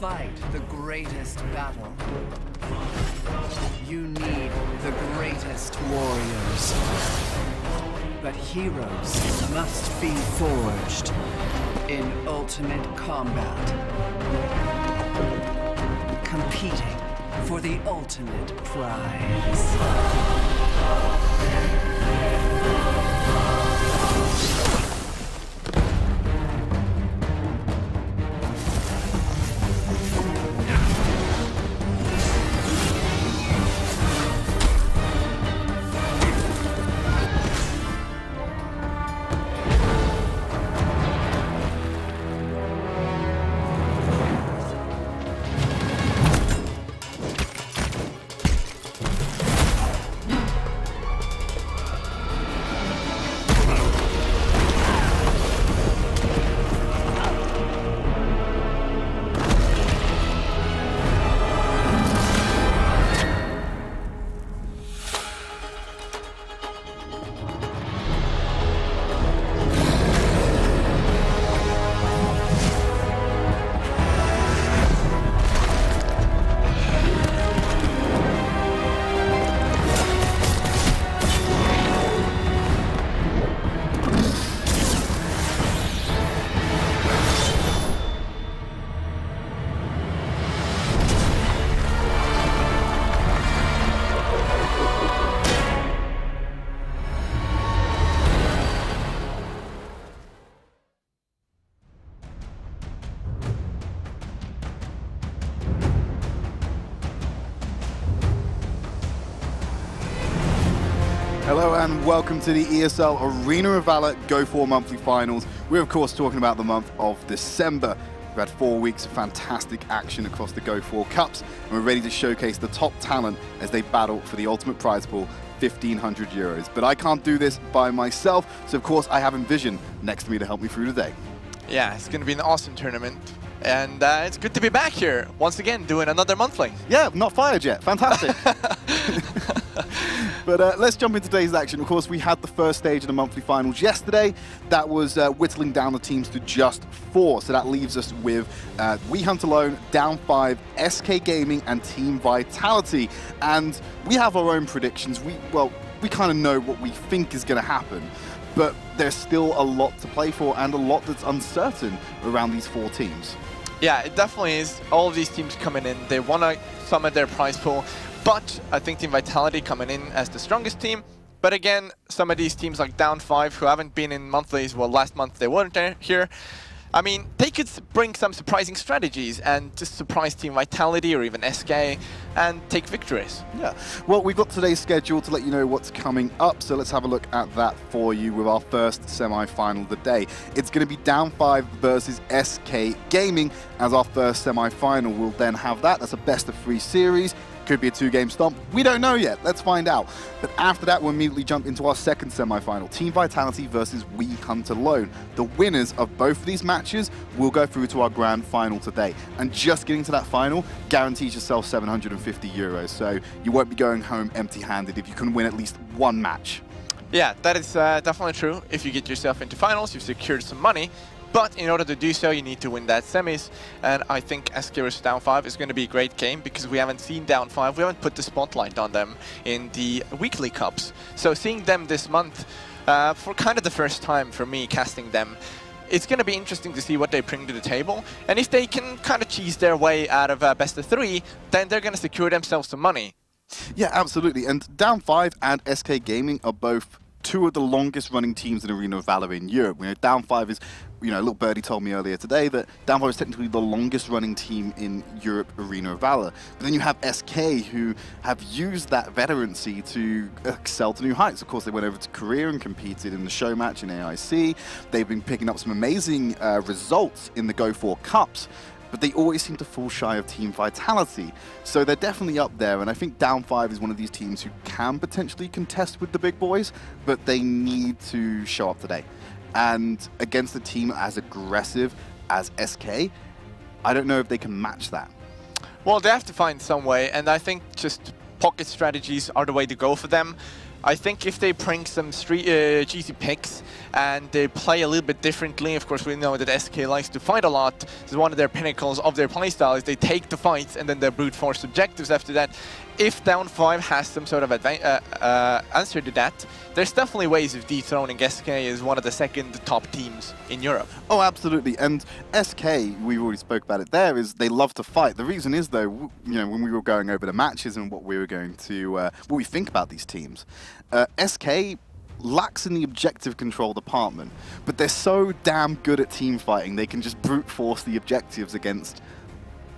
fight the greatest battle, you need the greatest warriors. But heroes must be forged in ultimate combat, competing for the ultimate prize. Hello and welcome to the ESL Arena of Valor Go4 monthly finals. We're of course talking about the month of December. We've had 4 weeks of fantastic action across the Go4 Cups, and we're ready to showcase the top talent as they battle for the ultimate prize pool, 1,500 euros. But I can't do this by myself, so of course I have Envision next to me to help me through today. Yeah, it's going to be an awesome tournament. And it's good to be back here, once again, doing another monthly. Yeah, not fired yet. Fantastic. But let's jump into today's action. Of course, we had the first stage of the monthly finals yesterday. That was whittling down the teams to just 4. So that leaves us with We Hunt Alone, Down 5, SK Gaming, and Team Vitality. And we have our own predictions. We kind of know what we think is going to happen. But there's still a lot to play for and a lot that's uncertain around these 4 teams. Yeah, it definitely is. All of these teams coming in, they want to summit their prize pool. But I think Team Vitality coming in as the strongest team. But again, some of these teams like Down 5 who haven't been in monthlies, well, last month they weren't here. I mean, they could bring some surprising strategies and just surprise Team Vitality or even SK and take victories. Yeah, well, we've got today's schedule to let you know what's coming up, so let's have a look at that for you with our first semi-final of the day. It's going to be Down 5 versus SK Gaming as our first semi-final. We'll then have that. That's a best-of-3 series. Could be a 2-game stomp. We don't know yet. Let's find out. But after that, we'll immediately jump into our second semi-final. Team Vitality versus We Hunt Alone. The winners of both of these matches will go through to our grand final today. And just getting to that final guarantees yourself 750 euros. So you won't be going home empty-handed if you can win at least one match. Yeah, that is definitely true. If you get yourself into finals, you've secured some money. But in order to do so, you need to win that semis. And I think SK vs Down 5 is going to be a great game because we haven't seen Down 5. We haven't put the spotlight on them in the weekly cups. So seeing them this month, for kind of the first time for me casting them, it's going to be interesting to see what they bring to the table. And if they can kind of cheese their way out of best of 3, then they're going to secure themselves some money. Yeah, absolutely. And Down 5 and SK Gaming are both 2 of the longest running teams in Arena of Valor in Europe. You know, Down 5 is, you know, little birdie told me earlier today that Down 5 is technically the longest running team in Europe Arena of Valor. But then you have SK who have used that veterancy to excel to new heights. Of course, they went over to Korea and competed in the show match in AIC. They've been picking up some amazing results in the Go4 Cups. But they always seem to fall shy of Team Vitality. So they're definitely up there, and I think Down 5 is one of these teams who can potentially contest with the big boys, but they need to show up today. And against a team as aggressive as SK, I don't know if they can match that. Well, they have to find some way, and I think just pocket strategies are the way to go for them. I think if they bring some cheesy picks and they play a little bit differently, of course we know that SK likes to fight a lot. This is one of their pinnacles of their playstyle is they take the fights and then they brute force objectives after that. If down 5 has some sort of answer to that, there's definitely ways of dethroning SK as one of the second top teams in Europe. Oh, absolutely. And SK, we already spoke about it there, is they love to fight. The reason is, though, you know, when we were going over the matches and what we were going to, what we think about these teams, SK lacks in the objective control department, but they're so damn good at team fighting, they can just brute force the objectives against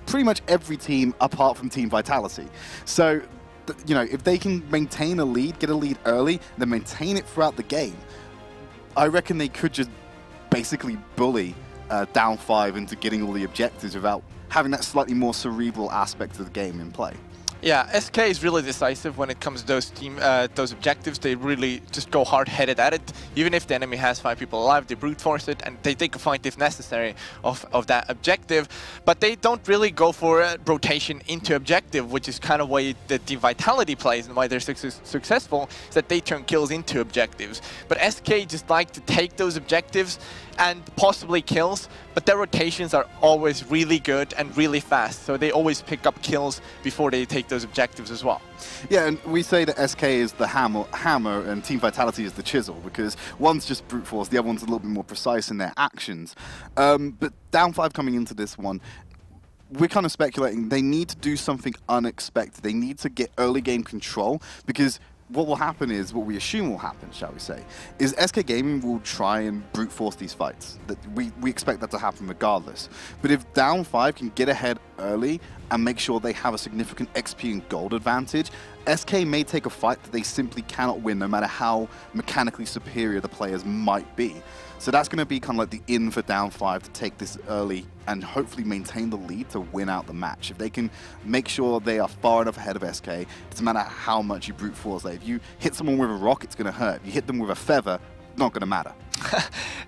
pretty much every team apart from Team Vitality. So, you know, if they can maintain a lead, get a lead early, then maintain it throughout the game, I reckon they could just basically bully down 5 into getting all the objectives without having that slightly more cerebral aspect of the game in play. Yeah, SK is really decisive when it comes to those objectives. They really just go hard-headed at it. Even if the enemy has 5 people alive, they brute force it and they take a fight if necessary of that objective. But they don't really go for a rotation into objective, which is kind of why the Vitality plays and why they're successful, is that they turn kills into objectives. But SK just like to take those objectives and possibly kills, but their rotations are always really good and really fast, so they always pick up kills before they take those objectives as well. Yeah, and we say that SK is the hammer and Team Vitality is the chisel, because one's just brute force, the other one's a little bit more precise in their actions. But down 5 coming into this one, we're kind of speculating they need to do something unexpected. They need to get early game control, because what will happen is, what we assume will happen, shall we say, is SK Gaming will try and brute force these fights. That we expect that to happen regardless. But if down 5 can get ahead early and make sure they have a significant XP and gold advantage, SK may take a fight that they simply cannot win, no matter how mechanically superior the players might be. So that's going to be kind of like the in for down 5 to take this early and hopefully maintain the lead to win out the match. If they can make sure they are far enough ahead of SK, it doesn't matter how much you brute force. Like if you hit someone with a rock, it's going to hurt. If you hit them with a feather, not going to matter.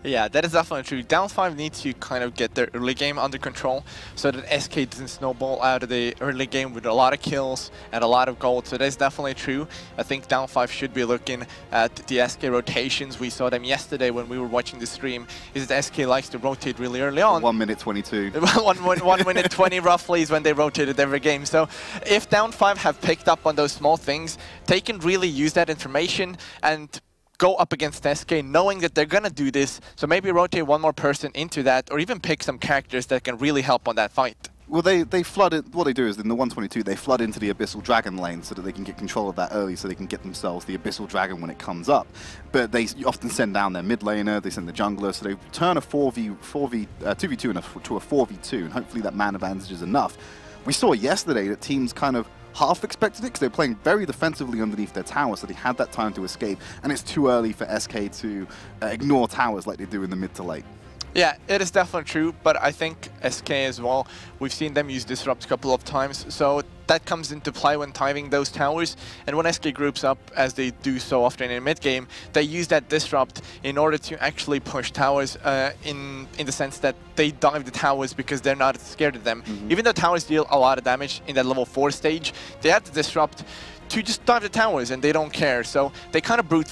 Yeah, that is definitely true. Down 5 needs to kind of get their early game under control so that SK doesn't snowball out of the early game with a lot of kills and a lot of gold. So that is definitely true. I think down 5 should be looking at the SK rotations. We saw them yesterday when we were watching the stream. Is that SK likes to rotate really early on. 1 minute 22. 1 minute 20 roughly is when they rotated every game. So if down 5 have picked up on those small things, they can really use that information and go up against SK knowing that they're going to do this, so maybe rotate one more person into that, or even pick some characters that can really help on that fight. Well, they flood it. What they do is in the 122, they flood into the Abyssal Dragon lane so that they can get control of that early, so they can get themselves the Abyssal Dragon when it comes up. But they often send down their mid laner, they send the jungler, so they turn a 2v2 to a 4v2, and hopefully that man advantage is enough. We saw yesterday that teams kind of half expected it because they're playing very defensively underneath their tower, so they had that time to escape, and it's too early for SK to ignore towers like they do in the mid to late. Yeah, it is definitely true, but I think SK as well, we've seen them use Disrupt a couple of times, so that comes into play when timing those towers, and when SK groups up, as they do so often in mid-game, they use that Disrupt in order to actually push towers in the sense that they dive the towers because they're not scared of them. Even though towers deal a lot of damage in that level 4 stage, they have to Disrupt to just dive the towers and they don't care, so they kind of brute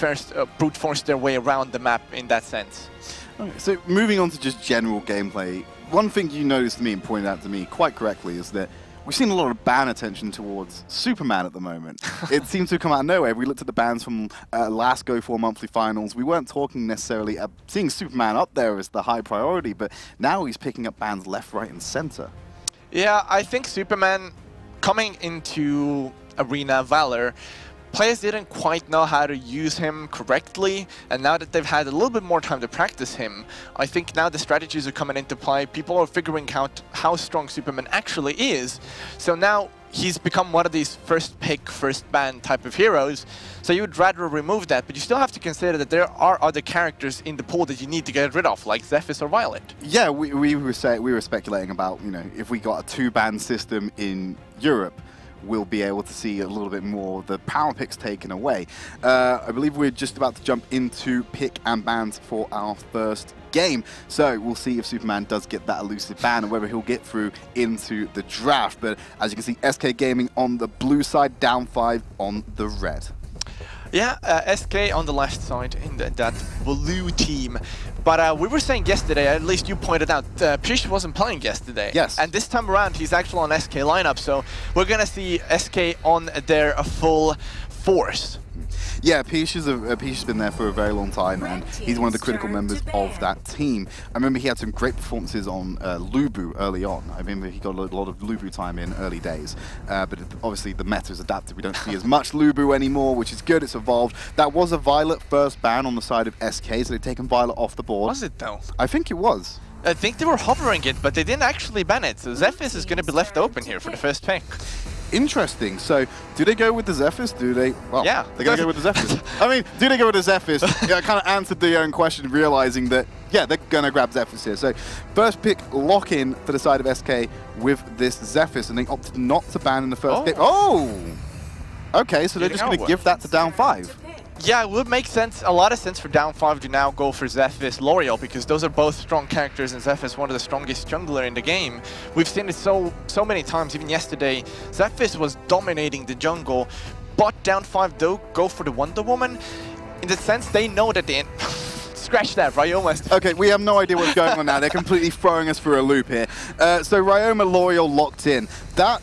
force their way around the map in that sense. Okay, so moving on to just general gameplay, one thing you noticed to me and pointed out to me quite correctly is that we've seen a lot of ban attention towards Superman at the moment. It seems to have come out of nowhere. We looked at the bans from last Go4 monthly finals. We weren't talking necessarily seeing Superman up there as the high priority, but now he's picking up bans left, right, and center. Yeah, I think Superman coming into Arena Valor, players didn't quite know how to use him correctly, and now that they've had a little bit more time to practice him, I think now the strategies are coming into play. People are figuring out how strong Superman actually is. So now he's become one of these first pick, first ban type of heroes. So you would rather remove that, but you still have to consider that there are other characters in the pool that you need to get rid of, like Zephys or Violet. Yeah, we were speculating about, you know, if we got a 2-ban system in Europe, we'll be able to see a little bit more of the power picks taken away. I believe we're just about to jump into pick and bans for our first game. So we'll see if Superman does get that elusive ban and whether he'll get through into the draft. But as you can see, SK Gaming on the blue side, down 5 on the red. Yeah, SK on the left side in that blue team. But we were saying yesterday, at least you pointed out, Pish wasn't playing yesterday. Yes. And this time around, he's actually on SK lineup, so we're going to see SK on their full force. Yeah, Pish has been there for a very long time, and he's one of the critical members of that team. I remember he had some great performances on Lubu early on. I remember he got a lot of Lubu time in early days, but obviously the meta is adapted. We don't see as much Lubu anymore, which is good. It's evolved. That was a Violet first ban on the side of SK, so they've taken Violet off the board. Was it though? I think it was. I think they were hovering it, but they didn't actually ban it. So Zephys is going to be left open here for the first pick. Interesting. So, do they go with the Zephys? Do they? Well, yeah. They're going to go with the Zephys. I mean, do they go with the Zephys? Yeah, I kind of answered their own question, realizing that, yeah, they're going to grab Zephys here. So, first pick lock-in for the side of SK with this Zephys, and they opted not to ban in the first pick. Oh! Okay, so they're just going to give that to down 5. Yeah, it would make sense, a lot of sense for down 5 to now go for Zephys, L'Oreal, because those are both strong characters, and Zephys one of the strongest jungler in the game. We've seen it so many times, even yesterday. Zephys was dominating the jungle, but down 5 though go for the Wonder Woman. In the sense, they know that they... Scratch that, Ryoma. Okay, we have no idea what's going on now. They're completely throwing us for a loop here. So Ryoma, L'Oreal locked in. That,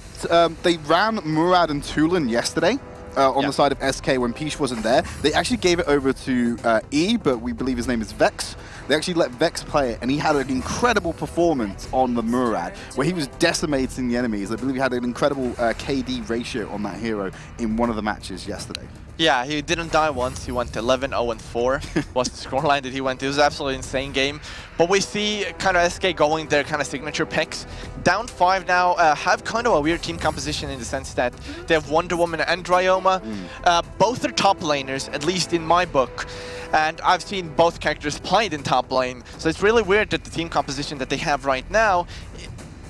they ran Murad and Tulin yesterday. On the side of SK when Pish wasn't there. They actually gave it over to E, but we believe his name is Vex. They actually let Vex play it, and he had an incredible performance on the Murad, where he was decimating the enemies. I believe he had an incredible KD ratio on that hero in one of the matches yesterday. Yeah, he didn't die once. He went 11, 0, and 4 was the scoreline that he went. It was absolutely insane game. But we see kind of SK going their kind of signature picks. Down 5 now have kind of a weird team composition in the sense that they have Wonder Woman and Ryoma. Both are top laners, at least in my book. And I've seen both characters played in top lane. So it's really weird that the team composition that they have right now,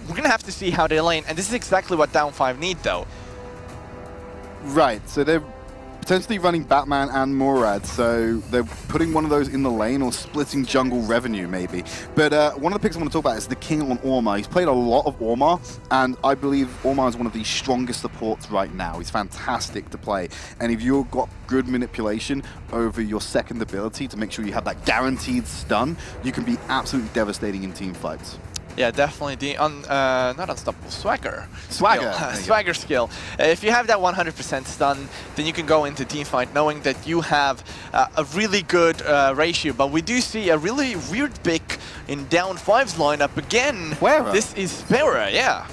we're going to have to see how they lane. And this is exactly what down 5 need, though. Right, so they're potentially running Batman and Murad, so they're putting one of those in the lane or splitting jungle revenue, maybe. But one of the picks I want to talk about is the King on Ormar. He's played a lot of Ormar, and I believe Ormar is one of the strongest supports right now. He's fantastic to play, and if you've got good manipulation over your second ability to make sure you have that guaranteed stun, you can be absolutely devastating in team fights. Yeah, definitely the not unstoppable swagger. Swagger skill. If you have that 100% stun, then you can go into team fight knowing that you have a really good ratio. But we do see a really weird pick in down 5's lineup again. Puera. This is Puera, yeah.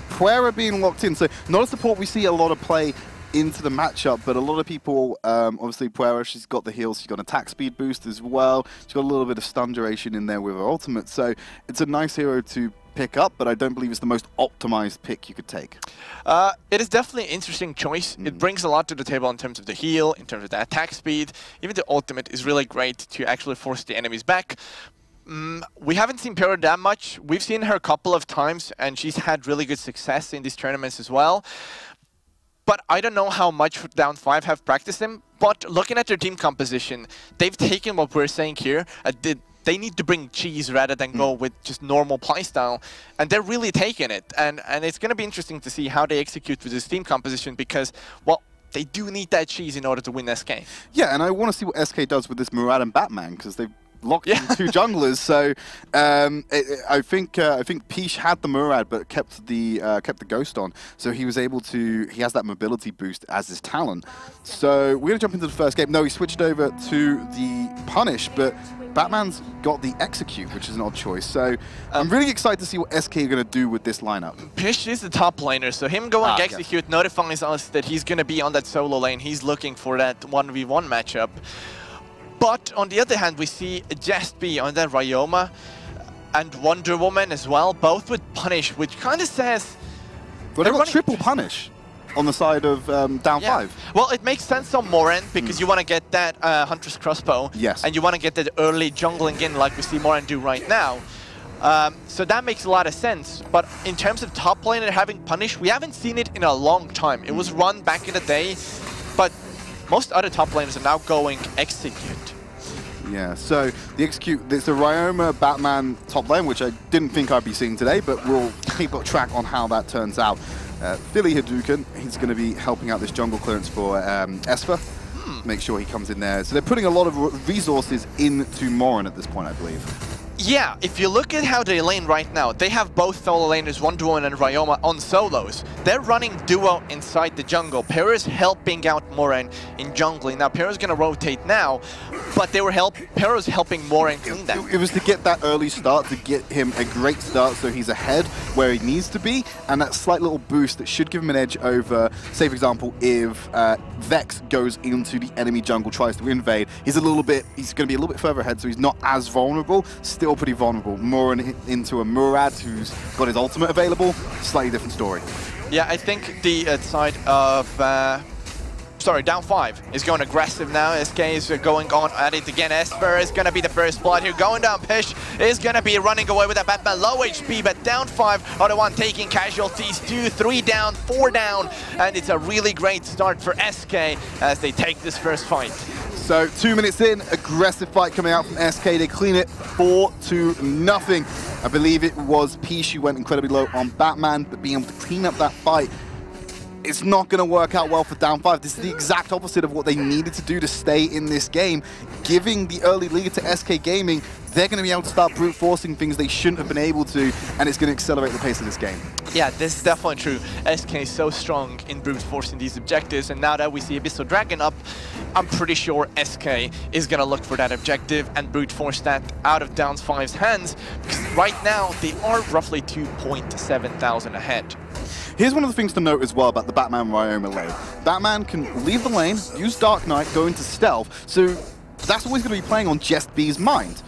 Puera being locked in, so not a support we see a lot of play into the matchup, but a lot of people, obviously Puera, she's got the heals, she's got an attack speed boost as well, she's got a little bit of stun duration in there with her ultimate, so it's a nice hero to pick up, but I don't believe it's the most optimized pick you could take. It is definitely an interesting choice. It brings a lot to the table in terms of the heal, in terms of the attack speed. Even the ultimate is really great to actually force the enemies back. We haven't seen Puera that much. We've seen her a couple of times, and she's had really good success in these tournaments as well. But I don't know how much down 5 have practiced him. But looking at their team composition, they've taken what we're saying here. They need to bring cheese rather than go with just normal playstyle. And they're really taking it. And it's going to be interesting to see how they execute with this team composition because, well, they do need that cheese in order to win SK. Yeah, and I want to see what SK does with this Murad and Batman because they've locked in 2 junglers, so I think Pish had the Murad but kept the Ghost on, so he was able to. He has that mobility boost as his talent. So we're gonna jump into the first game. No, he switched over to the Punish, but Batman's got the Execute, which is an odd choice. So I'm really excited to see what SK are gonna do with this lineup. Pish is the top laner, so him going Execute notifies us that he's gonna be on that solo lane. He's looking for that 1v1 matchup. But on the other hand, we see Jest be on that Ryoma and Wonder Woman as well, both with Punish, which kind of says... Well, they've got triple Punish on the side of down 5. Well, it makes sense on Moran because you want to get that Hunter's Crossbow. Yes. And you want to get that early jungling in like we see Moran do right now. So that makes a lot of sense. But in terms of top laner having Punish, we haven't seen it in a long time. It was run back in the day, but most other top laners are now going Execute. Yeah, so the Execute, it's a Ryoma Batman top lane, which I didn't think I'd be seeing today, but we'll keep a track on how that turns out. Philly Hadouken, he's going to be helping out this jungle clearance for Esper. make sure he comes in there. So they're putting a lot of resources into Morin at this point, I believe. Yeah, if you look at how they lane right now, they have both solo laners, Wonderwoman and Ryoma, on solos. They're running duo inside the jungle. Pera's helping out Morin in jungling. Now, Pera's going to rotate now, but Pera's helping Morin clean that. It was to get that early start, to get him a great start so he's ahead where he needs to be, and that slight little boost that should give him an edge over, say for example, if Vex goes into the enemy jungle, tries to invade, he's going to be a little bit further ahead, so he's not as vulnerable, still pretty vulnerable. Morin into a Murad who's got his ultimate available, slightly different story. Yeah, I think the side of... sorry, down 5 is going aggressive now. SK is going on at it again. Esper is going to be the first blood here. Going down, Pish is going to be running away with that Batman. Low HP, but down 5 are the one taking casualties. 2, 3 down, 4 down. And it's a really great start for SK as they take this first fight. So 2 minutes in, aggressive fight coming out from SK. They clean it 4-0. I believe it was Pish who went incredibly low on Batman, but being able to clean up that fight, it's not going to work out well for down 5. This is the exact opposite of what they needed to do to stay in this game. Giving the early lead to SK Gaming, they're going to be able to start brute forcing things they shouldn't have been able to, and it's going to accelerate the pace of this game. Yeah, this is definitely true. SK is so strong in brute forcing these objectives, and now that we see Abyssal Dragon up, I'm pretty sure SK is going to look for that objective and brute force that out of down 5's hands, because right now they are roughly 2.7 thousand ahead. Here's one of the things to note as well about the Batman Ryoma lane. Batman can leave the lane, use Dark Knight, go into stealth, so that's always going to be playing on just B's mind.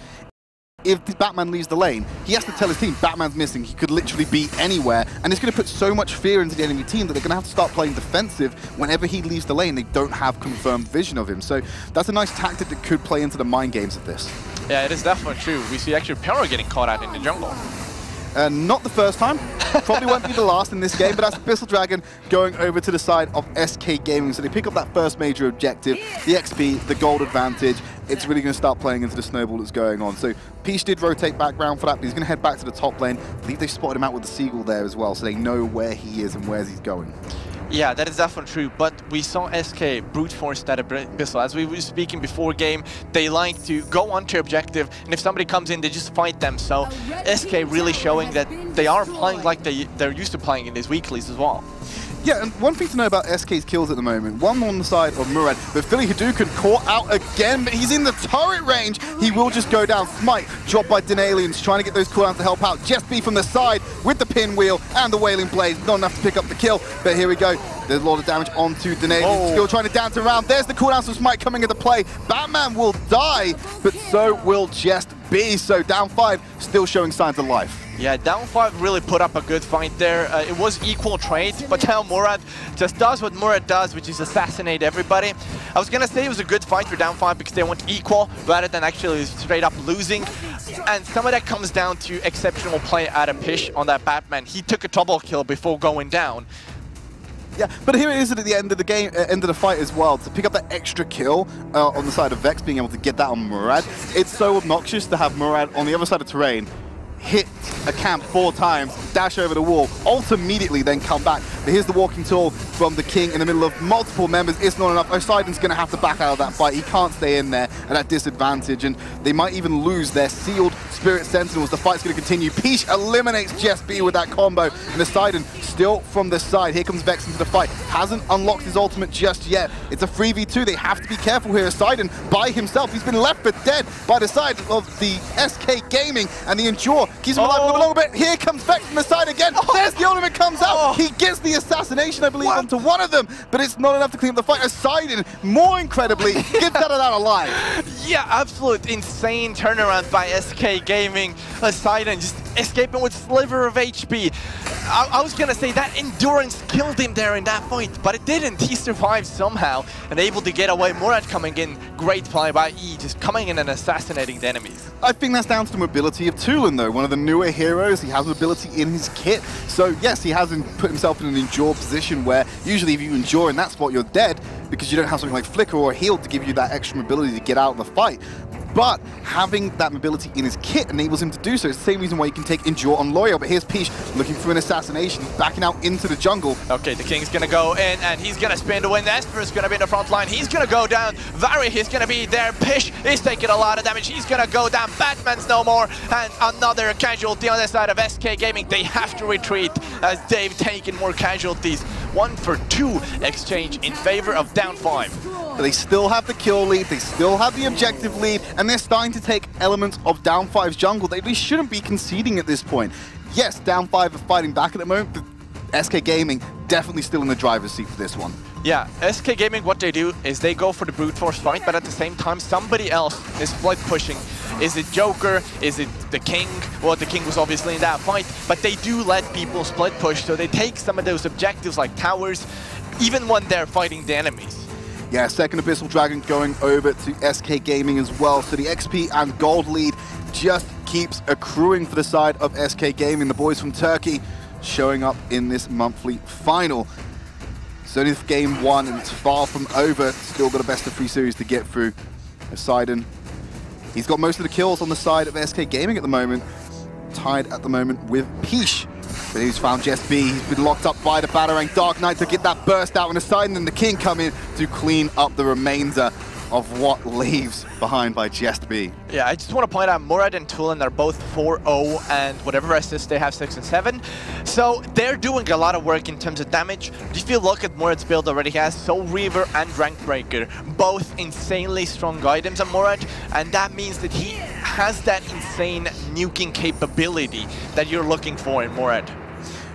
If the Batman leaves the lane, he has to tell his team Batman's missing, he could literally be anywhere, and it's going to put so much fear into the enemy team that they're going to have to start playing defensive whenever he leaves the lane. They don't have confirmed vision of him, so that's a nice tactic that could play into the mind games of this. Yeah, it is definitely true. We see actually Pero getting caught out in the jungle. Not the first time, probably won't be the last in this game, but that's Abyssal Dragon going over to the side of SK Gaming. So they pick up that first major objective, the XP, the gold advantage. It's really going to start playing into the snowball that's going on. So Peach did rotate background for that, but he's going to head back to the top lane. I believe they spotted him out with the Seagull there as well, so they know where he is and where he's going. Yeah, that is definitely true, but we saw SK brute force that Abyssal. As we were speaking before game, they like to go onto objective, and if somebody comes in, they just fight them. So SK really showing that they are playing like they're used to playing in these weeklies as well. Yeah, and one thing to know about SK's kills at the moment, one on the side of Murad, but Philly Hadouken caught out again, but he's in the turret range. He will just go down. Smite dropped by Denalians, trying to get those cooldowns to help out. Just be from the side with the pinwheel and the Wailing Blade. Not enough to pick up the kill, but here we go. There's a lot of damage onto Denalians. Still trying to dance around. There's the cooldowns from Smite coming into play. Batman will die, but so will Just Be. So down 5, still showing signs of life. Yeah, down 5 really put up a good fight there. It was equal trade, but now Murad just does what Murad does, which is assassinate everybody. I was gonna say it was a good fight for down 5 because they went equal rather than actually straight up losing. And some of that comes down to exceptional play out of Pish on that Batman. He took a double kill before going down. Yeah, but here it is at the end of the game, end of the fight as well, to pick up that extra kill on the side of Vex, being able to get that on Murad. It's so obnoxious to have Murad on the other side of terrain, hit a camp 4 times, dash over the wall, ult immediately, then come back. But here's the walking tool from the King in the middle of multiple members. It's not enough. Poseidon's going to have to back out of that fight. He can't stay in there at that disadvantage, and they might even lose their sealed Spirit Sentinels. The fight's going to continue. Peach eliminates Just Be with that combo, and Poseidon still from the side. Here comes Vex into the fight. Hasn't unlocked his ultimate just yet. It's a 3v2. They have to be careful here. Poseidon by himself. He's been left for dead by the side of the SK Gaming, and the Endure keeps him alive a little bit. Here comes Vex from the side again. There's the ultimate comes out. He gets the assassination, I believe, onto one of them, but it's not enough to clean up the fight. Poseidon, more incredibly, gets out of that alive. Yeah, absolute insane turnaround by SK Gaming. Poseidon just escaping with sliver of HP. I was gonna say that endurance killed him there in that fight, but it didn't. He survived somehow and able to get away. Murad coming in, great play by E, just coming in and assassinating the enemies. I think that's down to the mobility of Tulin, though. One of the newer heroes, he has mobility in his kit. So yes, he hasn't put himself in an endure position where usually if you endure in that spot, you're dead because you don't have something like Flicker or Heal to give you that extra mobility to get out of the fight. but having that mobility in his kit enables him to do so. It's the same reason why you can take Endure on Loyal, but here's Peach looking for an assassination. He's backing out into the jungle. Okay, the King's gonna go in, and he's gonna spin to win. Esper is gonna be in the front line. He's gonna go down. Valor is gonna be there. Pish is taking a lot of damage. He's gonna go down. Batman's no more, and another casualty on the side of SK Gaming. They have to retreat as they've taken more casualties. 1 for 2 exchange in favor of down 5. But they still have the kill lead, they still have the objective lead, and they're starting to take elements of down 5's jungle. They shouldn't be conceding at this point. Yes, down 5 are fighting back at the moment, but SK Gaming definitely still in the driver's seat for this one. Yeah, SK Gaming, what they do is they go for the brute force fight, but at the same time, somebody else is split pushing. Is it Joker? Is it the King? Well, the King was obviously in that fight, but they do let people split push, so they take some of those objectives like towers, even when they're fighting the enemies. Yeah, second Abyssal Dragon going over to SK Gaming as well, so the XP and gold lead just keeps accruing for the side of SK Gaming. The boys from Turkey showing up in this monthly final. It's only game 1 and it's far from over. Still got a best of 3 series to get through. Poseidon, he's got most of the kills on the side of SK Gaming at the moment. Tied at the moment with Peach. But he's found Jess B. He's been locked up by the Batarang Dark Knight to get that burst out on the side, and then the King come in to clean up the remainder of what leaves behind by Jess B. Yeah, I just want to point out Murad and Tulin are both 4-0 and whatever assists they have 6 and 7. So they're doing a lot of work in terms of damage. If you look at Murad's build already has Soul Reaver and Rank Breaker, both insanely strong items on Murad, and that means that he has that insane nuking capability that you're looking for in Murad.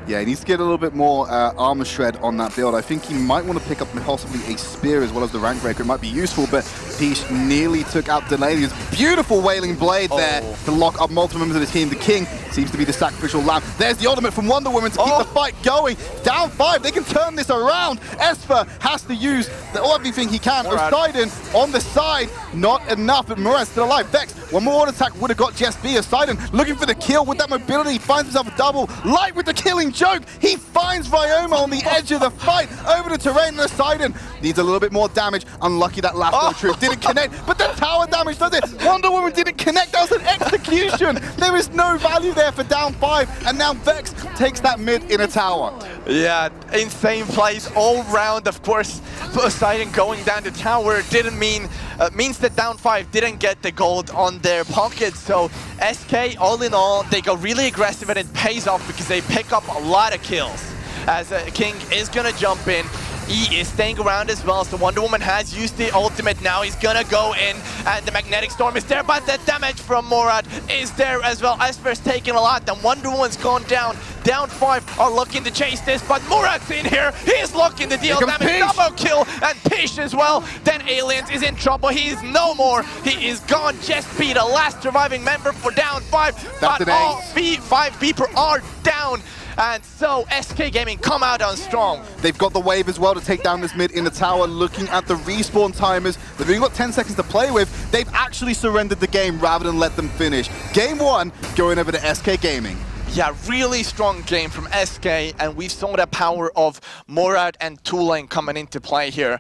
Yeah, he needs to get a little bit more armor shred on that build. I think he might want to pick up possibly a spear as well as the rank breaker. It might be useful, but Peach nearly took out Delania's beautiful Wailing Blade there to lock up multiple members of the team. The King seems to be the sacrificial lamb. There's the ultimate from Wonder Woman to keep the fight going. Down 5, they can turn this around. Esper has to use everything he can. Poseidon on the side, not enough, but Murad's still alive. Vex, one more auto attack would have got Jess B. Poseidon looking for the kill with that mobility. He finds himself a double. Light with the killing joke. He finds Vyoma on the edge of the fight. Over the terrain, Poseidon needs a little bit more damage. Unlucky that last trip didn't connect, but the tower damage does it. Wonder Woman didn't connect. That was an execution. There is no value there for down 5, and now Vex takes that mid in a tower. Yeah, insane plays all round. Of course, Poseidon going down the tower didn't mean means that down 5 didn't get the gold on their pockets. So SK, all in all, they go really aggressive, and it pays off because they pick up a lot of kills. As King is gonna jump in. E is staying around as well, so Wonder Woman has used the ultimate. Now he's gonna go in, and the Magnetic Storm is there, but the damage from Murad is there as well. Esper's taking a lot, and Wonder Woman's gone down. Down 5 are looking to chase this, but Murad's in here. He's looking to deal damage. Double kill, and Pish as well. Then Aliens is in trouble. He's no more. He is gone. Jess B, the last surviving member for down 5. But all 5 people are down. And so SK Gaming come out on strong. They've got the wave as well to take down this mid in the tower. Looking at the respawn timers, they've only got 10 seconds to play with. They've actually surrendered the game rather than let them finish. Game 1 going over to SK Gaming. Yeah, really strong game from SK, and we saw the power of Murad and Tulin coming into play here.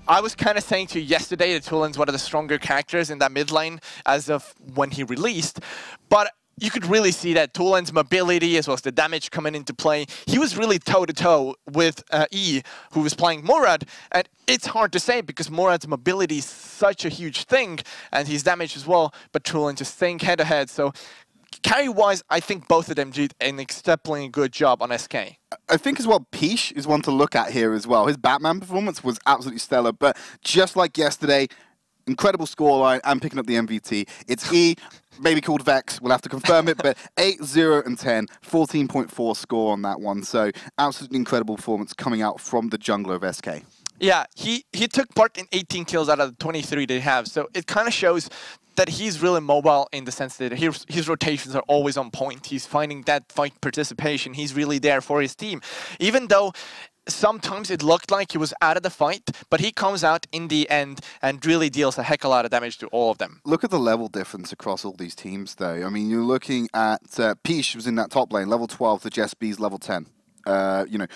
I was kind of saying to you yesterday that Tulin's one of the stronger characters in that mid lane as of when he released, but you could really see that Tulin's mobility as well as the damage coming into play. He was really toe-to-toe with E, who was playing Murad, and it's hard to say because Murad's mobility is such a huge thing, and his damage as well, but Tulin just staying head-to-head. So carry-wise, I think both of them did an exceptionally good job on SK. I think as well, Peach is one to look at here as well. His Batman performance was absolutely stellar, but just like yesterday, incredible scoreline and picking up the MVT. It's E, maybe called Vex, we'll have to confirm it, but 8, 0, and 10, 14.4 score on that one. So absolutely incredible performance coming out from the jungler of SK. Yeah, he took part in 18 kills out of the 23 they have, so it kind of shows that he's really mobile in the sense that his rotations are always on point. He's finding that fight participation. He's really there for his team. Even though sometimes it looked like he was out of the fight, but he comes out in the end and really deals a heck of a lot of damage to all of them. Look at the level difference across all these teams, though. I mean, you're looking at Peach was in that top lane, level 12, to Jess B's level 10. You know,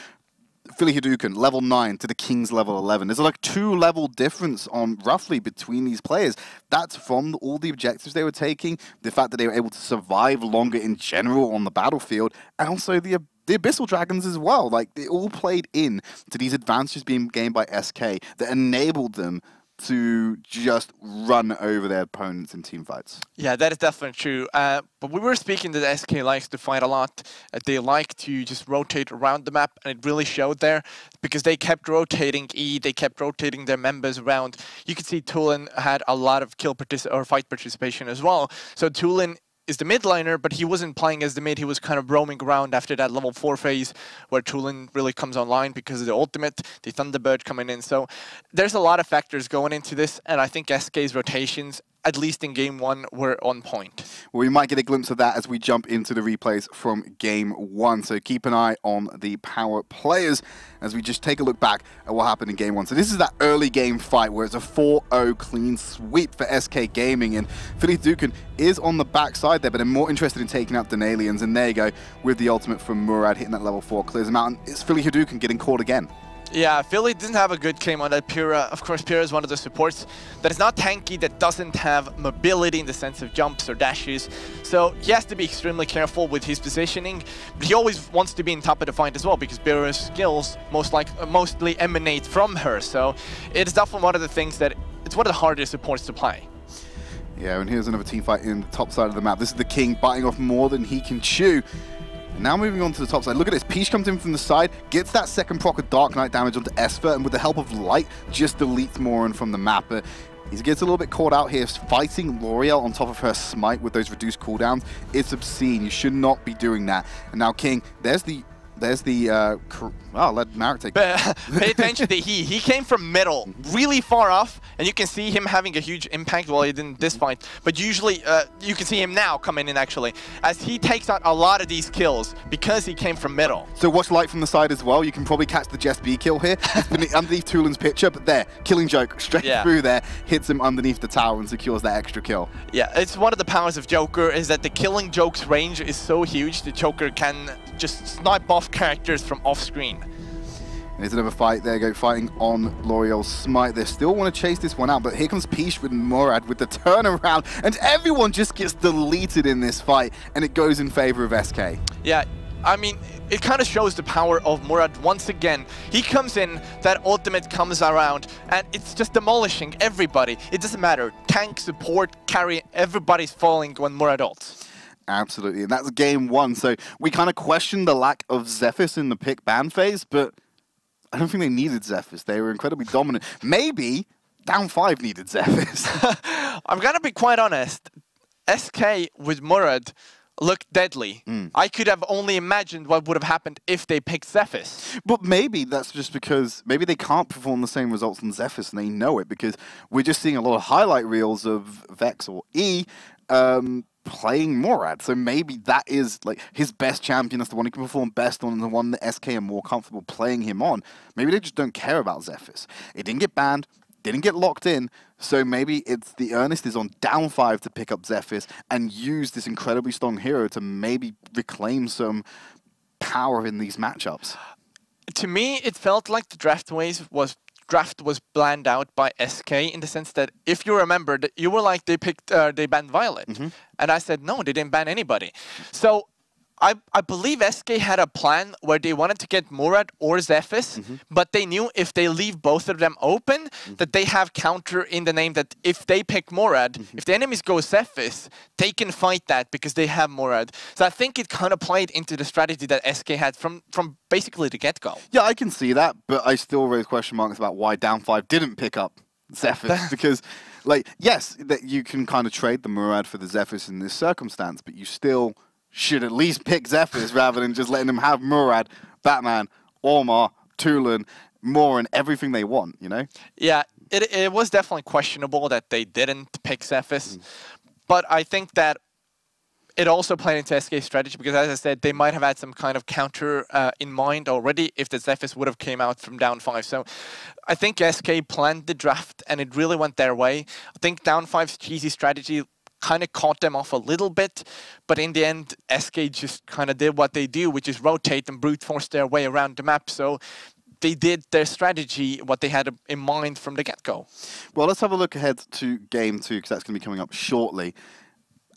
Philly Hadouken, level 9 to the King's level 11. There's like 2-level difference on roughly between these players. That's from all the objectives they were taking, the fact that they were able to survive longer in general on the battlefield, and also the Abyssal Dragons as well. Like, they all played in to these advantages being gained by SK that enabled them to just run over their opponents in team fights. Yeah, that is definitely true. But we were speaking that SK likes to fight a lot. They like to just rotate around the map, and it really showed there because they kept rotating E, they kept rotating their members around. You could see Tulin had a lot of fight participation as well. So Tulin is the mid liner, but he wasn't playing as the mid. He was kind of roaming around after that level 4 phase where Tulin really comes online because of the ultimate, the Thunderbird coming in. So there's a lot of factors going into this, and I think SK's rotations, at least in game 1, were on point. Well, we might get a glimpse of that as we jump into the replays from game 1. So keep an eye on the power players as we just take a look back at what happened in game 1. So this is that early game fight where it's a 4-0 clean sweep for SK Gaming, and Philly Hadouken is on the backside there, but they're more interested in taking out Denalians. And there you go, with the ultimate from Murad hitting that level 4, clears him out, and it's Philly Hadouken getting caught again. Yeah, Philly didn't have a good game on that Pyrrha. Of course, Pyrrha is one of the supports that is not tanky, that doesn't have mobility in the sense of jumps or dashes. So he has to be extremely careful with his positioning, but he always wants to be in top of the fight as well because Pyrrha's skills mostly emanate from her. So it's definitely one of the things that it's one of the hardest supports to play. Yeah, and here's another team fight in the top side of the map. This is the King biting off more than he can chew. Now moving on to the top side, look at this. Peach comes in from the side, gets that second proc of Dark Knight damage onto Esper, and with the help of Light, just deletes Moran from the map. He gets a little bit caught out here, fighting L'Oreal on top of her smite with those reduced cooldowns. It's obscene. You should not be doing that. And now King, I'll let Marek take it. Pay attention to he came from middle, really far off, and you can see him having a huge impact. Well, he didn't this fight, but usually you can see him now coming in actually, as he takes out a lot of these kills because he came from middle. So watch Light from the side as well. You can probably catch the Jess B kill here. It's been underneath Tulin's picture, but there, Killing Joke straight through there, hits him underneath the tower and secures that extra kill. Yeah, it's one of the powers of Joker is that the Killing Joke's range is so huge the Joker can just snipe off characters from off screen. There's another fight. There you go, fighting on L'Oreal's smite. They still want to chase this one out, but here comes Peach with Murad with the turnaround, and everyone just gets deleted in this fight, and it goes in favor of SK. Yeah, I mean, it kind of shows the power of Murad once again. He comes in, that ultimate comes around, and it's just demolishing everybody. It doesn't matter. Tank, support, carry, everybody's falling when Murad ults. Absolutely, and that's game 1. So we kind of questioned the lack of Zephys in the pick ban phase, but I don't think they needed Zephys. They were incredibly dominant. Maybe down 5 needed Zephys. I'm gonna be quite honest. SK with Murad looked deadly. I could have only imagined what would have happened if they picked Zephys. But maybe that's just because maybe they can't perform the same results on Zephys, and they know it, because we're just seeing a lot of highlight reels of Vex or E playing Murad. So maybe that is like his best champion. That's the one he can perform best on, and the one that SK are more comfortable playing him on. Maybe they just don't care about Zephys. It didn't get banned, didn't get locked in, so maybe it's the earnest is on down 5 to pick up Zephys and use this incredibly strong hero to maybe reclaim some power in these matchups. To me, it felt like the draft was planned out by SK in the sense that if you remember, you were like they banned Violet, and I said no, they didn't ban anybody. So I believe SK had a plan where they wanted to get Murad or Zephys, but they knew if they leave both of them open, that they have counter in the name that if they pick Murad, if the enemies go Zephys, they can fight that because they have Murad. So I think it kind of played into the strategy that SK had from basically the get-go. Yeah, I can see that, but I still raise question marks about why down 5 didn't pick up Zephys, because, like, yes, that you can kind of trade the Murad for the Zephys in this circumstance, but you still should at least pick Zephys rather than just letting them have Murad, Batman, Ormar, Tulin, Moran, everything they want, you know? Yeah, it was definitely questionable that they didn't pick Zephys, but I think that it also played into SK's strategy because, as I said, they might have had some kind of counter in mind already if the Zephys would have came out from down 5. So I think SK planned the draft and it really went their way. I think down 5's cheesy strategy kind of caught them off a little bit, but in the end, SK just kind of did what they do, which is rotate and brute force their way around the map. So they did their strategy, what they had in mind from the get-go. Well, let's have a look ahead to Game 2, because that's going to be coming up shortly.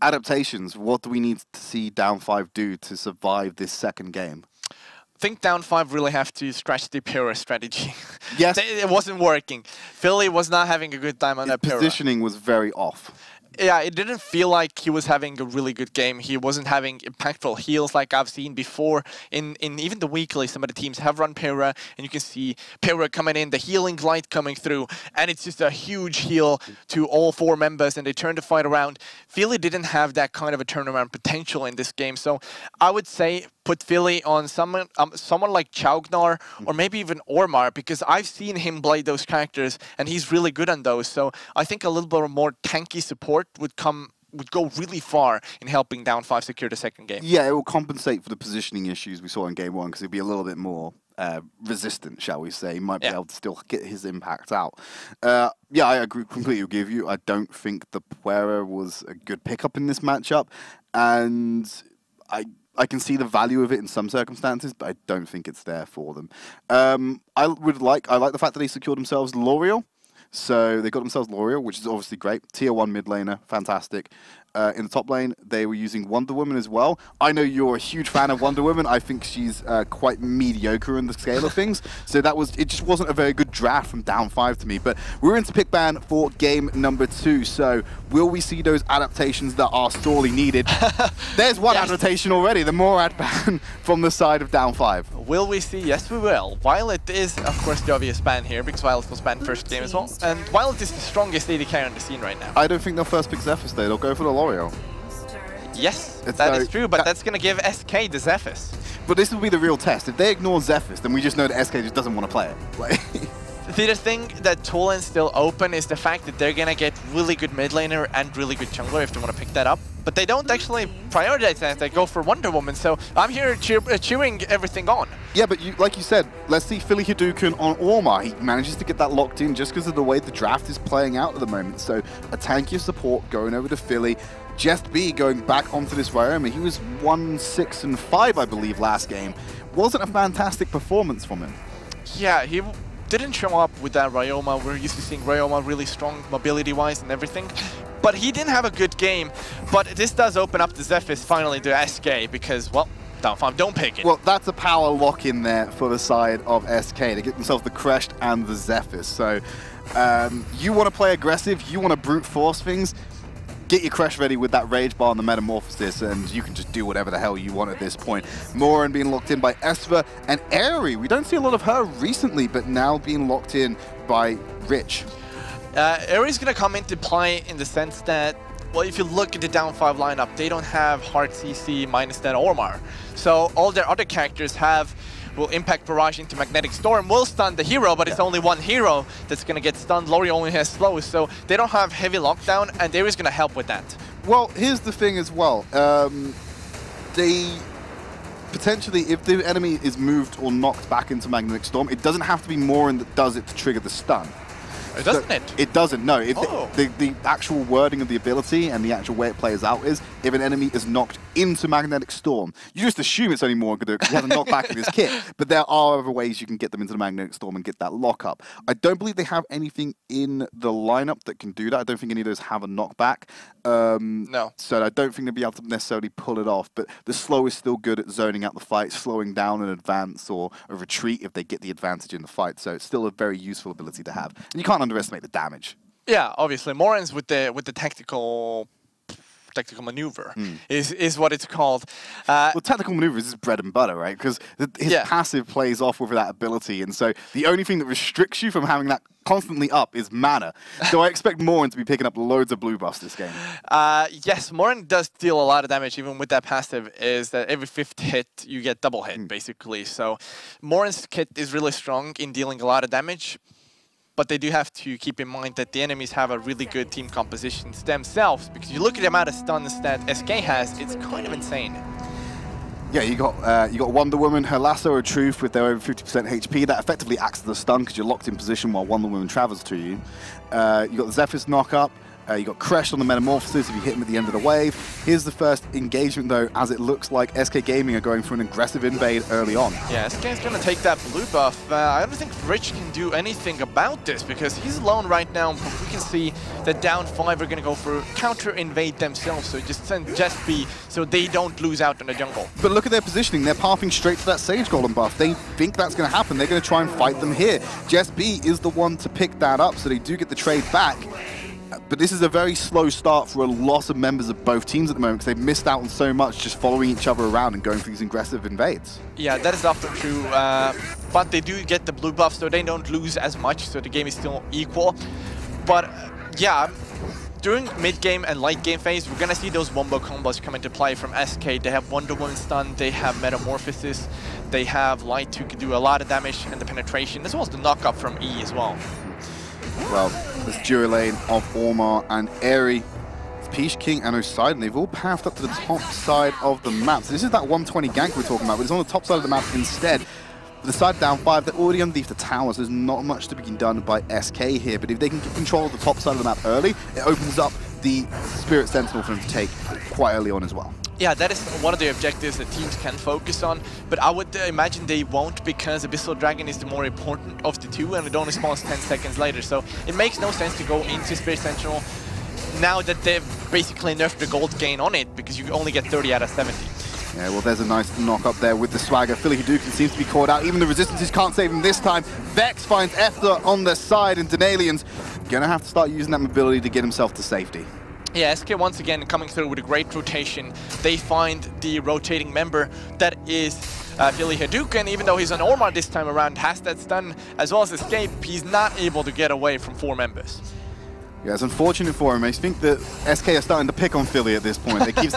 Adaptations, what do we need to see Down 5 do to survive this second game? I think Down 5 really have to scratch the Pyra strategy. Yes. It wasn't working. Philly was not having a good time on that Pyra. Positioning was very off. Yeah, it didn't feel like he was having a really good game. He wasn't having impactful heals like I've seen before. In even the weekly, some of the teams have run Pyra, and you can see Pyra coming in, the healing light coming through, and it's just a huge heal to all 4 members, and they turn the fight around. Philly didn't have that kind of a turnaround potential in this game, so I would say put Philly on someone like Chaugnar or maybe even Ormar, because I've seen him play those characters and he's really good on those. So I think a little bit more tanky support would go really far in helping Down 5 secure the second game. Yeah, it will compensate for the positioning issues we saw in Game 1, because it'll be a little bit more resistant, shall we say. He might be able to still get his impact out. Yeah, I agree completely with you. I don't think the Puera was a good pickup in this matchup, and I can see the value of it in some circumstances, but I don't think it's there for them. I like the fact that they secured themselves L'Oreal. So they got themselves L'Oreal, which is obviously great. Tier 1 mid laner, fantastic. In the top lane, they were using Wonder Woman as well. I know you're a huge fan of Wonder Woman. I think she's quite mediocre in the scale of things. So it just wasn't a very good draft from Down 5 to me. But we're into pick ban for game number 2. So will we see those adaptations that are sorely needed? There's one adaptation already, the Morad ban from the side of Down 5. Will we see? Yes, we will. Violet is, of course, the obvious ban here, because Violet was banned first game as well. And Violet is the strongest AD carry on the scene right now. I don't think they'll first pick Zephyrus, though. They'll go for the L'Oreal. Yes, that is true, but that's going to give SK the Zephyrus. But this will be the real test. If they ignore Zephyrus, then we just know that SK just doesn't want to play it. Like The thing that Tolan's still open is the fact that they're going to get really good mid laner and really good jungler if they want to pick that up. But they don't actually prioritize that. They go for Wonder Woman, so I'm here cheering everything on. Yeah, but like you said, let's see Philly Hadouken on Ormar. He manages to get that locked in just because of the way the draft is playing out at the moment. So a tankier support going over to Philly. Just B going back onto this Ryoma. He was 1-6-5, I believe, last game. Wasn't a fantastic performance from him. Yeah, he didn't show up with that Ryoma. We're used to seeing Ryoma really strong mobility-wise and everything. But he didn't have a good game. But this does open up the Zephyrus finally to SK because, well, Down 5 don't pick it. Well, that's a power lock in there for the side of SK. They get themselves the Crest and the Zephyrus. So you want to play aggressive, you want to brute force things, get your Crest ready with that Rage Bar and the Metamorphosis, and you can just do whatever the hell you want at this point. Moran being locked in by Esper, and Aerie. We don't see a lot of her recently, but now being locked in by Rich. Aerie's going to come into play in the sense that, well, if you look at the Down 5 lineup, they don't have hard CC minus that Ormar. So all their other characters will impact Barrage into Magnetic Storm, will stun the hero, but it's only one hero that's going to get stunned. Lori only has slow, so they don't have heavy lockdown, and Aerie's going to help with that. Well, here's the thing as well. They potentially, if the enemy is moved or knocked back into Magnetic Storm, it doesn't have to be Moran that does it to trigger the stun. Doesn't it? It doesn't, no. The actual wording of the ability and the actual way it plays out is if an enemy is knocked into Magnetic Storm, you just assume it's only Moran because he has a knockback in his kit, but there are other ways you can get them into the Magnetic Storm and get that lockup. I don't believe they have anything in the lineup that can do that. I don't think any of those have a knockback. No. So I don't think they'll be able to necessarily pull it off, but the slow is still good at zoning out the fight, slowing down an advance or a retreat if they get the advantage in the fight. So it's still a very useful ability to have. And you can't underestimate the damage. Yeah, obviously. Moran's with the tactical maneuver is what it's called. Well, tactical maneuvers is bread and butter, right? Because his passive plays off with that ability, and so the only thing that restricts you from having that constantly up is mana. So I expect Moran to be picking up loads of blue buffs this game. Yes, Moran does deal a lot of damage, even with that passive, is that every 5th hit, you get double hit, basically. So Moran's kit is really strong in dealing a lot of damage. But they do have to keep in mind that the enemies have a really good team composition themselves, because you look at the amount of stuns that SK has, it's kind of insane. Yeah, you got Wonder Woman, her Lasso of Truth with their over 50% HP. That effectively acts as a stun because you're locked in position while Wonder Woman travels to you. You got the Zephyrus knock-up. You got Crash on the Metamorphosis if you hit him at the end of the wave. Here's the first engagement, though, as it looks like SK Gaming are going for an aggressive invade early on. Yeah, SK is going to take that blue buff. I don't think Rich can do anything about this because he's alone right now. But we can see that down 5 are going to go for counter-invade themselves, so just send Just B so they don't lose out in the jungle. But look at their positioning. They're pathing straight to that Sage Golem buff. They think that's going to happen. They're going to try and fight them here. Just B is the one to pick that up, so they do get the trade back. But this is a very slow start for a lot of members of both teams at the moment because they've missed out on so much just following each other around and going for these aggressive invades. Yeah, that is often true, but they do get the blue buff, so they don't lose as much, so the game is still equal. But yeah, during mid-game and late-game phase, we're going to see those wombo combos come into play from SK. They have Wonder Woman stun, they have Metamorphosis, they have Light who can do a lot of damage and the penetration, as well as the knock-up from E as well. Well, there's dual lane of Ormar and Aerie. It's Peach King and Poseidon. They've all pathed up to the top side of the map. So this is that 120 gank we're talking about, but it's on the top side of the map instead. The side down 5, they're already underneath the towers. There's not much to be done by SK here, but if they can get control of the top side of the map early, it opens up the Spirit Sentinel for them to take quite early on as well. Yeah, that is one of the objectives that teams can focus on, but I would imagine they won't because Abyssal Dragon is the more important of the two and it only spawns 10 seconds later, so it makes no sense to go into Spirit Sentinel now that they've basically nerfed the gold gain on it because you only get 30 out of 70. Yeah, well, there's a nice knock up there with the swagger. Philly Hadouken seems to be caught out. Even the Resistances can't save him this time. Vex finds Ether on their side, and Denalian's gonna have to start using that mobility to get himself to safety. Yeah, SK once again coming through with a great rotation. They find the rotating member that is Philly Hadouken, even though he's on Ormar this time around, has that stun as well as escape. He's not able to get away from 4 members. Yeah, it's unfortunate for him. I think that SK are starting to pick on Philly at this point. They keep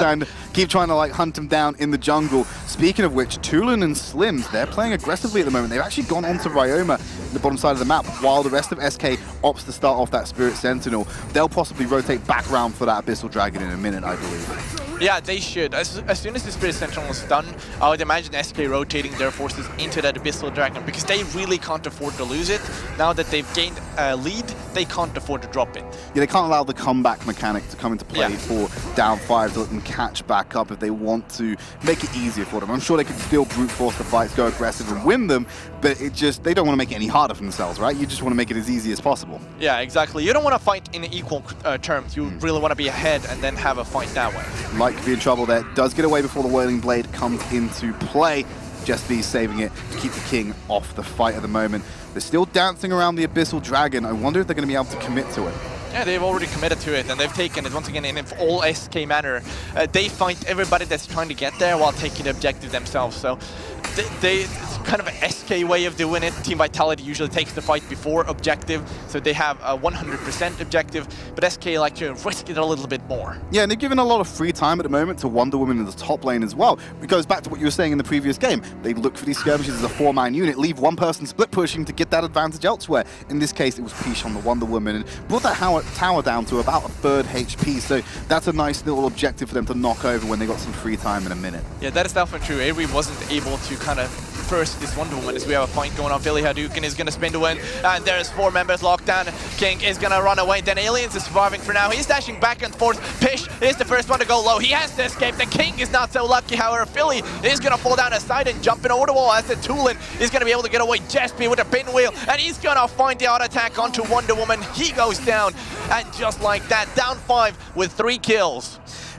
trying to like hunt him down in the jungle. Speaking of which, Tulin and Slims, they're playing aggressively at the moment. They've actually gone onto Ryoma, the bottom side of the map, while the rest of SK opts to start off that Spirit Sentinel. They'll possibly rotate back around for that Abyssal Dragon in a minute, I believe. Yeah, they should. As soon as the Spirit Sentinel is done, I would imagine SK rotating their forces into that Abyssal Dragon because they really can't afford to lose it. Now that they've gained a lead, they can't afford to drop it. Yeah, they can't allow the comeback mechanic to come into play for down 5 to let them catch back up if they want to make it easier for them. I'm sure they could still brute force the fights, go aggressive and win them, but they don't want to make it any harder for themselves, right? You just want to make it as easy as possible. Yeah, exactly. You don't want to fight in equal terms. You really want to be ahead and then have a fight that way. Light could be in trouble there. Does get away before the Whirling Blade comes into play. Just be saving it to keep the King off the fight at the moment. They're still dancing around the Abyssal Dragon. I wonder if they're going to be able to commit to it. Yeah, they've already committed to it, and they've taken it once again in all SK manner. They fight everybody that's trying to get there while taking the objective themselves. So it's kind of an SK way of doing it. Team Vitality usually takes the fight before objective, so they have a 100% objective, but SK like to risk it a little bit more. Yeah, and they're given a lot of free time at the moment to Wonder Woman in the top lane as well. It goes back to what you were saying in the previous game. They look for these skirmishes as a 4-man unit, leave one person split pushing to get that advantage elsewhere. In this case, it was Peach on the Wonder Woman, and brought that tower down to about a 3rd HP, so that's a nice little objective for them to knock over when they got some free time in a minute. Yeah, that is definitely true. Avery wasn't able to kind of first this Wonder Woman as we have a fight going on. Philly Hadouken is going to spin to win, and there's 4 members locked down. King is going to run away. Then Aliens is surviving for now. He's dashing back and forth. Pish is the first one to go low. He has to escape. The King is not so lucky. However, Philly is going to fall down aside and jump in over the wall as the Tulin is going to be able to get away. Jespy with a pinwheel, and he's going to find the auto attack onto Wonder Woman. He goes down, and just like that, down 5 with 3 kills.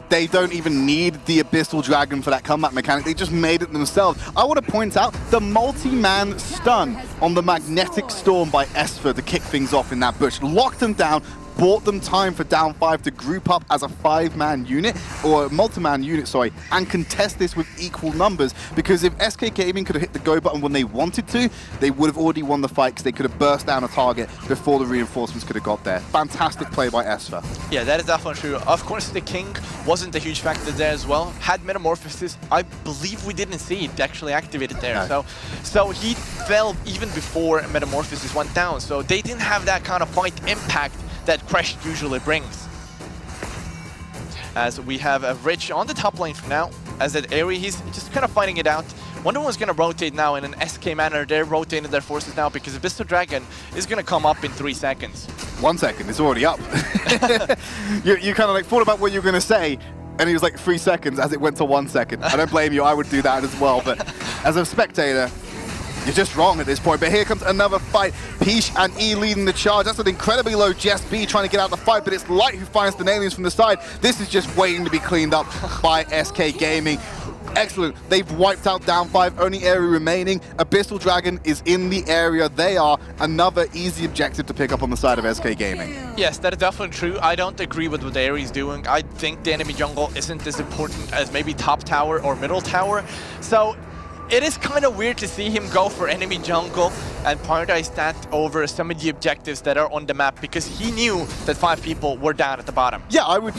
They don't even need the Abyssal Dragon for that comeback mechanic. They just made it themselves. I want to point out the multi-man stun on the Magnetic Storm by Esper to kick things off in that bush. Locked them down, bought them time for down 5 to group up as a 5-man unit, or a multi-man unit, sorry, and contest this with equal numbers. Because if SK Gaming could have hit the go button when they wanted to, they would have already won the fight because they could have burst down a target before the reinforcements could have got there. Fantastic play by Esper. Yeah, that is definitely true. Of course, the King wasn't a huge factor there as well. Had Metamorphosis, I believe we didn't see it actually activated there. No. So he fell even before Metamorphosis went down. So they didn't have that kind of fight impact that Crash usually brings. As we have a Rich on the top lane for now, as that Aerie, he's just kind of fighting it out. Wonder Woman's going to rotate now in an SK manner. They're rotating their forces now because Abyssal Dragon is going to come up in 3 seconds. 1 second, it's already up. you kind of like thought about what you were going to say, and he was like 3 seconds as it went to 1 second. I don't blame you, I would do that as well, but as a spectator, you're just wrong at this point. But here comes another fight. Peach and E leading the charge. That's an incredibly low Jess B trying to get out of the fight, but it's Light who finds the aliens from the side. This is just waiting to be cleaned up by SK Gaming. Excellent. They've wiped out down 5, only area remaining. Abyssal Dragon is in the area. They are another easy objective to pick up on the side of SK Gaming. Yes, that is definitely true. I don't agree with what Ares doing. I think the enemy jungle isn't as important as maybe top tower or middle tower. So it is kind of weird to see him go for enemy jungle and prioritize that over some of the objectives that are on the map, because he knew that 5 people were down at the bottom. Yeah, I would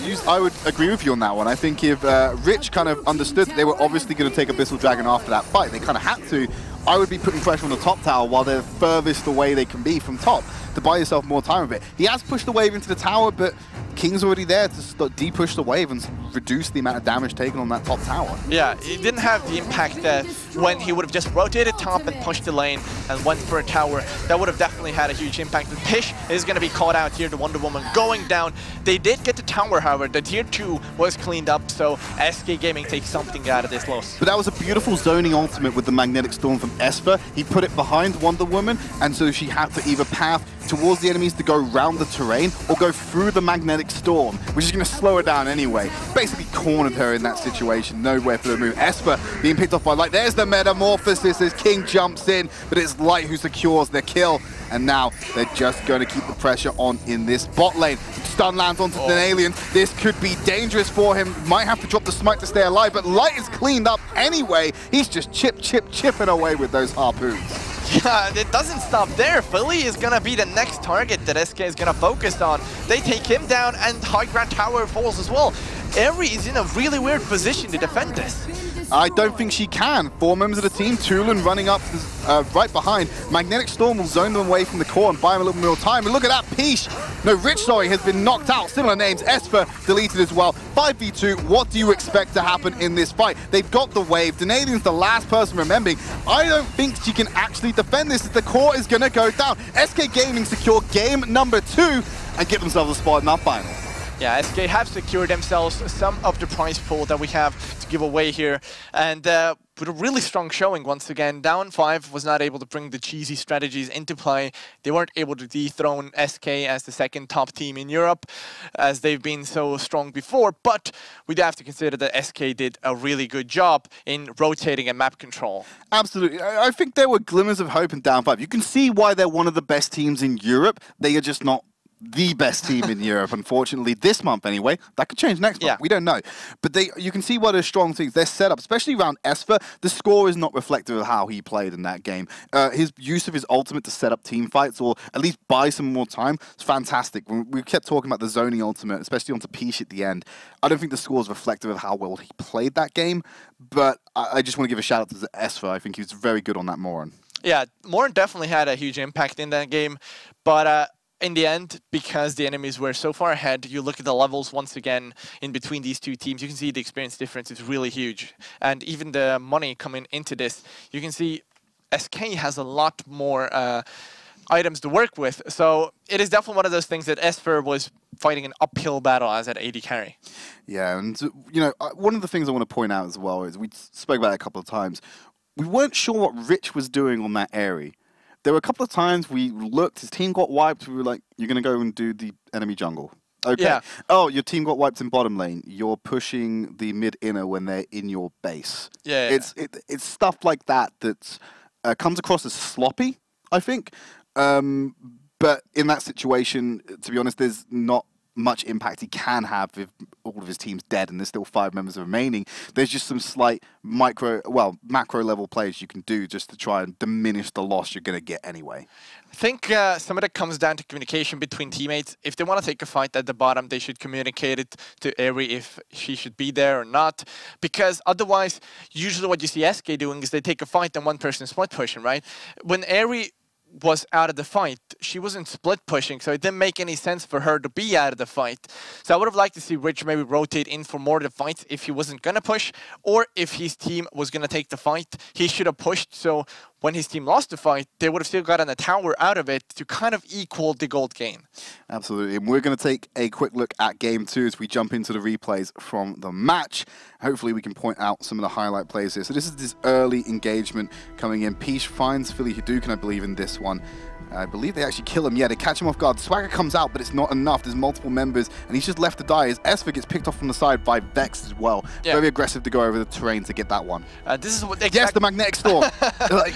agree with you on that one. I think if Rich kind of understood that they were obviously going to take Abyssal Dragon after that fight, they kind of had to, I would be putting pressure on the top tower while they're furthest away they can be from top to buy yourself more time with it. He has pushed the wave into the tower, but King's already there to de-push the wave and reduce the amount of damage taken on that top tower. Yeah, it didn't have the impact that when he would have just rotated top and pushed the lane and went for a tower. That would have definitely had a huge impact. But Pish is going to be caught out here, the Wonder Woman going down. They did get the tower, however. The tier 2 was cleaned up, so SK Gaming takes something out of this loss. But that was a beautiful zoning ultimate with the Magnetic Storm from Esper. He put it behind Wonder Woman, and so she had to either path towards the enemies to go around the terrain or go through the Magnetic Storm, which is going to slow her down anyway. Basically cornered her in that situation, nowhere for the move. Esper being picked off by Light. There's the Metamorphosis as King jumps in, but it's Light who secures the kill. And now they're just going to keep the pressure on in this bot lane. Stun lands onto the alien. This could be dangerous for him. Might have to drop the smite to stay alive, but Light is cleaned up anyway. He's just chipping away with those harpoons. Yeah, it doesn't stop there. Philly is going to be the next target that SK is going to focus on. They take him down, and High Ground Tower falls as well. Eri is in a really weird position to defend this. I don't think she can. 4 members of the team, Tulin running up right behind. Magnetic Storm will zone them away from the core and buy them a little more time. And look at that, Peach. No, Rich, sorry, has been knocked out. Similar names, Esper deleted as well. 5v2, what do you expect to happen in this fight? They've got the wave. Denalian's the last person remembering. I don't think she can actually defend this as the core is going to go down. SK Gaming secure game number 2 and get themselves a spot in our final. Yeah, SK have secured themselves some of the prize pool that we have to give away here. And with a really strong showing once again, down 5 was not able to bring the cheesy strategies into play. They weren't able to dethrone SK as the second top team in Europe, as they've been so strong before. But we do have to consider that SK did a really good job in rotating and map control. Absolutely. I think there were glimmers of hope in down 5. You can see why they're one of the best teams in Europe. They are just not the best team in Europe, unfortunately, this month anyway. That could change next month. We don't know. But you can see why they're strong things. They're set up, especially around Esper. The score is not reflective of how he played in that game. His use of his ultimate to set up team fights, or at least buy some more time, is fantastic. We kept talking about the zoning ultimate, especially onto Peach at the end. I don't think the score is reflective of how well he played that game, but I just want to give a shout out to Esper. I think he was very good on that Moran. Yeah, Moran definitely had a huge impact in that game, but in the end, because the enemies were so far ahead, you look at the levels once again in between these two teams, you can see the experience difference is really huge. And even the money coming into this, you can see SK has a lot more items to work with. So it is definitely one of those things that Esper was fighting an uphill battle as at AD carry. Yeah, and you know, one of the things I want to point out as well is we spoke about it a couple of times. We weren't sure what Rich was doing on that area. There were a couple of times we looked, his team got wiped, we were like, you're going to go and do the enemy jungle. Okay. Yeah. Oh, your team got wiped in bottom lane. You're pushing the mid-inner when they're in your base. Yeah. It's stuff like that that comes across as sloppy, I think. But in that situation, to be honest, there's not much impact he can have if all of his team's dead and there's still 5 members remaining. There's just some slight macro level plays you can do just to try and diminish the loss you're going to get anyway. I think some of it comes down to communication between teammates. If they want to take a fight at the bottom, they should communicate it to Eri if she should be there or not. Because otherwise, usually what you see SK doing is they take a fight and one person is split pushing, right? When Eri was out of the fight, she wasn't split pushing, so it didn't make any sense for her to be out of the fight. So I would have liked to see Rich maybe rotate in for more of the fights if he wasn't going to push, or if his team was going to take the fight, he should have pushed. So when his team lost the fight, they would have still gotten a tower out of it to kind of equal the gold gain. Absolutely. And we're going to take a quick look at Game 2 as we jump into the replays from the match. Hopefully we can point out some of the highlight plays here. So this is this early engagement coming in. Peach finds Philly Hadouken, I believe, in this one. I believe they actually kill him. Yeah, they catch him off guard. Swagger comes out, but it's not enough. There's multiple members, and he's just left to die as Esper gets picked off from the side by Vex as well. Yeah. Very aggressive to go over the terrain to get that one. This is what yes, the magnetic storm. Like,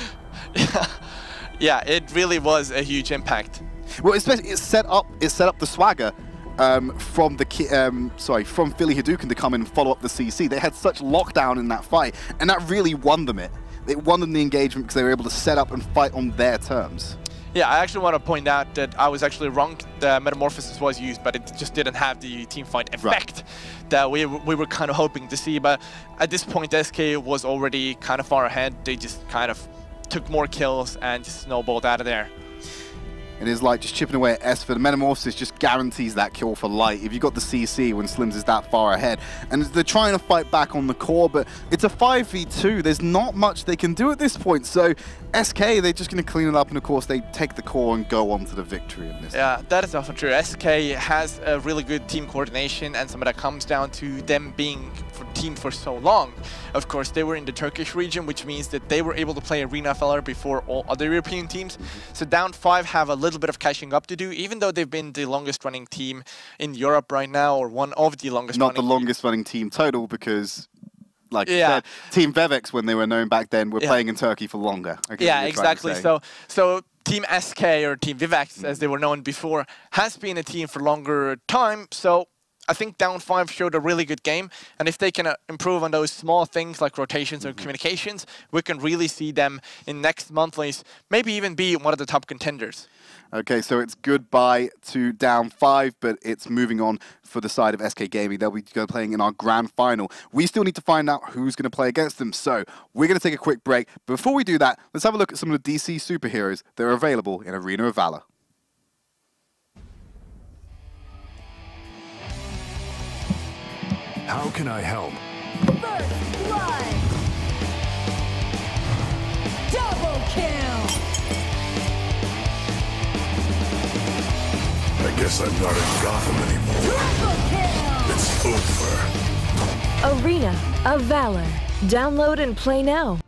yeah, it really was a huge impact. Well, especially it set up the Swagger from Philly Hadouken to come in and follow up the CC. They had such lockdown in that fight, and that really won them it. It won them the engagement because they were able to set up and fight on their terms. Yeah, I actually want to point out that I was actually wrong. The Metamorphosis was used, but it just didn't have the team fight effect that we were kind of hoping to see. But at this point, SK was already kind of far ahead. They just kind of took more kills and just snowballed out of there. It is like just chipping away at Esper. The Metamorphosis just guarantees that kill for light. If you've got the CC when Slims is that far ahead. And they're trying to fight back on the core, but it's a 5v2. There's not much they can do at this point. So SK, they're just going to clean it up, and of course they take the core and go on to the victory in this. Yeah, that is often true. SK has a really good team coordination, and some of that comes down to them being team for so long. Of course, they were in the Turkish region, which means that they were able to play Arena Valor before all other European teams. So Down 5 have a little bit of catching up to do, even though they've been the longest running team in Europe right now, or one of the longest running. Not the longest running team total, because like you said, Team Vevex, when they were known back then, were playing in Turkey for longer. Yeah, exactly. So Team SK, or Team Vivax, as they were known before, has been a team for longer time. So I think Down 5 showed a really good game, and if they can improve on those small things like rotations or communications, we can really see them in next monthlies, maybe even be one of the top contenders. Okay, so it's goodbye to Down 5, but it's moving on for the side of SK Gaming. They'll be playing in our grand final. We still need to find out who's going to play against them, so we're going to take a quick break. Before we do that, let's have a look at some of the DC superheroes that are available in Arena of Valor. How can I help? First blood! Double kill! I guess I'm not in Gotham anymore. Triple kill! It's over. Arena of Valor. Download and play now.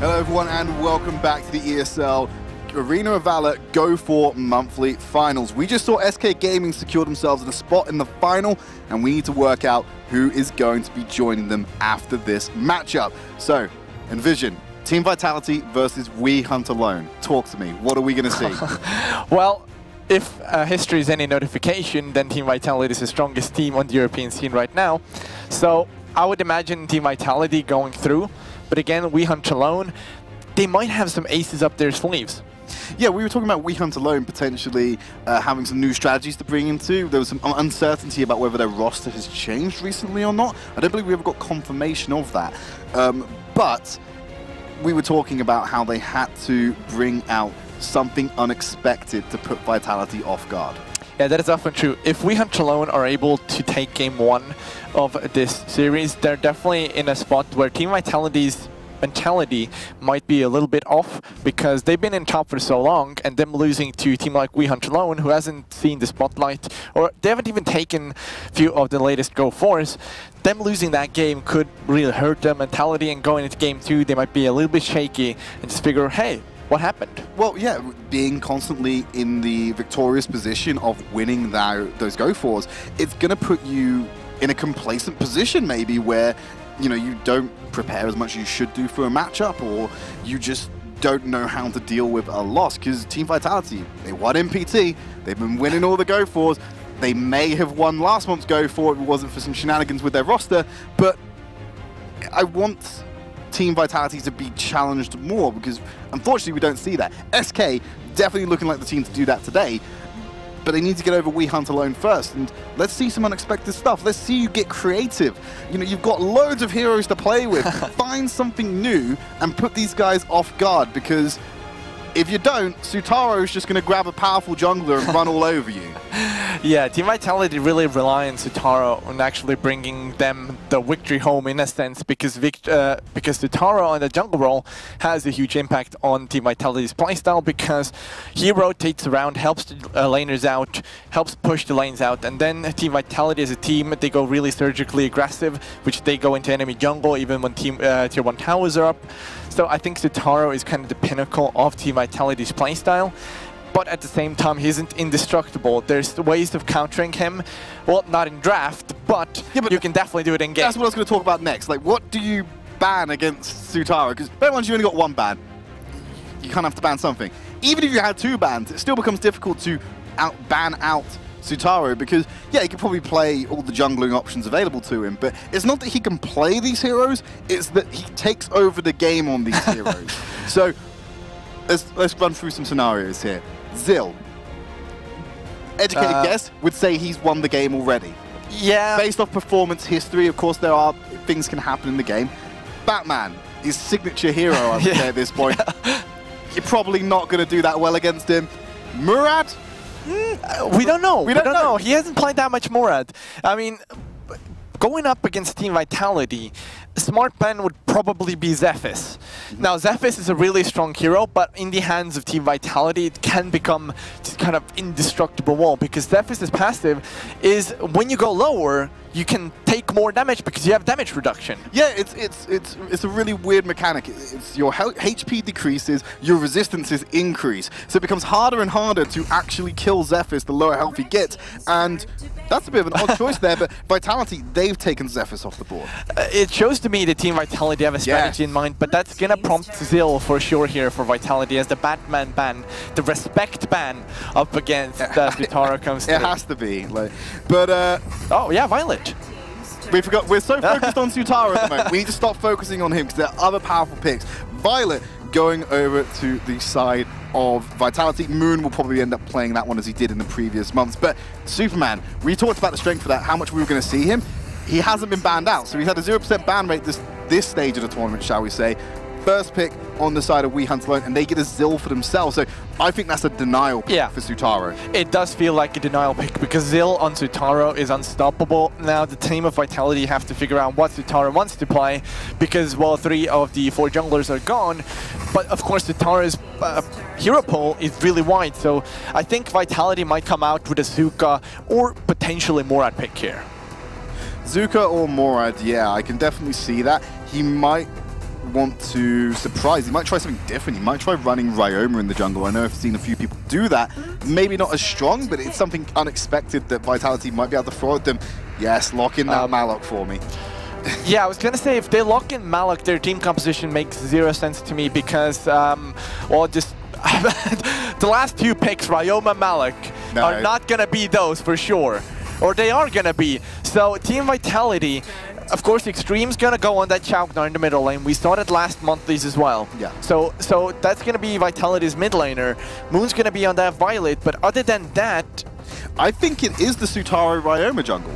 Hello everyone and welcome back to the ESL Arena of Valor Go4 monthly finals. We just saw SK Gaming secure themselves in a spot in the final, and we need to work out who is going to be joining them after this matchup. So, envision Team Vitality versus We Hunt Alone. Talk to me. What are we going to see? Well, if history is any notification, then Team Vitality is the strongest team on the European scene right now. So I would imagine Team Vitality going through. But again, We Hunt Alone, they might have some aces up their sleeves. Yeah, we were talking about We Hunt Alone potentially having some new strategies to bring into. There was some uncertainty about whether their roster has changed recently or not. I don't believe we ever got confirmation of that. But we were talking about how they had to bring out something unexpected to put Vitality off guard. Yeah, that is often true. If We Hunt Alone are able to take game 1 of this series, they're definitely in a spot where Team Vitality's mentality might be a little bit off, because they've been in top for so long, and them losing to a team like We Hunt Alone, who hasn't seen the spotlight, or they haven't even taken a few of the latest Go4s, them losing that game could really hurt their mentality, and going into game 2, they might be a little bit shaky and just figure, hey, what happened? Well, yeah, being constantly in the victorious position of winning those Go4s, it's going to put you in a complacent position maybe where, you know, you don't prepare as much as you should do for a matchup, or you just don't know how to deal with a loss, because Team Vitality, they won MPT, they've been winning all the Go4s, they may have won last month's Go4 if it wasn't for some shenanigans with their roster, but I want Team Vitality to be challenged more, because unfortunately we don't see that. SK definitely looking like the team to do that today, but they need to get over We Hunt Alone first, and let's see some unexpected stuff. Let's see you get creative. You know, you've got loads of heroes to play with. Find something new and put these guys off guard, because if you don't, Sutaro's just going to grab a powerful jungler and run all over you. Yeah, Team Vitality really rely on Sutaro on actually bringing them the victory home in a sense, because Sutaro on the jungle role has a huge impact on Team Vitality's playstyle, because he rotates around, helps the laners out, helps push the lanes out, and then Team Vitality as a team, they go really surgically aggressive, which they go into enemy jungle even when tier 1 towers are up. So I think Sutaro is kind of the pinnacle of Team Vitality's playstyle. But at the same time, he isn't indestructible. There's ways of countering him. Well, not in draft, but, yeah, but you can definitely do it in game. That's what I was going to talk about next. Like, what do you ban against Sutaro? Because bear once you only got one ban, you kind of have to ban something. Even if you had 2 bans, it still becomes difficult to ban out Sutaro, because, yeah, he can probably play all the jungling options available to him, but it's not that he can play these heroes, it's that he takes over the game on these heroes. So, let's run through some scenarios here. Zill, educated guess, would say he's won the game already. Yeah. Based off performance history, of course, things can happen in the game. Batman, his signature hero, I would say at this point. You're probably not going to do that well against him. Murad? We don't know. We don't know. He hasn't played that much Murad. I mean, going up against Team Vitality, a smart ban would probably be Zephys. Now, Zephys is a really strong hero, but in the hands of Team Vitality, it can become just kind of indestructible wall, because Zephys' passive is when you go lower, you can take more damage because you have damage reduction. Yeah, it's a really weird mechanic. It's your HP decreases, your resistances increase. So it becomes harder and harder to actually kill Zephys the lower health he gets. And that's a bit of an odd choice there, but Vitality, they've taken Zephys off the board. It shows to me that Team Vitality have a strategy in mind, but that's gonna prompt Zill for sure here for Vitality as the Batman ban, the respect ban up against Sutaro comes through. It has to be. Like, but oh yeah, Violet. We forgot. We're so focused on Sutaro at the moment. We need to stop focusing on him because there are other powerful picks. Violet going over to the side of Vitality. Moon will probably end up playing that one as he did in the previous months. But Superman, we talked about the strength of that, how much we were going to see him. He hasn't been banned out, so he's had a 0% ban rate this stage of the tournament, shall we say. First pick on the side of We Hunt Alone, and they get a Zill for themselves. So I think that's a denial pick for Sutaro. It does feel like a denial pick, because Zill on Sutaro is unstoppable. Now the team of Vitality have to figure out what Sutaro wants to play, because, well, 3 of the 4 junglers are gone. But of course, Sutaro's hero pool is really wide, so I think Vitality might come out with a Zuka or potentially Murad pick here. Zuka or Murad, yeah, I can definitely see that. He might want to surprise. He might try something different. He might try running Ryoma in the jungle. I know I've seen a few people do that. Maybe not as strong, but it's something unexpected that Vitality might be able to throw at them. Yes, lock in that Malok for me. Yeah, I was going to say, if they lock in Malok, their team composition makes zero sense to me because, well, just the last two picks, Ryoma, Malok, are not going to be those for sure. Or they are going to be. So Team Vitality, of course, Extreme's going to go on that Chauknar in the middle lane. We saw it last monthlies as well. Yeah. So that's going to be Vitality's mid laner. Moon's going to be on that Violet, but other than that... I think it is the Sutaro Ryoma jungle.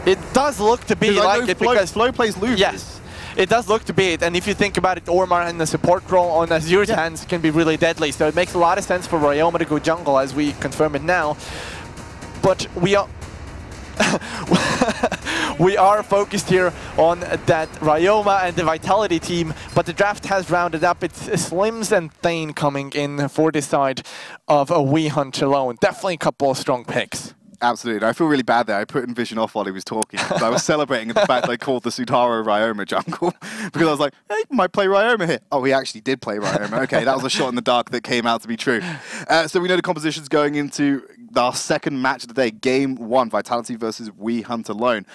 It does look to be like it because Flow plays Lucius. Yes, it does look to be it. And if you think about it, Ormar in the support role on Azur's hands can be really deadly. So it makes a lot of sense for Ryoma to go jungle, as we confirm it now. But we are we are focused here on that Ryoma and the Vitality team. But the draft has rounded up. It's Slims and Thane coming in for this side of a We Hunt alone. Definitely a couple of strong picks. Absolutely. I feel really bad there. I put Envision off while he was talking. I was celebrating the fact that I called the Sutaro Ryoma jungle because I was like, hey, he might play Ryoma here. Oh, he actually did play Ryoma. Okay, that was a shot in the dark that came out to be true. So we know the composition's going into our second match of the day, Game 1, Vitality versus We Hunt Alone.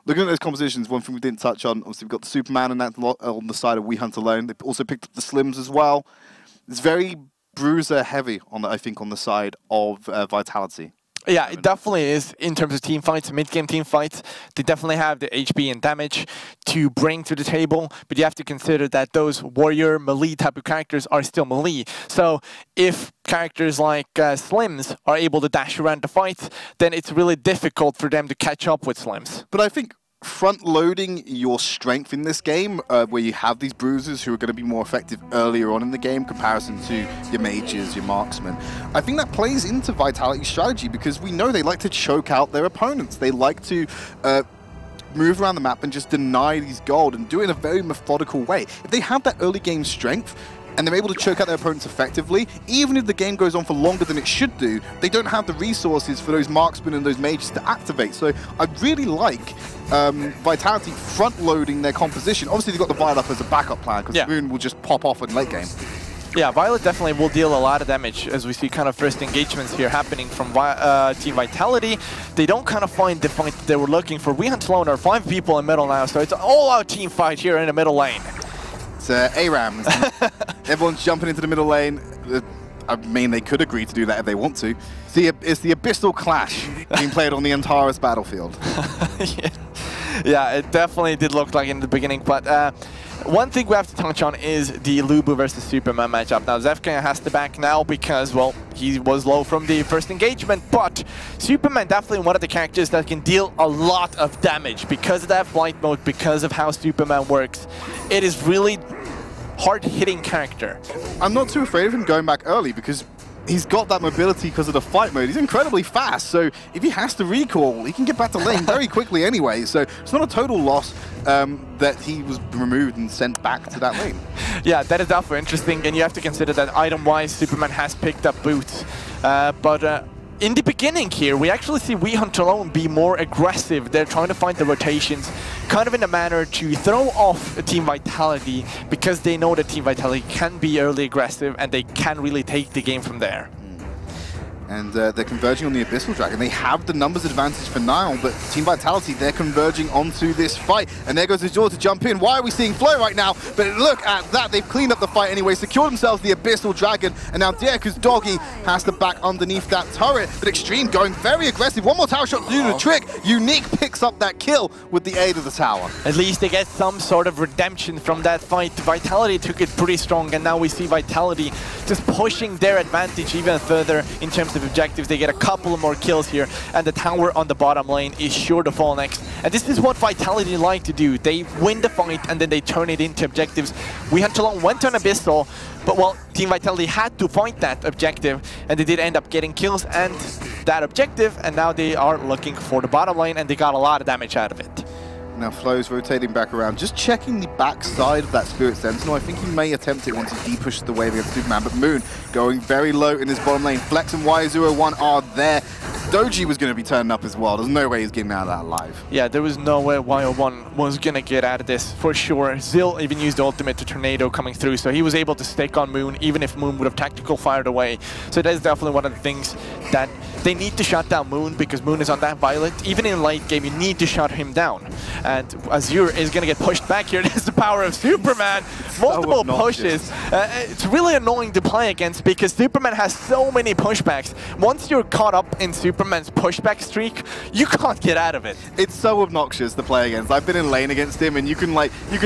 Looking at those compositions, one thing we didn't touch on, obviously we've got the Superman and that on the side of We Hunt Alone. They've also picked up the Slims as well. It's very bruiser heavy, I think, on the side of Vitality. Yeah, it definitely is in terms of team fights, mid-game team fights. They definitely have the HP and damage to bring to the table, but you have to consider that those warrior melee type of characters are still melee. So if characters like Slims are able to dash around the fight, then it's really difficult for them to catch up with Slims. But I think front-loading your strength in this game, where you have these bruisers who are going to be more effective earlier on in the game, comparison to your mages, your marksmen, I think that plays into Vitality's strategy because we know they like to choke out their opponents. They like to move around the map and just deny these gold and do it in a very methodical way. If they have that early game strength, and they're able to choke out their opponents effectively, even if the game goes on for longer than it should do, they don't have the resources for those marksmen and those mages to activate. So I really like Vitality front-loading their composition. Obviously, they've got the Violet up as a backup plan, because Moon will just pop off in late game. Yeah, Violet definitely will deal a lot of damage as we see kind of first engagements here happening from Team Vitality. They don't kind of find the fight that they were looking for. We Hunt Alone are 5 people in middle now, so it's an all-out team fight here in the middle lane. It's ARAM. Everyone's jumping into the middle lane. I mean, they could agree to do that if they want to. It's the Abyssal Clash being played on the Antares battlefield. Yeah, it definitely did look like in the beginning, but one thing we have to touch on is the Lubu versus Superman matchup. Now, Zefka has to back now because, well, he was low from the first engagement, but Superman definitely one of the characters that can deal a lot of damage because of that flight mode, because of how Superman works. It is really hard-hitting character. I'm not too afraid of him going back early because he's got that mobility because of the fight mode. He's incredibly fast, so if he has to recall, he can get back to lane very quickly anyway. So it's not a total loss that he was removed and sent back to that lane. Yeah, that is definitely interesting, and you have to consider that item-wise, Superman has picked up boots. But in the beginning here, we actually see We Hunt Alone be more aggressive. They're trying to find the rotations kind of in a manner to throw off Team Vitality because they know that Team Vitality can be early aggressive and they can really take the game from there. And they're converging on the Abyssal Dragon. They have the numbers advantage for Nile, but Team Vitality, they're converging onto this fight. And there goes Azure to jump in. Why are we seeing Flow right now? But look at that. They've cleaned up the fight anyway, secured themselves the Abyssal Dragon. And now Dierku's Doggy has to back underneath that turret. But Extreme going very aggressive. One more tower shot to do the trick. Unique picks up that kill with the aid of the tower. At least they get some sort of redemption from that fight. Vitality took it pretty strong, and now we see Vitality just pushing their advantage even further in terms of objectives. They get a couple of more kills here, and the tower on the bottom lane is sure to fall next. And this is what Vitality like to do. They win the fight and then they turn it into objectives. We Hunt Alone went on Abyssal, but well, Team Vitality had to fight that objective, and they did end up getting kills and that objective, and now they are looking for the bottom lane, and they got a lot of damage out of it. Now Flow's rotating back around, just checking the back side of that Spirit Sentinel. I think he may attempt it once he de-pushes the wave against Superman, but Moon going very low in his bottom lane. Flex and Y01 are there. Doji was going to be turning up as well. There's no way he's getting out of that alive. Yeah, there was no way YO1 was going to get out of this, for sure. Zill even used the ultimate to Tornado coming through, so he was able to stick on Moon, even if Moon would have tactical fired away. So that is definitely one of the things that they need to shut down Moon, because Moon is on that Violet. Even in late game, you need to shut him down. And Azure is going to get pushed back here. That's the power of Superman. Multiple pushes. It's really annoying to play against, because Superman has so many pushbacks. Once you're caught up in Superman's pushback streak, you can't get out of it. It's so obnoxious to play against. I've been in lane against him, and you can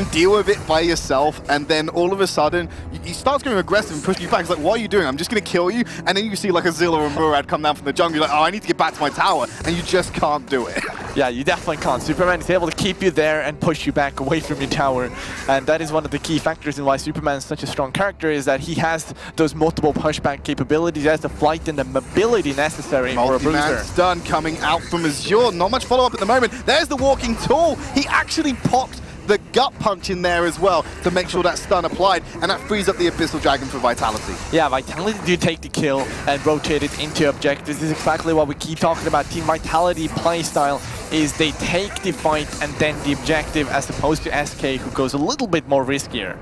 deal with it by yourself, and then all of a sudden he starts going aggressive and pushing you back. It's like, what are you doing? I'm just going to kill you. And then you see like a Zilla or Murad come down from the jungle. You're like, oh, I need to get back to my tower, and you just can't do it. Yeah, you definitely can't. Superman is able to keep you there and push you back away from your tower, and that is one of the key factors in why Superman is such a strong character, is that he has those multiple pushback capabilities. He has the flight and the mobility necessary for a bruiser. Stun coming out from Azure. Not much follow-up at the moment. There's the walking tool. He actually popped the gut punch in there as well to make sure that stun applied, and that frees up the Abyssal Dragon for Vitality. Yeah, Vitality do take the kill and rotate it into objectives. This is exactly what we keep talking about. Team Vitality playstyle is they take the fight and then the objective, as opposed to SK, who goes a little bit more riskier.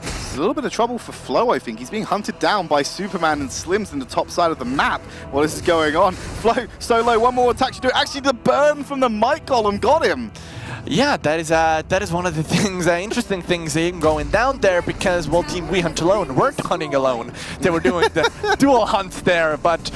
There's a little bit of trouble for Flow, I think. He's being hunted down by Superman and Slims in the top side of the map while this is going on. Flow, solo, one more attack should do it. Actually, the burn from the Might Golem got him. Yeah, that is one of the things, interesting things going down there, because, well, Team We Hunt Alone weren't hunting alone. They were doing the dual hunts there, but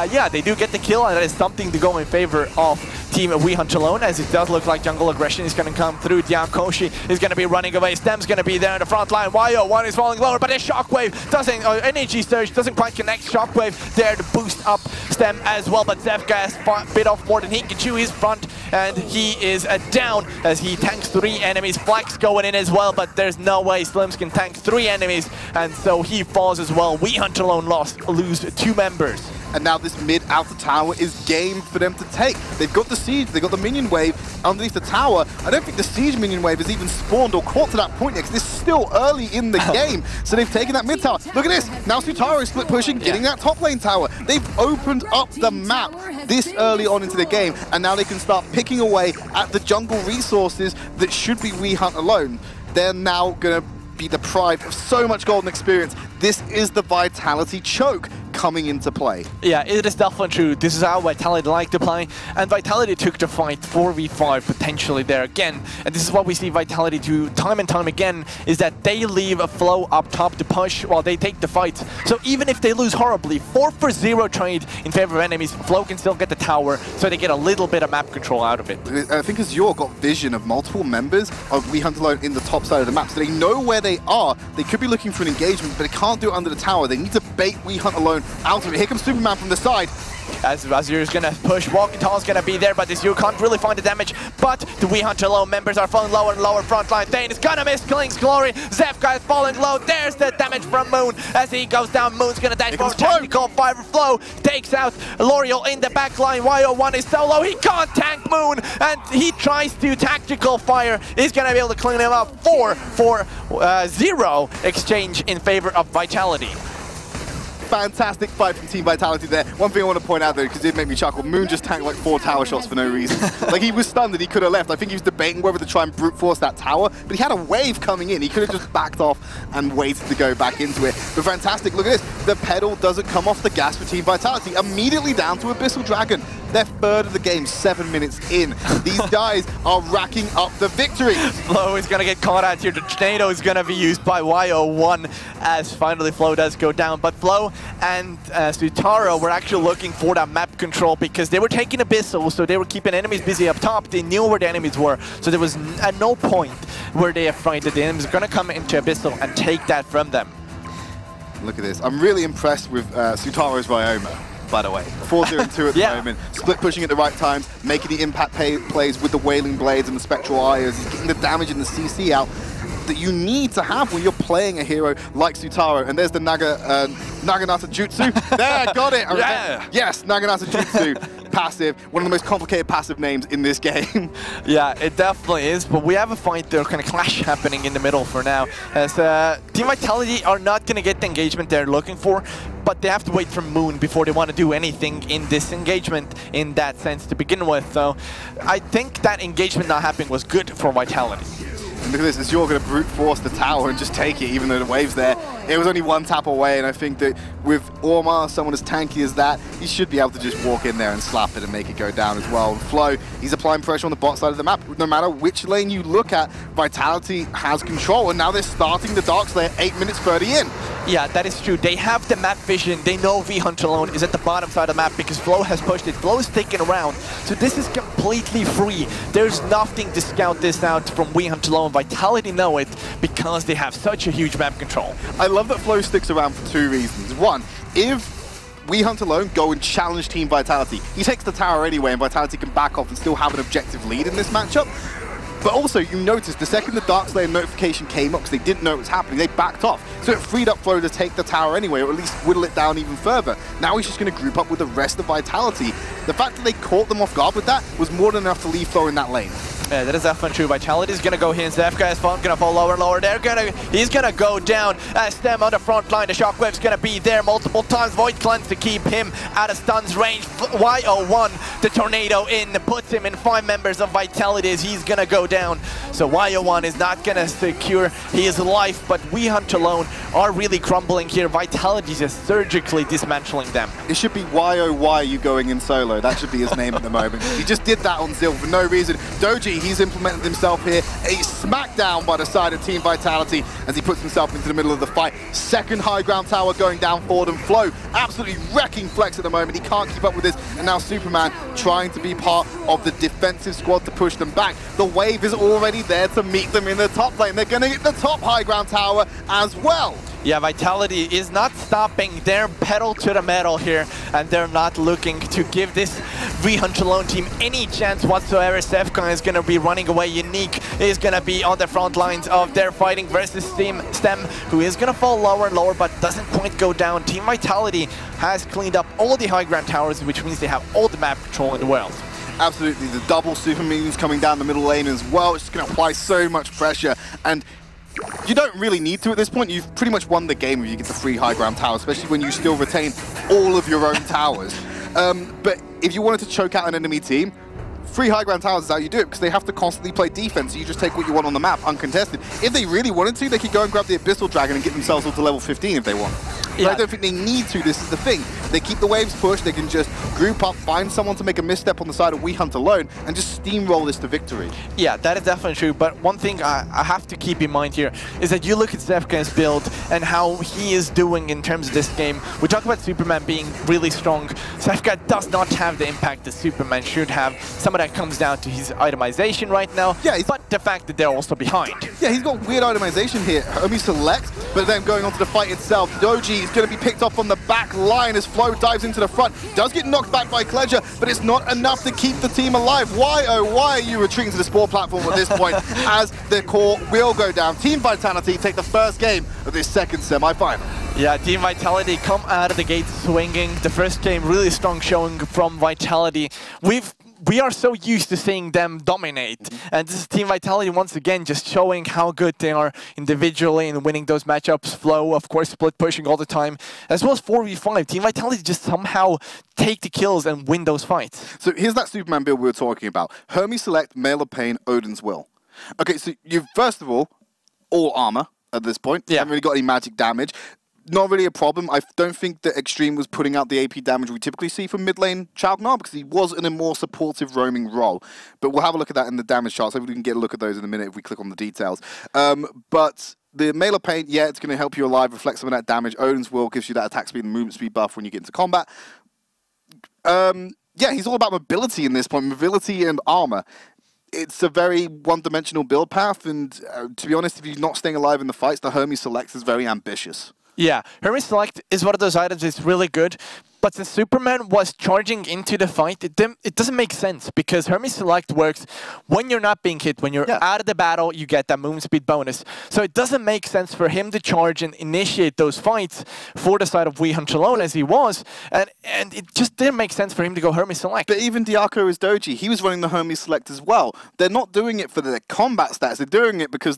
yeah, they do get the kill, and that is something to go in favor of Team We Hunt Alone, as it does look like jungle aggression is going to come through. Diakoshi is going to be running away. Stem's going to be there in the front line. YO1 is falling lower, but a Shockwave doesn't, Energy Surge doesn't quite connect. Shockwave there to boost up Stem as well, but Zefka has bit off more than he can chew. His front, and he is down as he tanks 3 enemies. Flex going in as well, but there's no way Slims can tank 3 enemies, and so he falls as well. We Hunt Alone lose 2 members. And now this mid-outer tower is game for them to take. They've got the siege, they've got the minion wave underneath the tower. I don't think the siege minion wave has even spawned or caught to that point yet, because it's still early in the game. So they've taken that mid tower. Look at this. Now Sutaro is split pushing, getting that top lane tower. They've opened up the map this early on into the game, and now they can start picking away at the jungle resources that should be We Hunt Alone. They're now going to be deprived of so much golden experience. This is the Vitality choke coming into play. Yeah, it is definitely true. This is how Vitality like to play, and Vitality took the fight 4v5 potentially there again, and this is what we see Vitality do time and time again, is that they leave a Flow up top to push while they take the fight. So even if they lose horribly, 4-for-0 trade in favor of enemies, Flow can still get the tower, so they get a little bit of map control out of it. I think Azure got vision of multiple members of We Hunt Alone in the top side of the map, so they know where they are. They could be looking for an engagement, but they can't do it under the tower. They need to bait We Hunt Alone out of it. Here comes Superman from the side. As Azure's gonna push, Walking Tall's gonna be there, but Azure can't really find the damage. But the We Hunt Alone members are falling lower and lower. Front line, Thane is gonna miss Kling's Glory. Zefka is falling low. There's the damage from Moon as he goes down. Moon's gonna dash for tactical fire. Flow takes out L'Oreal in the back line. YO1 is so low, he can't tank Moon, and he tries to tactical fire. He's gonna be able to clean him up. 4-for-0 exchange in favor of Vitality. Fantastic fight from Team Vitality there. One thing I want to point out though, because it did make me chuckle, Moon just tanked like 4 tower shots for no reason. Like, he was stunned and he could have left. I think he was debating whether to try and brute force that tower, but he had a wave coming in. He could have just backed off and waited to go back into it. But fantastic, look at this. The pedal doesn't come off the gas for Team Vitality. Immediately down to Abyssal Dragon. Their third of the game, 7 minutes in. These guys are racking up the victory. Flow is going to get caught out here. The tornado is going to be used by YO1 as finally Flow does go down. But Flow and Sutaro were actually looking for that map control, because they were taking Abyssal, so they were keeping enemies busy up top. They knew where the enemies were, so there was at no point were they afraid that the enemies are going to come into Abyssal and take that from them. Look at this. I'm really impressed with Sutaro's Ryoma, by the way. 4-0-2 at the moment. Split pushing at the right times, making the impact plays with the Wailing Blades and the Spectral Eye, as he's getting the damage and the CC out that you need to have when you're playing a hero like Sutaro. And there's the Naginata Jutsu. There, got it. Yeah. Yes, Naginata Jutsu. passive, one of the most complicated passive names in this game. Yeah, it definitely is, but we have a fight, there kind of clash happening in the middle for now, as Team Vitality are not going to get the engagement they're looking for, but they have to wait for Moon before they want to do anything in this engagement in that sense to begin with. So I think that engagement not happening was good for Vitality. And look at this, as you're going to brute force the tower and just take it, even though the wave's there. It was only one tap away, and I think that with Ormar, someone as tanky as that, he should be able to just walk in there and slap it and make it go down as well. And Flo, he's applying pressure on the bot side of the map. No matter which lane you look at, Vitality has control, and now they're starting the Darkslayer 8 minutes 30 in. Yeah, that is true. They have the map vision. They know V-Hunt alone is at the bottom side of the map because Flo has pushed it. Flo is taken around. So this is completely free. There's nothing to scout this out from V-Hunt alone. Vitality know it because they have such a huge map control. I love that Flo sticks around for 2 reasons. One, if We Hunt alone go and challenge Team Vitality, he takes the tower anyway and Vitality can back off and still have an objective lead in this matchup. But also, you notice the second the Darkslayer notification came up, because they didn't know it was happening, they backed off. So it freed up Flo to take the tower anyway, or at least whittle it down even further. Now he's just going to group up with the rest of Vitality. The fact that they caught them off guard with that was more than enough to leave Flo in that lane. Yeah, that is definitely true. Vitality is gonna go here. Zefka is gonna fall lower and lower. He's gonna go down. Stem on the front line. The shockwave's gonna be there multiple times. Void Cleanse to keep him out of stuns range. YO1, the tornado in, puts him in 5 members of Vitality as he's gonna go down. So YO1 is not gonna secure his life, but We Hunt alone are really crumbling here. Vitality is just surgically dismantling them. It should be YOY you going in solo. That should be his name at the moment. He just did that on Zil for no reason. Doji, he's implemented himself here. A smackdown by the side of Team Vitality as he puts himself into the middle of the fight. Second high ground tower going down forward, and Flo absolutely wrecking Flex at the moment. He can't keep up with this, and now Superman trying to be part of the defensive squad to push them back. The wave is already there to meet them in the top lane. They're going to get the top high ground tower as well. Yeah, Vitality is not stopping their pedal to the metal here, and they're not looking to give this V-Hunt alone team any chance whatsoever. Zefka is going to be running away. Unique is going to be on the front lines of their fighting versus Stem, who is going to fall lower and lower, but doesn't quite go down. Team Vitality has cleaned up all the high ground towers, which means they have all the map control in the world. Absolutely, the double super minions coming down the middle lane as well. It's just going to apply so much pressure, and you don't really need to at this point. You've pretty much won the game if you get the free high ground tower, especially when you still retain all of your own towers. But if you wanted to choke out an enemy team, free high ground towers is how you do it, because they have to constantly play defense, so you just take what you want on the map, uncontested. If they really wanted to, they could go and grab the Abyssal Dragon and get themselves up to level 15 if they want. But Yeah. I don't think they need to. This is the thing. They keep the waves pushed, they can just group up, find someone to make a misstep on the side of We Hunt alone, and just steamroll this to victory. Yeah, that is definitely true, but one thing I have to keep in mind here is that you look at Zefka's build and how he is doing in terms of this game. We talk about Superman being really strong. Zefka does not have the impact that Superman should have. Some of that comes down to his itemization right now, Yeah, but the fact that they're also behind. Yeah, he's got weird itemization here. Homie select, but then going on to the fight itself, Doji is going to be picked off on the back line as Flo dives into the front. Does get knocked back by Kledger, but it's not enough to keep the team alive. Why, oh, why are you retreating to the sport platform at this point as the core will go down? Team Vitality take the first game of this second semi-final. Yeah, Team Vitality come out of the gate swinging. The first game, really strong showing from Vitality. We are so used to seeing them dominate, and this is Team Vitality once again just showing how good they are individually and winning those matchups. Flo, of course, split pushing all the time, as well as 4v5. Team Vitality just somehow take the kills and win those fights. So here's that Superman build we were talking about. Hermes Select, Mail of Pain, Odin's Will. Okay, so you've, first of all armor at this point. Yeah. Haven't really got any magic damage. Not really a problem. I don't think that Extreme was putting out the AP damage we typically see from mid lane Chalknar, because he was in a more supportive roaming role. But we'll have a look at that in the damage charts. Hopefully we can get a look at those in a minute if we click on the details. But the Mail of Pain, yeah, it's going to help you alive, reflect some of that damage. Odin's Will gives you that attack speed and movement speed buff when you get into combat. Yeah, he's all about mobility in this point, mobility and armor. It's a very one-dimensional build path, and to be honest, if you're not staying alive in the fights, the Hermes Select is very ambitious. Yeah, Hermes Select is one of those items that's really good, But since Superman was charging into the fight, it doesn't make sense because Hermes Select works when you're not being hit. When you're out of the battle, you get that movement speed bonus. So it doesn't make sense for him to charge and initiate those fights for the side of Hunt alone as he was. And it just didn't make sense for him to go Hermes Select. But even Diaco is Doji. He was running the Hermes Select as well. They're not doing it for their combat stats. They're doing it because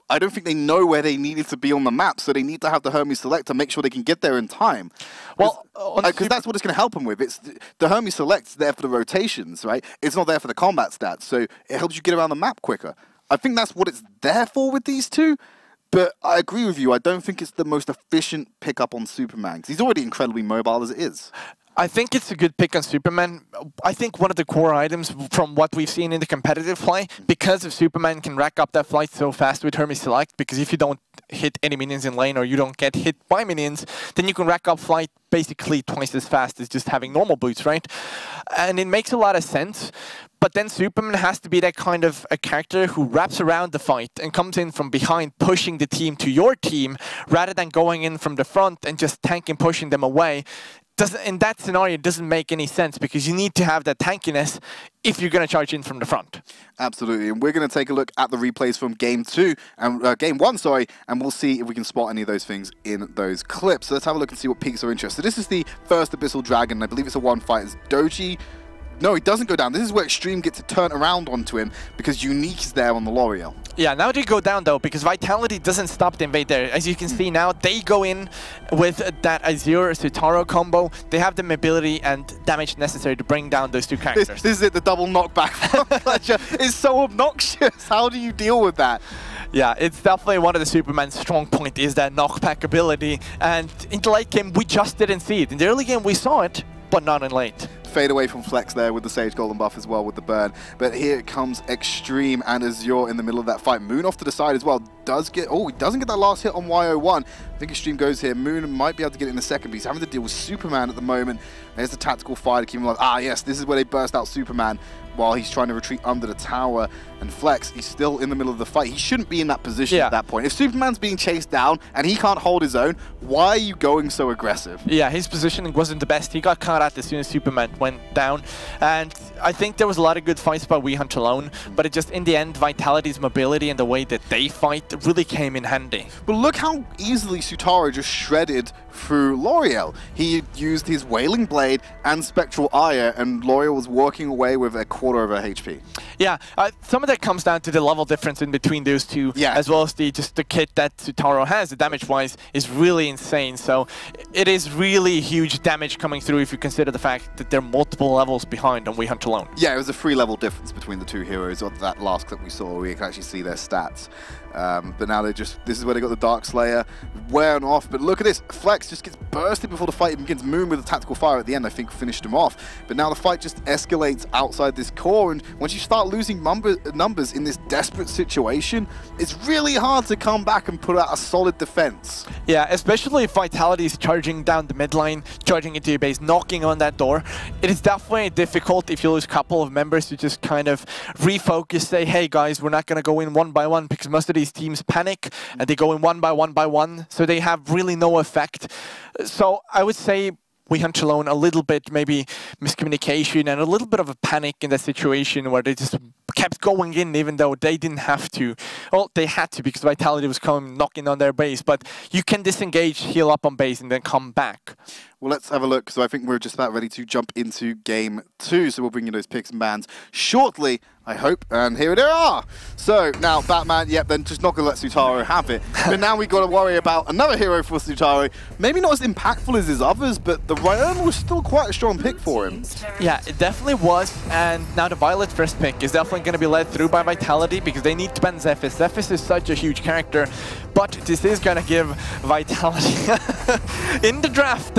I don't think they know where they needed to be on the map, so they need to have the Hermes Select to make sure they can get there in time. Well, because that's what it's going to help them with. It's the Hermes Select's there for the rotations, right? It's not there for the combat stats, so it helps you get around the map quicker. I think that's what it's there for with these two. But I agree with you. I don't think it's the most efficient pickup on Superman, because he's already incredibly mobile as it is. I think it's a good pick on Superman. I think one of the core items from what we've seen in the competitive play, because if Superman can rack up that flight so fast with Hermes Select, because if you don't hit any minions in lane or you don't get hit by minions, then you can rack up flight basically twice as fast as just having normal boots, right? And it makes a lot of sense. But then Superman has to be that kind of a character who wraps around the fight and comes in from behind, pushing the team to your team, rather than going in from the front and just tanking, pushing them away. In that scenario, it doesn't make any sense because you need to have that tankiness if you're going to charge in from the front. Absolutely, and we're going to take a look at the replays from Game 2 and Game 1, sorry, and we'll see if we can spot any of those things in those clips. So let's have a look and see what peaks are interested. This is the first Abyssal Dragon. I believe it's a one fight. It's Doji. No, he doesn't go down. This is where Extreme gets to turn around onto him because Unique is there on the L'Oreal. Yeah, now they go down though because Vitality doesn't stop the invade there. As you can see now, they go in with that Azure Sutaro combo. They have the mobility and damage necessary to bring down those two characters. This is it, the double knockback from Fletcher. It's so obnoxious. How do you deal with that? Yeah, it's definitely one of the Superman's strong point is that knockback ability. And in the late game, we just didn't see it. In the early game, we saw it, but not in late. Fade away from Flex there with the Sage Golden buff as well with the burn. But here it comes Extreme and Azure in the middle of that fight. Moon off to the side as well. He doesn't get that last hit on Y01. I think Extreme goes here. Moon might be able to get it in a second, but he's having to deal with Superman at the moment. There's the tactical fire to keep him alive. Ah, yes, this is where they burst out Superman while he's trying to retreat under the tower. And Flex, he's still in the middle of the fight. He shouldn't be in that position at that point. If Superman's being chased down and he can't hold his own, why are you going so aggressive? Yeah, his positioning wasn't the best. He got caught out as soon as Superman went down. And I think there was a lot of good fights by Hunt alone, but it just, in the end, Vitality's mobility and the way that they fight really came in handy. But look how easily Sutaro just shredded through L'Oreal. He used his Wailing Blade and Spectral Ire, and L'Oreal was walking away with a quarter of her HP. Yeah, some of that comes down to the level difference in between those two, as well as just the kit that Sutaro has. The damage-wise is really insane, so it is really huge damage coming through if you consider the fact that they're multiple levels behind on Hunt alone. Yeah, it was a 3-level difference between the two heroes on that last clip we saw, where we can actually see their stats. But now this is where they got the Dark Slayer wearing off. But look at this, Flex just gets bursted before the fight even begins. Moon with a tactical fire at the end, I think, finished him off. But now the fight just escalates outside this core, and once you start losing numbers in this desperate situation, it's really hard to come back and put out a solid defense. Yeah, especially if Vitality is charging down the mid lane, charging into your base, knocking on that door. It is definitely difficult if you lose a couple of members to just kind of refocus, say, hey guys, we're not going to go in one by one, because most of these teams panic and they go in one by one, so they have really no effect. So I would say Hunt alone, a little bit maybe miscommunication and a little bit of a panic in that situation where they just kept going in even though they didn't have to. Well, they had to because Vitality was coming knocking on their base, but you can disengage, heal up on base and then come back. Well, let's have a look. So I think we're just about ready to jump into Game 2. So we'll bring you those picks and bans shortly, I hope. And here they are. So now Batman, yep, then just not going to let Sutaro have it. But now we've got to worry about another hero for Sutaro. Maybe not as impactful as his others, but the Ryan was still quite a strong pick for him. Yeah, it definitely was. And now the Violet first pick is definitely going to be led through by Vitality because they need to ban Zephys. Zephys is such a huge character, but this is going to give Vitality in the draft.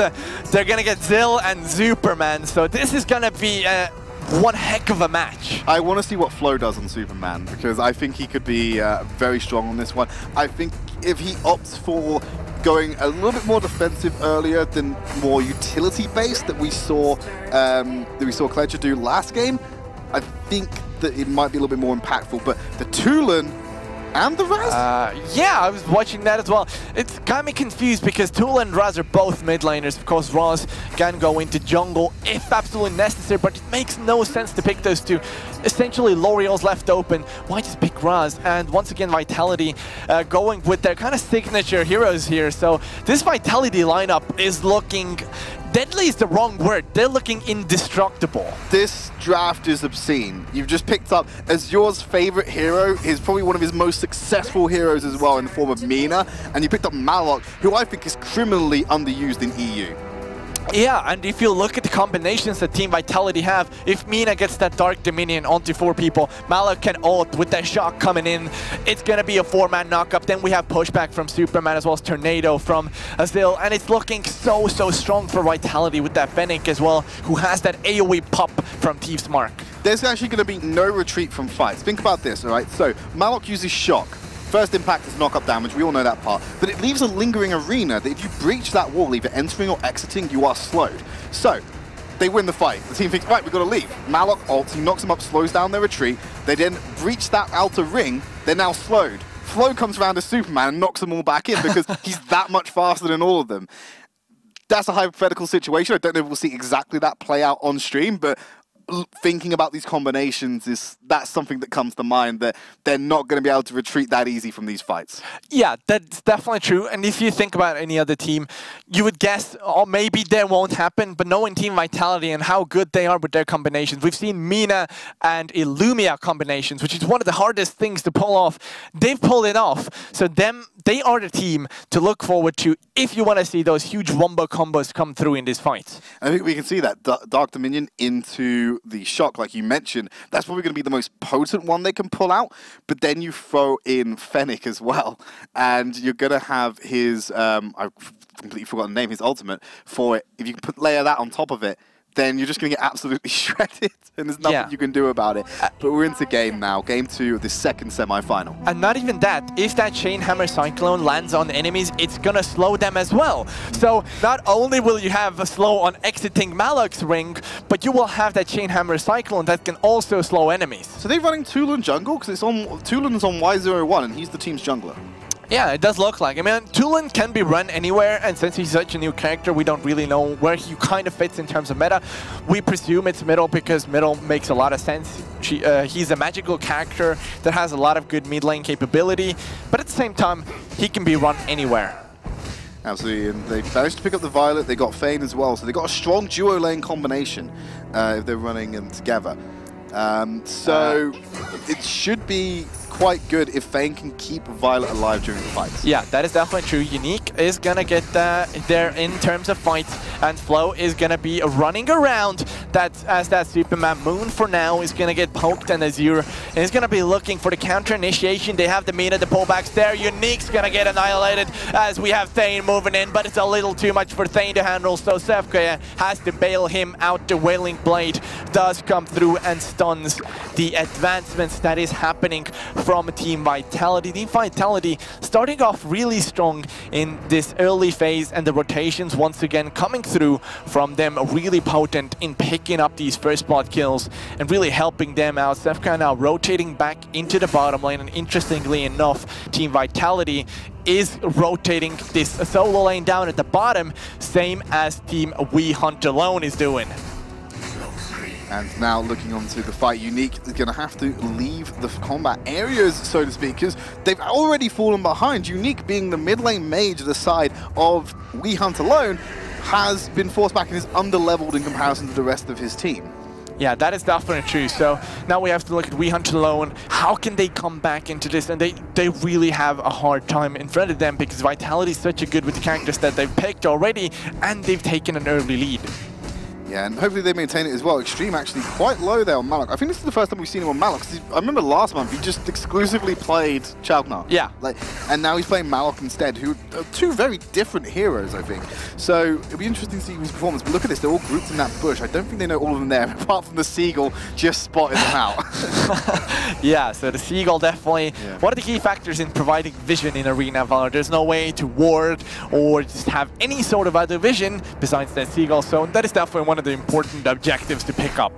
They're going to get Zill and Superman, so this is going to be one heck of a match. I want to see what Flo does on Superman, because I think he could be very strong on this one. I think if he opts for going a little bit more defensive earlier than more utility-based that we saw Kledger do last game, I think that it might be a little bit more impactful. But the Tulin And the Raz? Yeah, I was watching that as well. It's got me confused because Tool and Raz are both mid laners. Of course, Raz can go into jungle if absolutely necessary, but it makes no sense to pick those two. Essentially, L'Oreal's left open. Why just pick Raz? And once again, Vitality going with their kind of signature heroes here. So this Vitality lineup is looking... Deadly is the wrong word. They're looking indestructible. This draft is obscene. You've just picked up Azure's favorite hero. He's probably one of his most successful heroes as well in the form of Mina. And you picked up Malok, who I think is criminally underused in EU. Yeah, and if you look at the combinations that Team Vitality have, if Mina gets that Dark Dominion onto 4 people, Malok can ult with that shock coming in. It's going to be a 4-man knockup. Then we have pushback from Superman as well as Tornado from Azil. And it's looking so strong for Vitality with that Fennec as well, who has that AoE pop from Thief's Mark. There's actually going to be no retreat from fights. Think about this, all right? So Malok uses shock. First impact is knock-up damage, we all know that part, but it leaves a lingering arena that if you breach that wall, either entering or exiting, you are slowed. So, they win the fight. The team thinks, right, we've got to leave. Malok ults, he knocks them up, slows down their retreat. They then breach that outer ring, they're now slowed. Flo comes around as Superman and knocks them all back in because he's that much faster than all of them. That's a hypothetical situation. I don't know if we'll see exactly that play out on stream, but thinking about these combinations, that's something that comes to mind, that they're not going to be able to retreat that easy from these fights. Yeah, that's definitely true. And if you think about any other team, you would guess, oh, maybe that won't happen. But knowing Team Vitality and how good they are with their combinations, we've seen Mina and Illumia combinations, which is one of the hardest things to pull off. They've pulled it off. So they are the team to look forward to if you want to see those huge wombo combos come through in this fight. I think we can see that Dark Dominion into the shock, like you mentioned. That's probably going to be the most potent one they can pull out. But then you throw in Fennec as well, and you're going to have his, I've completely forgotten the name, his ultimate for it. If you can layer that on top of it, then you're just going to get absolutely shredded, and there's nothing you can do about it. But we're into game now, game 2 of the second semi-final. And not even that, if that Chain Hammer Cyclone lands on enemies, it's going to slow them as well. So not only will you have a slow on exiting Malok's ring, but you will have that Chain Hammer Cyclone that can also slow enemies. So they're running Tulun jungle, because it's on Tulun's on Y01, and he's the team's jungler. Yeah, it does look like. I mean, Tulin can be run anywhere, and since he's such a new character, we don't really know where he kind of fits in terms of meta. We presume it's middle because middle makes a lot of sense. He's a magical character that has a lot of good mid lane capability, but at the same time, he can be run anywhere. Absolutely, and they managed to pick up the Violet, they got Fane as well, so they got a strong duo lane combination if they're running them together. So it should be quite good if Fane can keep Violet alive during the fights. Yeah, that is definitely true. Unique is gonna get there in terms of fights, and Flo is gonna be running around as that Superman. Moon for now is gonna get poked, and Azure is gonna be looking for the counter initiation. They have the Mina, the pullbacks there. Unique's gonna get annihilated as we have Thane moving in, but it's a little too much for Thane to handle, so Sefka has to bail him out. The Wailing Blade does come through and stuns the advancements that is happening from Team Vitality. Team Vitality starting off really strong in this early phase, and the rotations once again coming through from them really potent in picking up these first spot kills and really helping them out. Sefka now rotating back into the bottom lane, and interestingly enough, Team Vitality is rotating this solo lane down at the bottom, same as Team We Hunt Alone is doing. And now looking onto the fight, Unique is going to have to leave the combat areas, so to speak, because they've already fallen behind. Unique, being the mid lane mage at the side of We Hunt Alone, has been forced back and is underleveled in comparison to the rest of his team. Yeah, that is definitely true. So now we have to look at We Hunt Alone. How can they come back into this? And they really have a hard time in front of them because Vitality is such a good with the characters that they've picked already, and they've taken an early lead. Yeah, and hopefully they maintain it as well. Extreme actually quite low there on Malok. I think this is the first time we've seen him on Malok. I remember last month he just exclusively played Chalknar. Yeah. And now he's playing Malok instead, who are two very different heroes, I think. So it'll be interesting to see his performance. But look at this, they're all grouped in that bush. I don't think they know all of them there, apart from the Seagull just spotting them out. Yeah, so the Seagull definitely one of the key factors in providing vision in Arena Valor. There's no way to ward or just have any sort of other vision besides that Seagull, so that is definitely one of the important objectives to pick up.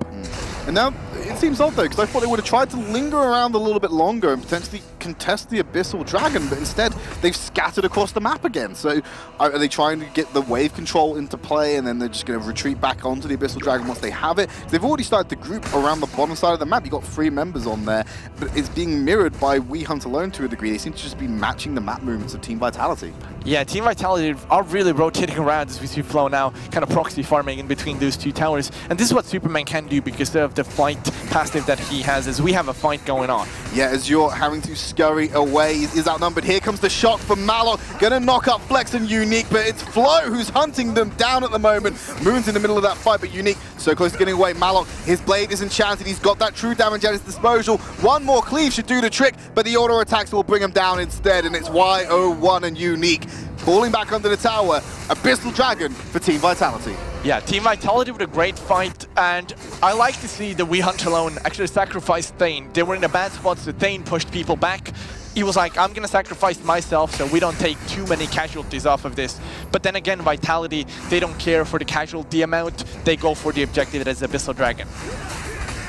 And now it seems odd though, because I thought they would have tried to linger around a little bit longer and potentially contest the Abyssal Dragon, but instead they've scattered across the map again. So are they trying to get the wave control into play and then they're just going to retreat back onto the Abyssal Dragon once they have it? They've already started to group around the bottom side of the map. You've got 3 members on there, but it's being mirrored by We Hunt Alone to a degree. They seem to just be matching the map movements of Team Vitality. Yeah, Team Vitality are really rotating around as we see Flow now, kind of proxy farming in between those 2 towers. And this is what Superman can do because of the fight passive that he has, as we have a fight going on. Yeah, as you're having to scurry away, he is outnumbered. Here comes the shock from Malok, gonna knock up Flex and Unique, but it's Flo who's hunting them down at the moment. Moon's in the middle of that fight, but Unique so close to getting away. Malok, his blade is enchanted, he's got that true damage at his disposal. One more cleave should do the trick, but the auto attacks will bring him down instead, and it's Y01 and Unique falling back under the tower. Abyssal Dragon for Team Vitality. Yeah, Team Vitality with a great fight, and I like to see the We Hunt Alone actually sacrifice Thane. They were in a bad spot, so Thane pushed people back. He was like, I'm gonna sacrifice myself so we don't take too many casualties off of this. But then again, Vitality, they don't care for the casualty amount. They go for the objective that is Abyssal Dragon.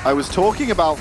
I was talking about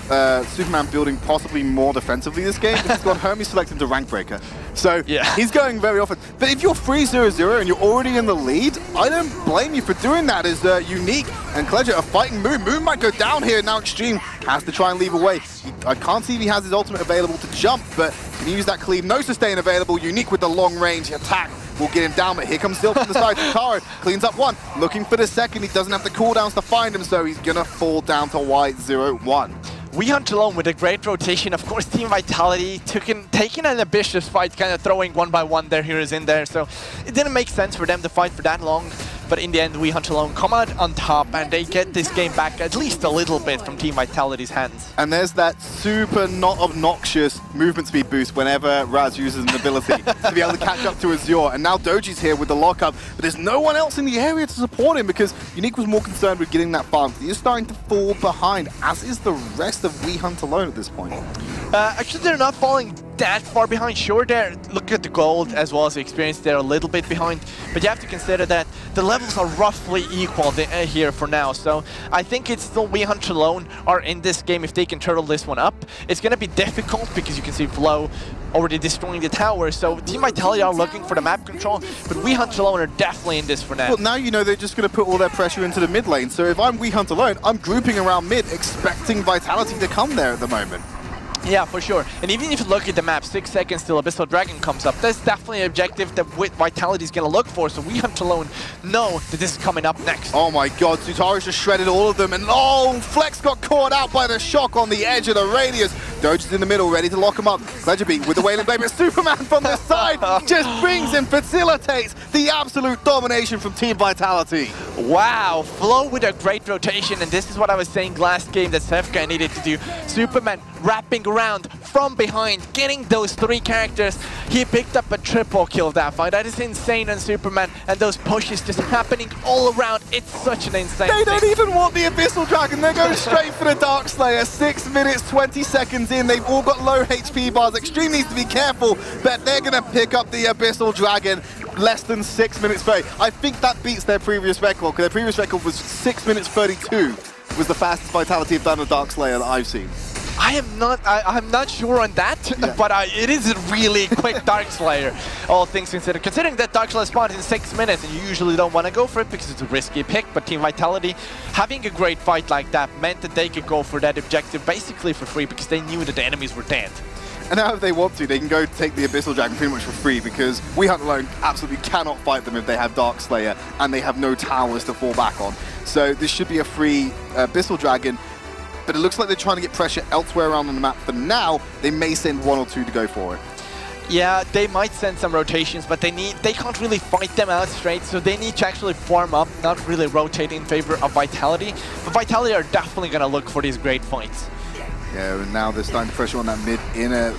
Superman building possibly more defensively this game, but he's got Hermes selected to rank breaker. So yeah, he's going very often. But if you're 3-0-0 and you're already in the lead, I don't blame you for doing that, as Unique and Kledger are fighting Moon. Moon might go down here now. Extreme has to try and leave away. I can't see if he has his ultimate available to jump, but can he use that cleave? No sustain available. Unique with the long range attack will get him down, but here comes Still from the side. Karo cleans up 1, looking for the second. He doesn't have the cooldowns to find him, so he's gonna fall down to Y01. We Hunt Alone with a great rotation. Of course, Team Vitality taking an ambitious fight, kind of throwing 1 by 1 their heroes in there. So it didn't make sense for them to fight for that long. But in the end, We Hunt Alone come out on top, and they get this game back at least a little bit from Team Vitality's hands. And there's that super not obnoxious movement speed boost whenever Raz uses an ability to be able to catch up to Azure. And now Doji's here with the lockup, but there's no one else in the area to support him because Unique was more concerned with getting that farm. He is starting to fall behind, as is the rest of We Hunt Alone at this point. Actually, they're not falling that far behind. Sure, look at the gold as well as the experience, they're a little bit behind, but you have to consider that the levels are roughly equal here for now. So I think it's still We Hunt Alone are in this game. If they can turtle this one up, it's going to be difficult because you can see Flow already destroying the tower. So Team Vitality are looking for the map control, but We Hunt Alone are definitely in this for now. Well, now you know they're just going to put all their pressure into the mid lane. So if I'm We Hunt Alone, I'm grouping around mid, expecting Vitality to come there at the moment. Yeah, for sure. And even if you look at the map, 6 seconds till Abyssal Dragon comes up, that's definitely an objective that Vitality is going to look for. So We Hunt Alone know that this is coming up next. Oh my god, Zutari's just shredded all of them, and oh, Flex got caught out by the shock on the edge of the radius. Doge's in the middle, ready to lock him up. Kledgerbeat with the Wailing Blade, but Superman from the side just brings and facilitates the absolute domination from Team Vitality. Wow, Flow with a great rotation, and this is what I was saying last game that Sefka needed to do. Superman wrapping around from behind, getting those 3 characters. He picked up a triple kill that fight. That is insane on Superman, and those pushes just happening all around. It's such an insane They don't thing. even want the Abyssal Dragon. They're going straight for the Dark Slayer. 6 minutes, 20 seconds in. They've all got low HP bars. Extreme needs to be careful, but they're going to pick up the Abyssal Dragon. Less than 6 minutes 30. I think that beats their previous record, because their previous record was 6 minutes 32. Was the fastest Vitality have done a Dark Slayer that I've seen. I'm not sure on that, yeah. but it is a really quick Dark Slayer, all things considered. Considering that Dark Slayer spawns in 6 minutes, and you usually don't want to go for it because it's a risky pick, but Team Vitality, having a great fight like that, meant that they could go for that objective basically for free because they knew that the enemies were dead. And now if they want to, they can go take the Abyssal Dragon pretty much for free, because We Hunt Alone absolutely cannot fight them if they have Dark Slayer and they have no towers to fall back on. So this should be a free Abyssal Dragon, but it looks like they're trying to get pressure elsewhere around on the map. For now, they may send 1 or 2 to go for it. Yeah, they might send some rotations, but they can't really fight them out straight, so they need to actually farm up, not really rotate in favor of Vitality. But Vitality are definitely going to look for these great fights. Yeah, and now they're starting to pressure on that mid inner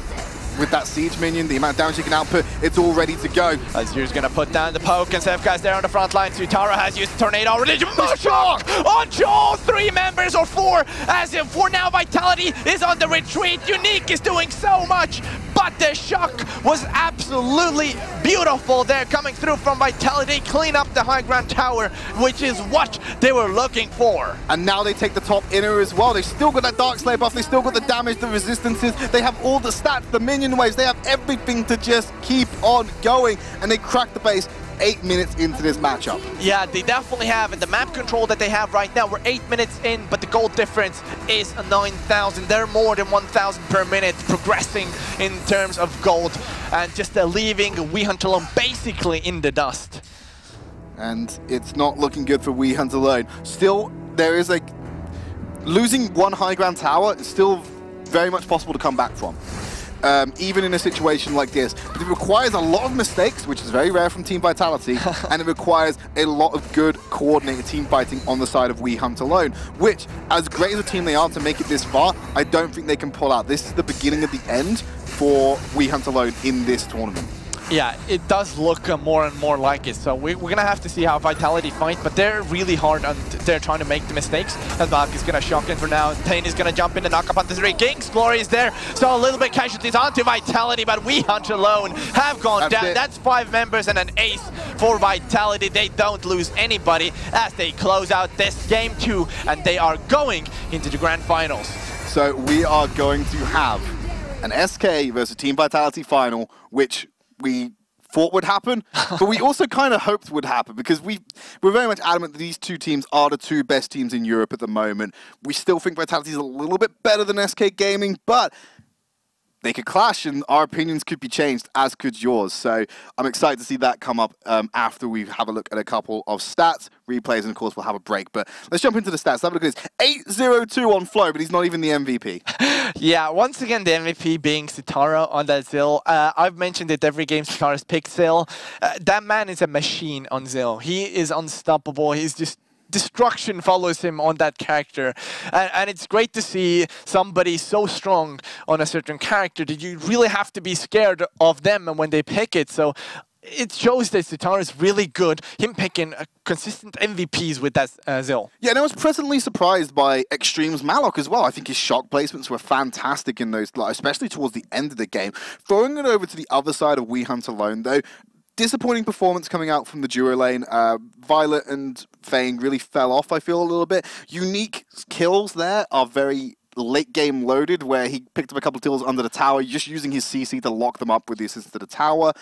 with that siege minion, the amount of damage he can output, it's all ready to go. Azir's gonna put down the poke, and Sefka's there on the front line. Sutara has used Tornado already. Shock on Joe! 3 members or 4, as in for now Vitality is on the retreat. Unique is doing so much, but the shock was absolutely beautiful there coming through from Vitality. Clean up the high ground tower, which is what they were looking for. And now they take the top inner as well. They've still got that Dark Slayer buff, they still got the damage, the resistances, they have all the stats, the minion waves, they have everything to just keep on going. And they crack the base 8 minutes into this matchup. Yeah, they definitely have, and the map control that they have right now, we're 8 minutes in, but the gold difference is 9,000. They're more than 1,000 per minute, progressing in terms of gold, and just leaving WeHunt alone basically in the dust. And it's not looking good for WeHunt alone. Still, there is like losing one high ground tower is still very much possible to come back from. Even in a situation like this. But it requires a lot of mistakes, which is very rare from Team Vitality, and it requires a lot of good coordinated team fighting on the side of WeHunt alone, which, as great as a team they are to make it this far, I don't think they can pull out. This is the beginning of the end for WeHunt alone in this tournament. Yeah, it does look more and more like it, so we're going to have to see how Vitality fight, but they're really hard and they're trying to make the mistakes. And Mark is going to shock in for now. Tane is going to jump in and knock up on the 3 Kings. Glory is there, so a little bit casualties onto Vitality, but WeHunt alone have gone down. That's 5 members and an ace for Vitality. They don't lose anybody as they close out this game 2, and they are going into the grand finals. So we are going to have an SK versus Team Vitality final, which we thought would happen, but we also kind of hoped would happen because we're very much adamant that these 2 teams are the 2 best teams in Europe at the moment. We still think Vitality is a little bit better than SK Gaming, but they could clash and our opinions could be changed, as could yours. So I'm excited to see that come up after we have a look at a couple of stats, replays, and of course we'll have a break. But let's jump into the stats. Have a look at this. 802 on Flow, but he's not even the MVP. Yeah, once again, the MVP being Sutara on that Zill. I've mentioned it every game Sutara's picked Zill. That man is a machine on Zill. He is unstoppable. He's just... destruction follows him on that character, and it's great to see somebody so strong on a certain character that you really have to be scared of them when they pick it. So it shows that Sutara is really good, him picking consistent MVPs with that Zill. Yeah, and I was pleasantly surprised by Extreme's Malok as well. I think his shock placements were fantastic in those, especially towards the end of the game. Throwing it over to the other side of WeHunt alone, though, disappointing performance coming out from the duo lane. Violet and Fane really fell off, I feel, a little bit. Unique kills there are very late game loaded, where he picked up a couple of kills under the tower, just using his CC to lock them up with the assist to the tower.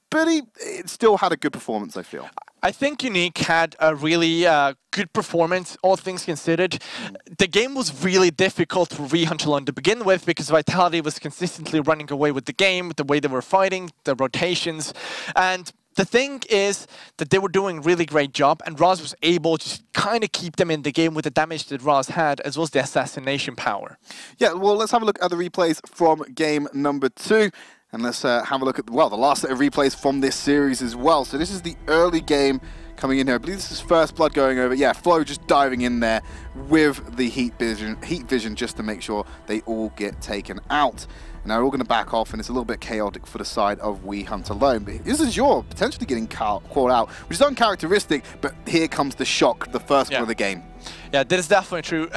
But it still had a good performance, I feel. I think Unique had a really good performance, all things considered. The game was really difficult for WeHunt alone to begin with because Vitality was consistently running away with the game, the way they were fighting, the rotations. And the thing is that they were doing a really great job, and Roz was able to just kind of keep them in the game with the damage that Roz had, as well as the assassination power. Yeah, well, let's have a look at the replays from game number 2. And let's have a look at, well, the last set of replays from this series as well. So this is the early game coming in here. I believe this is First Blood going over. Yeah, Flo just diving in there with the heat vision just to make sure they all get taken out. And they're all going to back off, and it's a little bit chaotic for the side of WeHunt alone. But this is your potentially getting called out, which is uncharacteristic, but here comes the shock, the first one of the game. Yeah, that is definitely true.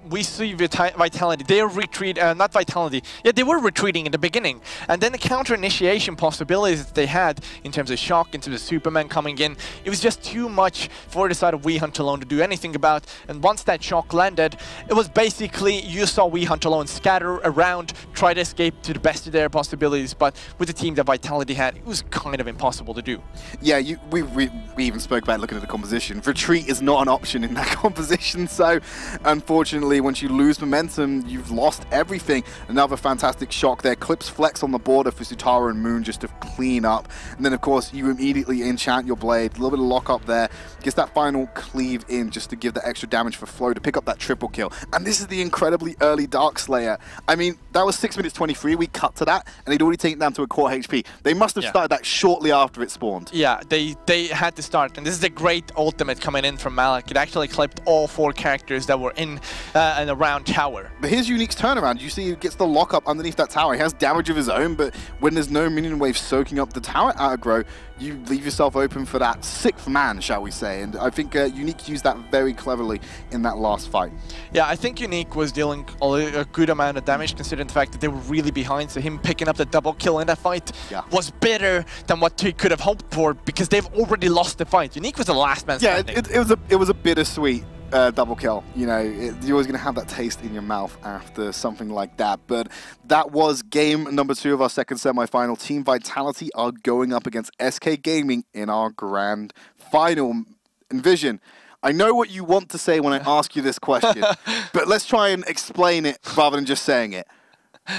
We see Vitality. They are not Vitality. Yeah, they were retreating in the beginning. And then the counter-initiation possibilities that they had in terms of shock, in terms of Superman coming in, it was just too much for the side of WeHunt alone to do anything about. And once that shock landed, it was basically, you saw WeHunt alone scatter around, try to escape to the best of their possibilities. But with the team that Vitality had, it was kind of impossible to do. Yeah, we even spoke about looking at the composition. Retreat is not an option in that composition. So, unfortunately, once you lose momentum, you've lost everything. Another fantastic shock there. Clips flex on the border for Sutara and Moon just to clean up. And then, of course, you immediately enchant your blade. A little bit of lock up there. Gets that final cleave in just to give the extra damage for Flo to pick up that triple kill. And this is the incredibly early Dark Slayer. I mean, that was 6 minutes 23. We cut to that, and they'd already taken down to a core HP. They must have started that shortly after it spawned. Yeah, they had to start. And this is a great ultimate coming in from Malak. It actually clipped all Go4 characters that were in and around tower. But here's Unique's turnaround. You see he gets the lock up underneath that tower. He has damage of his own, but when there's no minion wave soaking up the tower aggro, you leave yourself open for that 6th man, shall we say. And I think Unique used that very cleverly in that last fight. Yeah, I think Unique was dealing a good amount of damage considering the fact that they were really behind. So him picking up the double kill in that fight was better than what he could have hoped for because they've already lost the fight. Unique was the last man standing. Yeah, it was a bittersweet double kill. You know, you're always going to have that taste in your mouth after something like that. But that was game number 2 of our second semi-final. Team Vitality are going up against SK Gaming in our grand final. Envision, I know what you want to say when I ask you this question, but let's try and explain it rather than just saying it.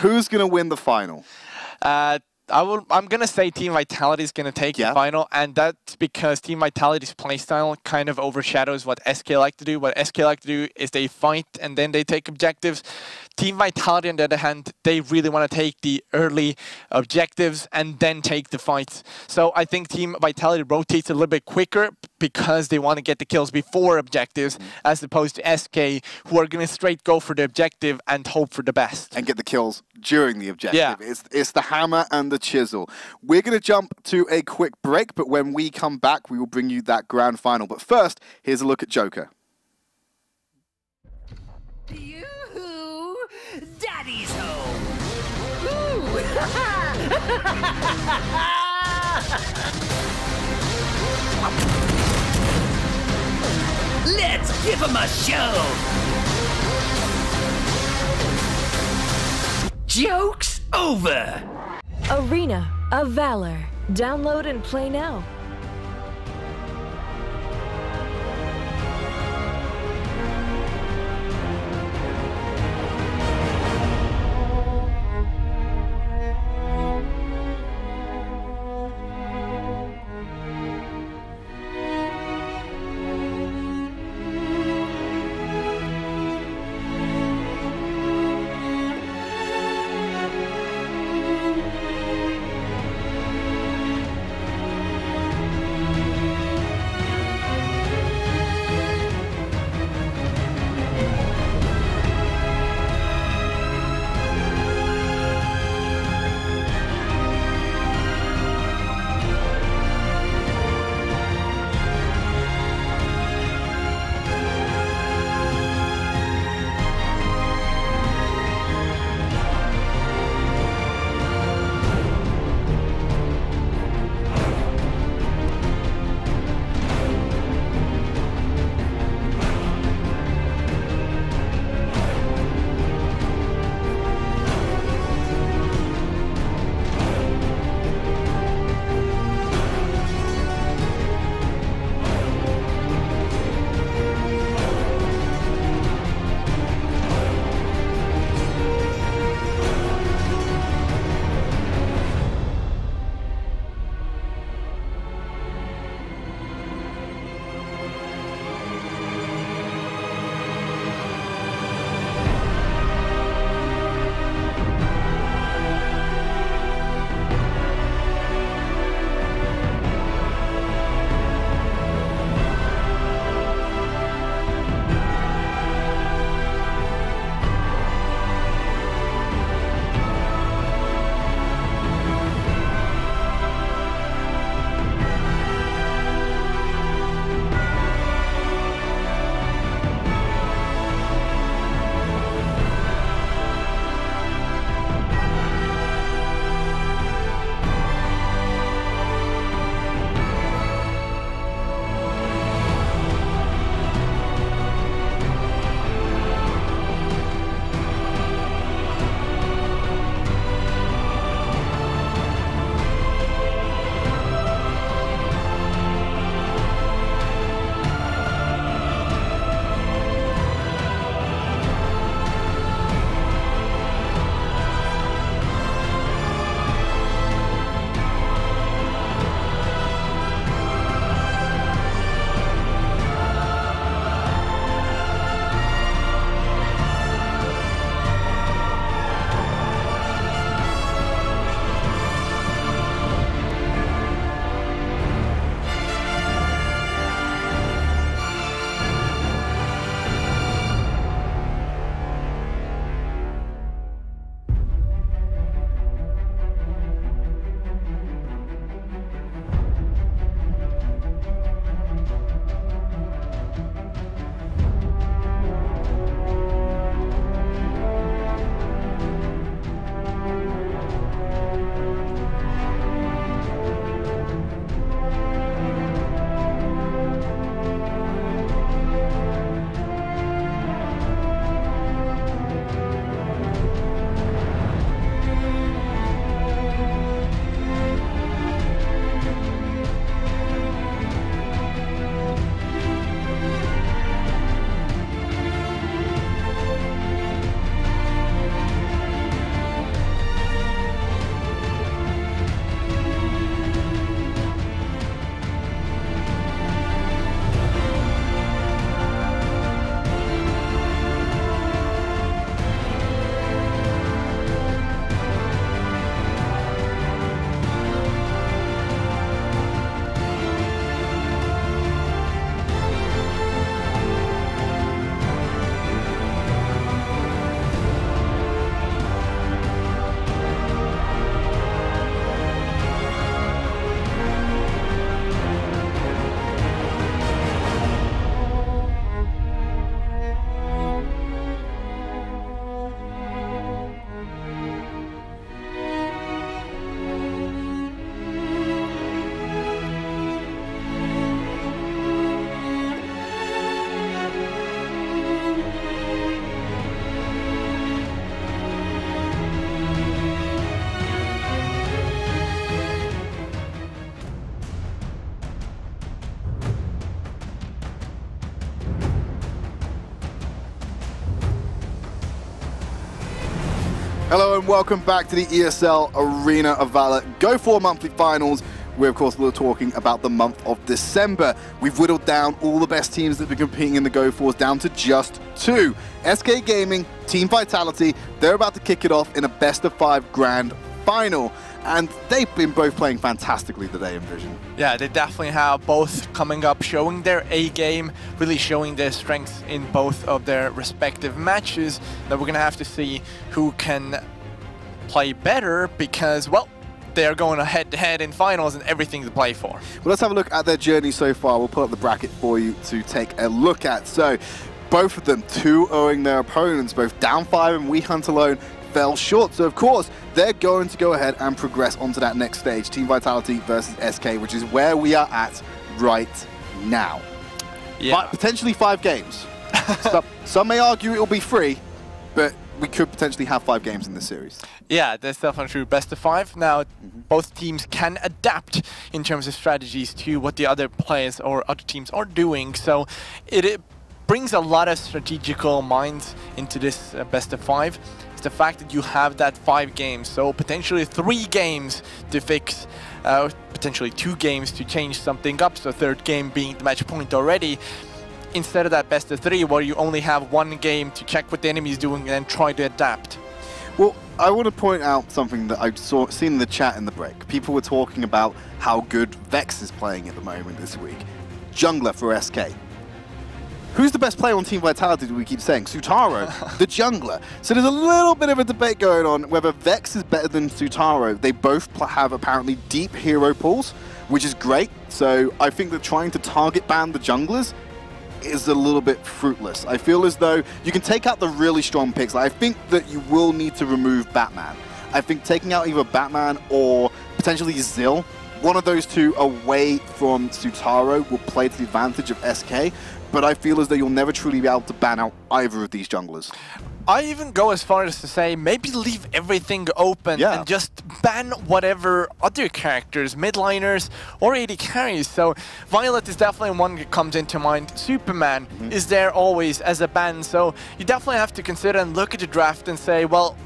Who's going to win the final? I'm going to say Team Vitality is going to take the final, and that's because Team Vitality's playstyle kind of overshadows what SK like to do. What SK like to do is they fight and then they take objectives. Team Vitality, on the other hand, they really want to take the early objectives and then take the fights. So I think Team Vitality rotates a little bit quicker because they want to get the kills before objectives, as opposed to SK, who are going to straight go for the objective and hope for the best. And get the kills during the objective. Yeah. It's the hammer and the chisel. We're going to jump to a quick break, but when we come back, we will bring you that grand final. But first, here's a look at Joker. Yoo-hoo! Daddy's home! Ooh! Let's give him a show! Joke's over! Arena of Valor. Download and play now. welcome back to the ESL Arena of Valor Go4 monthly finals. We're, of course, talking about the month of December. We've whittled down all the best teams that have been competing in the Go4s down to just 2. SK Gaming, Team Vitality, they're about to kick it off in a best-of-5 grand final. And they've been both playing fantastically today in Vision. Yeah, they definitely have both coming up, showing their A-game, really showing their strengths in both of their respective matches. That we're going to have to see who can play better because, well, they're going head-to-head in finals and everything to play for. Well, let's have a look at their journey so far. We'll put up the bracket for you to take a look at. So, both of them 2-0ing their opponents, both down 5 and We Hunt Alone fell short. So, of course, they're going to go ahead and progress onto that next stage, Team Vitality versus SK, which is where we are at right now. Yeah. Potentially 5 games. Some may argue it will be 3, but we could potentially have 5 games in this series. Yeah, that's definitely true. Best of 5. Now, both teams can adapt in terms of strategies to what the other players or other teams are doing. So it brings a lot of strategical minds into this best of 5. It's the fact that you have that 5 games, so potentially 3 games to fix, potentially 2 games to change something up, so 3rd game being the match point already. Instead of that best of 3 where you only have 1 game to check what the enemy is doing and then try to adapt. Well, I want to point out something that I've seen in the chat in the break. People were talking about how good Vex is playing at the moment this week. Jungler for SK. Who's the best player on Team Vitality, do we keep saying? Sutaro, the jungler. So there's a little bit of a debate going on whether Vex is better than Sutaro. They both have apparently deep hero pools, which is great. So I think that trying to target ban the junglers is a little bit fruitless. I feel as though you can take out the really strong picks. Like, I think that you will need to remove Batman. I think taking out either Batman or potentially Zill, one of those two away from Sutaro will play to the advantage of SK, but I feel as though you'll never truly be able to ban out either of these junglers. I even go as far as to say maybe leave everything open and just ban whatever other characters, midliners or AD carries. So Violet is definitely one that comes into mind. Superman is there always as a ban, so you definitely have to consider and look at the draft and say, well,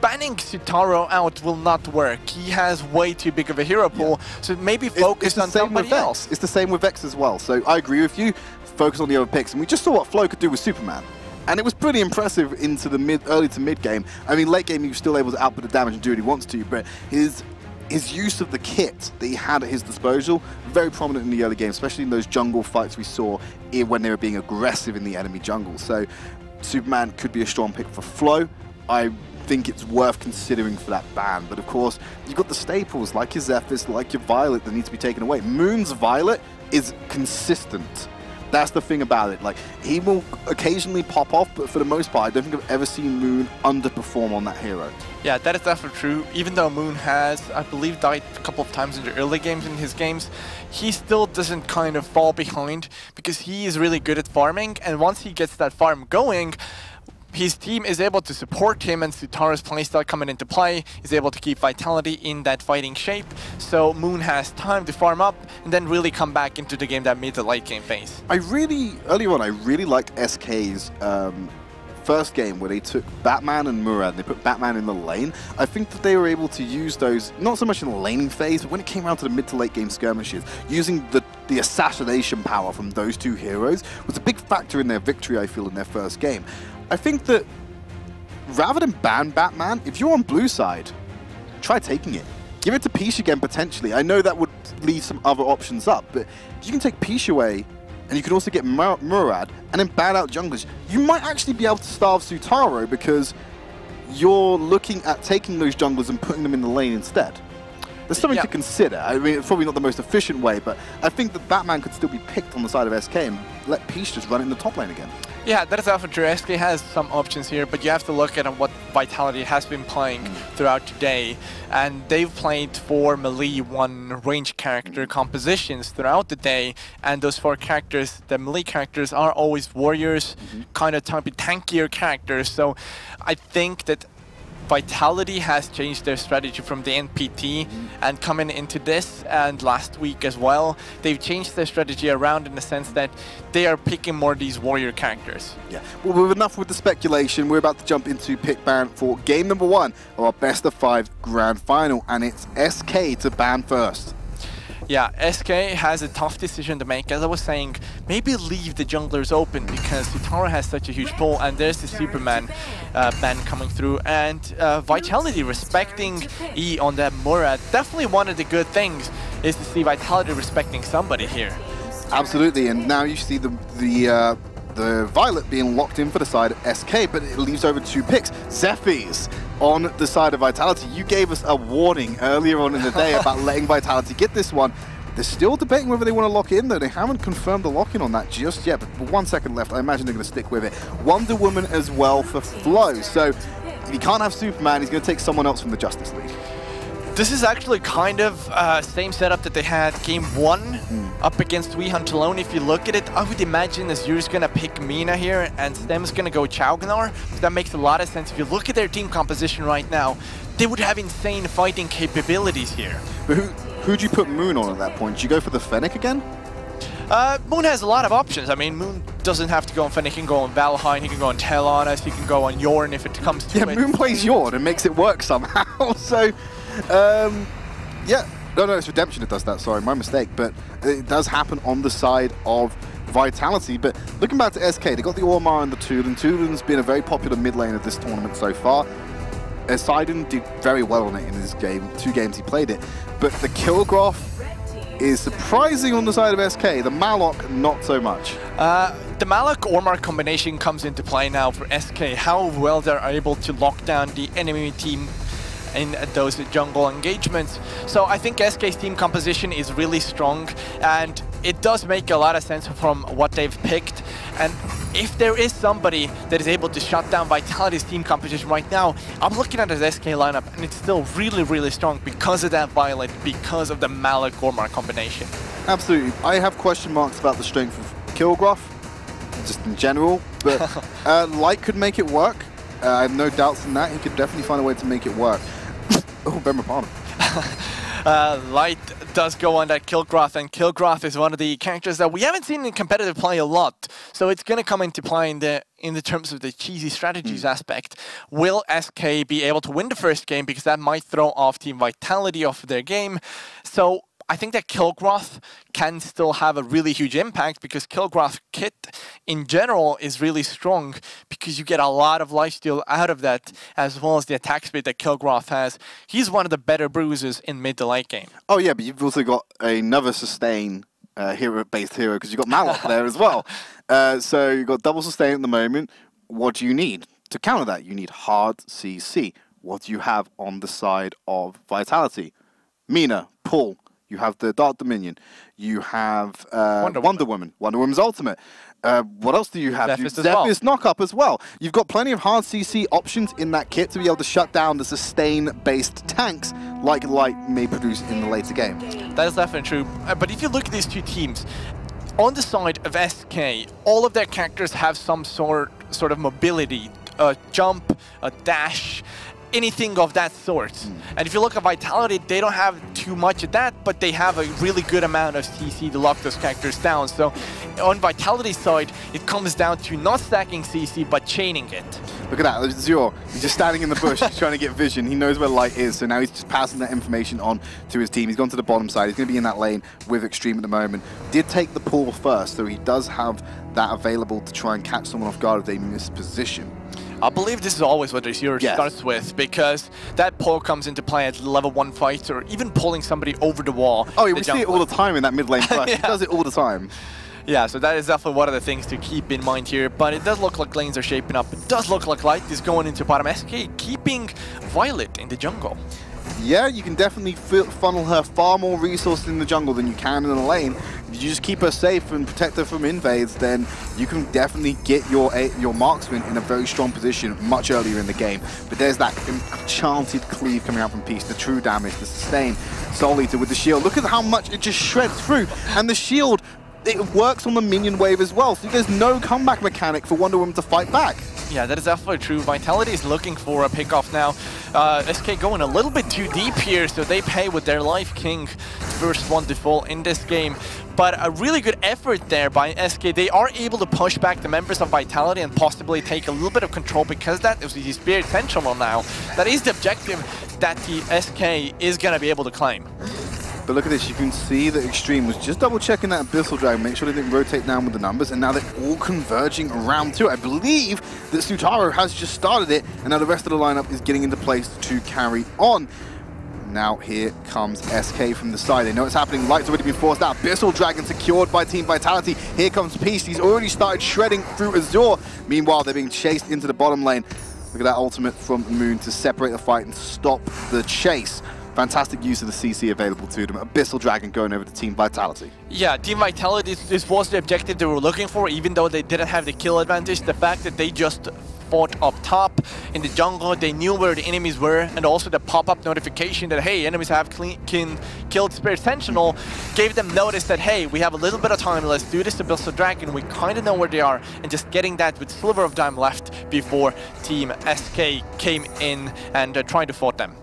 banning Sutaro out will not work. He has way too big of a hero pool, so maybe focus on somebody else. It's the same with Vex as well, so I agree with you. Focus on the other picks, and we just saw what Flo could do with Superman. And it was pretty impressive into the early to mid game. I mean, late game he was still able to output the damage and do what he wants to, but his use of the kit that he had at his disposal, very prominent in the early game, especially in those jungle fights we saw when they were being aggressive in the enemy jungle. So Superman could be a strong pick for Flo. I think it's worth considering for that ban, but of course you've got the staples like your Zephyrs, like your Violet that need to be taken away. Moon's Violet is consistent. That's the thing about it. Like, he will occasionally pop off, but for the most part, I don't think I've ever seen Moon underperform on that hero. Yeah, that is definitely true. Even though Moon has, I believe, died a couple of times in the early games in his games, he still doesn't kind of fall behind because he is really good at farming, and once he gets that farm going, his team is able to support him, and Sutaro's playstyle coming into play is able to keep Vitality in that fighting shape. So Moon has time to farm up and then really come back into the game, that mid to late game phase. Early on, I really liked SK's first game where they took Batman and Murad, they put Batman in the lane. I think that they were able to use those, not so much in the laning phase, but when it came around to the mid to late game skirmishes, using the assassination power from those 2 heroes was a big factor in their victory, I feel, in their first game. I think that rather than ban Batman, if you're on blue side, try taking it. Give it to Peach again, potentially. I know that would leave some other options up, but if you can take Peach away, and you can also get Murad, and then ban out junglers, you might actually be able to starve Sutaro because you're looking at taking those junglers and putting them in the lane instead. There's something to consider. I mean, it's probably not the most efficient way, but I think that Batman could still be picked on the side of SK and let Peach just run in the top lane again. Yeah, that is definitely true. SK has some options here, but you have to look at what Vitality has been playing throughout today. And they've played 4 melee, 1 range character compositions throughout the day. And those 4 characters, the melee characters, are always warriors, kind of tankier characters. So I think that Vitality has changed their strategy from the NPT and coming into this and last week as well. They've changed their strategy around in the sense that they are picking more of these warrior characters. Yeah, well, we've enough with the speculation. We're about to jump into pick ban for game number 1 of our best of 5 grand final, and it's SK to ban first. Yeah, SK has a tough decision to make. As I was saying, maybe leave the junglers open because Utara has such a huge pull, and there's the Superman ban coming through. And Vitality respecting E on that Murad. Definitely one of the good things is to see Vitality respecting somebody here. Absolutely, and now you see the Violet being locked in for the side of SK, but it leaves over 2 picks. Zephyrs on the side of Vitality. You gave us a warning earlier on in the day about letting Vitality get this one. They're still debating whether they want to lock in, though. They haven't confirmed the lock-in on that just yet, but 1 second left. I imagine they're going to stick with it. Wonder Woman as well for Flow. So if he can't have Superman, he's going to take someone else from the Justice League. This is actually kind of same setup that they had game 1 up against Hunt alone. If you look at it, I would imagine Azur's going to pick Mina here and Stem's going to go Chaugnar. That makes a lot of sense. If you look at their team composition right now, they would have insane fighting capabilities here. But who'd you put Moon on at that point? Do you go for the Fennec again? Moon has a lot of options. I mean, Moon doesn't have to go on Fennec. He can go on Valheim, he can go on Telenas, he can go on Yorn if it comes to it. Yeah, Moon plays Yorn and makes it work somehow. So, yeah. No, it's Redemption that does that, sorry, my mistake. But it does happen on the side of Vitality. But looking back to SK, they got the Ormar and the Tulin. Tulin's been a very popular mid lane of this tournament so far. Sidon did very well on it in this game, 2 games he played it. But the Kilgraph is surprising on the side of SK. The Malok, not so much. The Malok-Ormar combination comes into play now for SK. How well they're able to lock down the enemy team in those jungle engagements. So I think SK's team composition is really strong, and it does make a lot of sense from what they've picked. And if there is somebody that is able to shut down Vitality's team composition right now, I'm looking at this SK lineup, and it's still really, really strong because of that Violet, because of the Malok-Ormar combination. Absolutely. I have question marks about the strength of Kilgraph, just in general, but Light could make it work. I have no doubts in that. He could definitely find a way to make it work. Oh, Ben Rapana. Light does go on that Kilgraph, and Kilgraph is one of the characters that we haven't seen in competitive play a lot. So it's going to come into play in the terms of the cheesy strategies aspect. Will SK be able to win the first game, because that might throw off Team Vitality off of their game? So I think that Kilgraph can still have a really huge impact, because Kilgraph kit in general is really strong because you get a lot of lifesteal out of that, as well as the attack speed that Kilgraph has. He's one of the better bruisers in mid to late game. Oh yeah, but you've also got another sustain hero-based hero, because you've got Malok there as well. So you've got double sustain at the moment. What do you need to counter that? You need hard CC. What do you have on the side of Vitality? Mina, pull. You have the Dark Dominion. You have Wonder Woman. Wonder Woman's ultimate. What else do you have? Zephyr's knock-up as well. You've got plenty of hard CC options in that kit to be able to shut down the sustain-based tanks like Light may produce in the later game. That is definitely true. But if you look at these 2 teams, on the side of SK, all of their characters have some sort of mobility, a jump, a dash, anything of that sort. And if you look at Vitality, they don't have too much of that, but they have a really good amount of CC to lock those characters down. So on Vitality's side, it comes down to not stacking CC, but chaining it. Look at that, Zero. He's just standing in the bush, he's trying to get vision. He knows where Light is, so now he's just passing that information on to his team. He's gone to the bottom side. He's going to be in that lane with Extreme at the moment. Did take the pull first, so he does have that available to try and catch someone off guard if they miss position. I believe this is always what Azure starts with, because that pull comes into play at level 1 fights, or even pulling somebody over the wall. Oh yeah, we see it all the time in that mid lane push. Yeah. He does it all the time. Yeah, so that is definitely one of the things to keep in mind here, but it does look like lanes are shaping up. It does look like Light is going into bottom. SK keeping Violet in the jungle. Yeah, you can definitely funnel her far more resources in the jungle than you can in the lane. If you just keep her safe and protect her from invades, then you can definitely get your marksman in a very strong position much earlier in the game. But there's that enchanted cleave coming out from Peace, the true damage, the sustain. Soul Eater with the shield. Look at how much it just shreds through. And the shield it works on the minion wave as well, so there's no comeback mechanic for Wonder Woman to fight back. Yeah, that is definitely true. Vitality is looking for a pickoff now. SK going a little bit too deep here, so they pay with their Life King, first one to fall in this game. But a really good effort there by SK. They are able to push back the members of Vitality and possibly take a little bit of control, because that is the Spirit Sentinel now. That is the objective that the SK is going to be able to claim. But look at this, you can see that Extreme was just double checking that Abyssal Dragon, make sure they didn't rotate down with the numbers, and now they're all converging around to it. I believe that Sutaro has just started it, and now the rest of the lineup is getting into place to carry on. Now here comes SK from the side. They know what's happening. Light's already been forced out. Abyssal Dragon secured by Team Vitality. Here comes Peace. He's already started shredding through Azure. Meanwhile, they're being chased into the bottom lane. Look at that ultimate from Moon to separate the fight and stop the chase. Fantastic use of the CC available to them. Abyssal Dragon going over to Team Vitality. Yeah, Team Vitality, this was the objective they were looking for, even though they didn't have the kill advantage. The fact that they just fought up top in the jungle, they knew where the enemies were, and also the pop-up notification that, hey, enemies have killed Spirit Sentinel, gave them notice that, hey, we have a little bit of time, let's do this to Abyssal Dragon, we kind of know where they are, and just getting that with sliver of time left before Team SK came in and tried to fight them.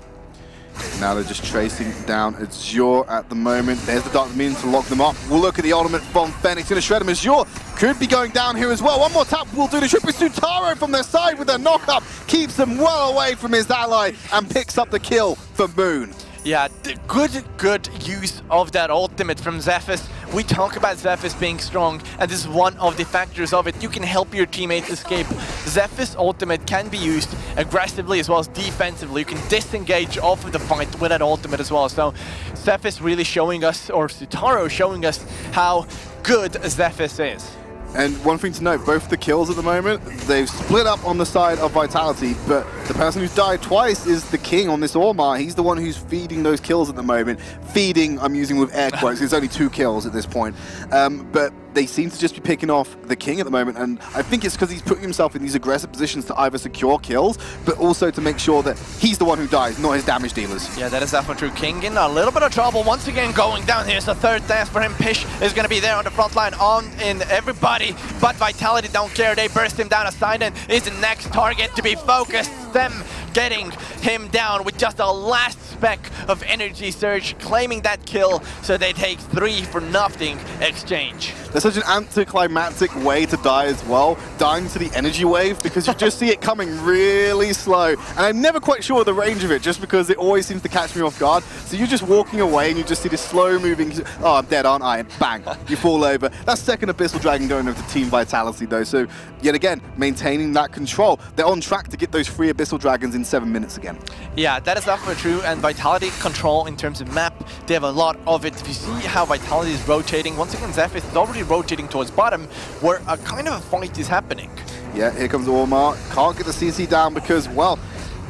Now they're just tracing down Azure at the moment. There's the Dark Dominion to lock them up. We'll look at the ultimate from Phoenix. Gonna shred him. Azure could be going down here as well. One more tap will do the trick with Sutaro from their side with a knock-up. Keeps him well away from his ally and picks up the kill for Moon. Yeah, good use of that ultimate from Zephys. We talk about Zephys being strong, and this is one of the factors of it. You can help your teammates escape. Zephys ultimate can be used aggressively as well as defensively. You can disengage off of the fight with that ultimate as well. So Zephys really showing us, or Sutaro showing us, how good Zephys is. And one thing to note, both the kills at the moment, they've split up on the side of Vitality, but the person who's died twice is the king on this Ormar. He's the one who's feeding those kills at the moment. Feeding, I'm using with air quotes, it's only 2 kills at this point. But they seem to just be picking off the king at the moment, and I think it's because he's putting himself in these aggressive positions to either secure kills, but also to make sure that he's the one who dies, not his damage dealers. Yeah, that is definitely true. King in a little bit of trouble once again going down. Here's the third death for him. Pish is going to be there on the front line, on in everybody, but Vitality don't care. They burst him down. Asiden is the next target to be focused. Them getting him down with just a last speck of energy surge, claiming that kill, so they take 3 for nothing exchange. That's such an anticlimactic way to die as well, dying to the energy wave, because you just see it coming really slow. And I'm never quite sure of the range of it, just because it always seems to catch me off guard. So you're just walking away and you just see this slow moving, oh, I'm dead, aren't I? And bang, you fall over. That's second Abyssal Dragon going over to Team Vitality though. So yet again, maintaining that control. They're on track to get those 3 Abyssal Dragons in 7 minutes again. Yeah, that is definitely true. And Vitality control in terms of map, they have a lot of it. If you see how Vitality is rotating, once again, Zephys is already rotating towards bottom, where a kind of a fight is happening. Yeah, here comes Ormar. Can't get the CC down because, well,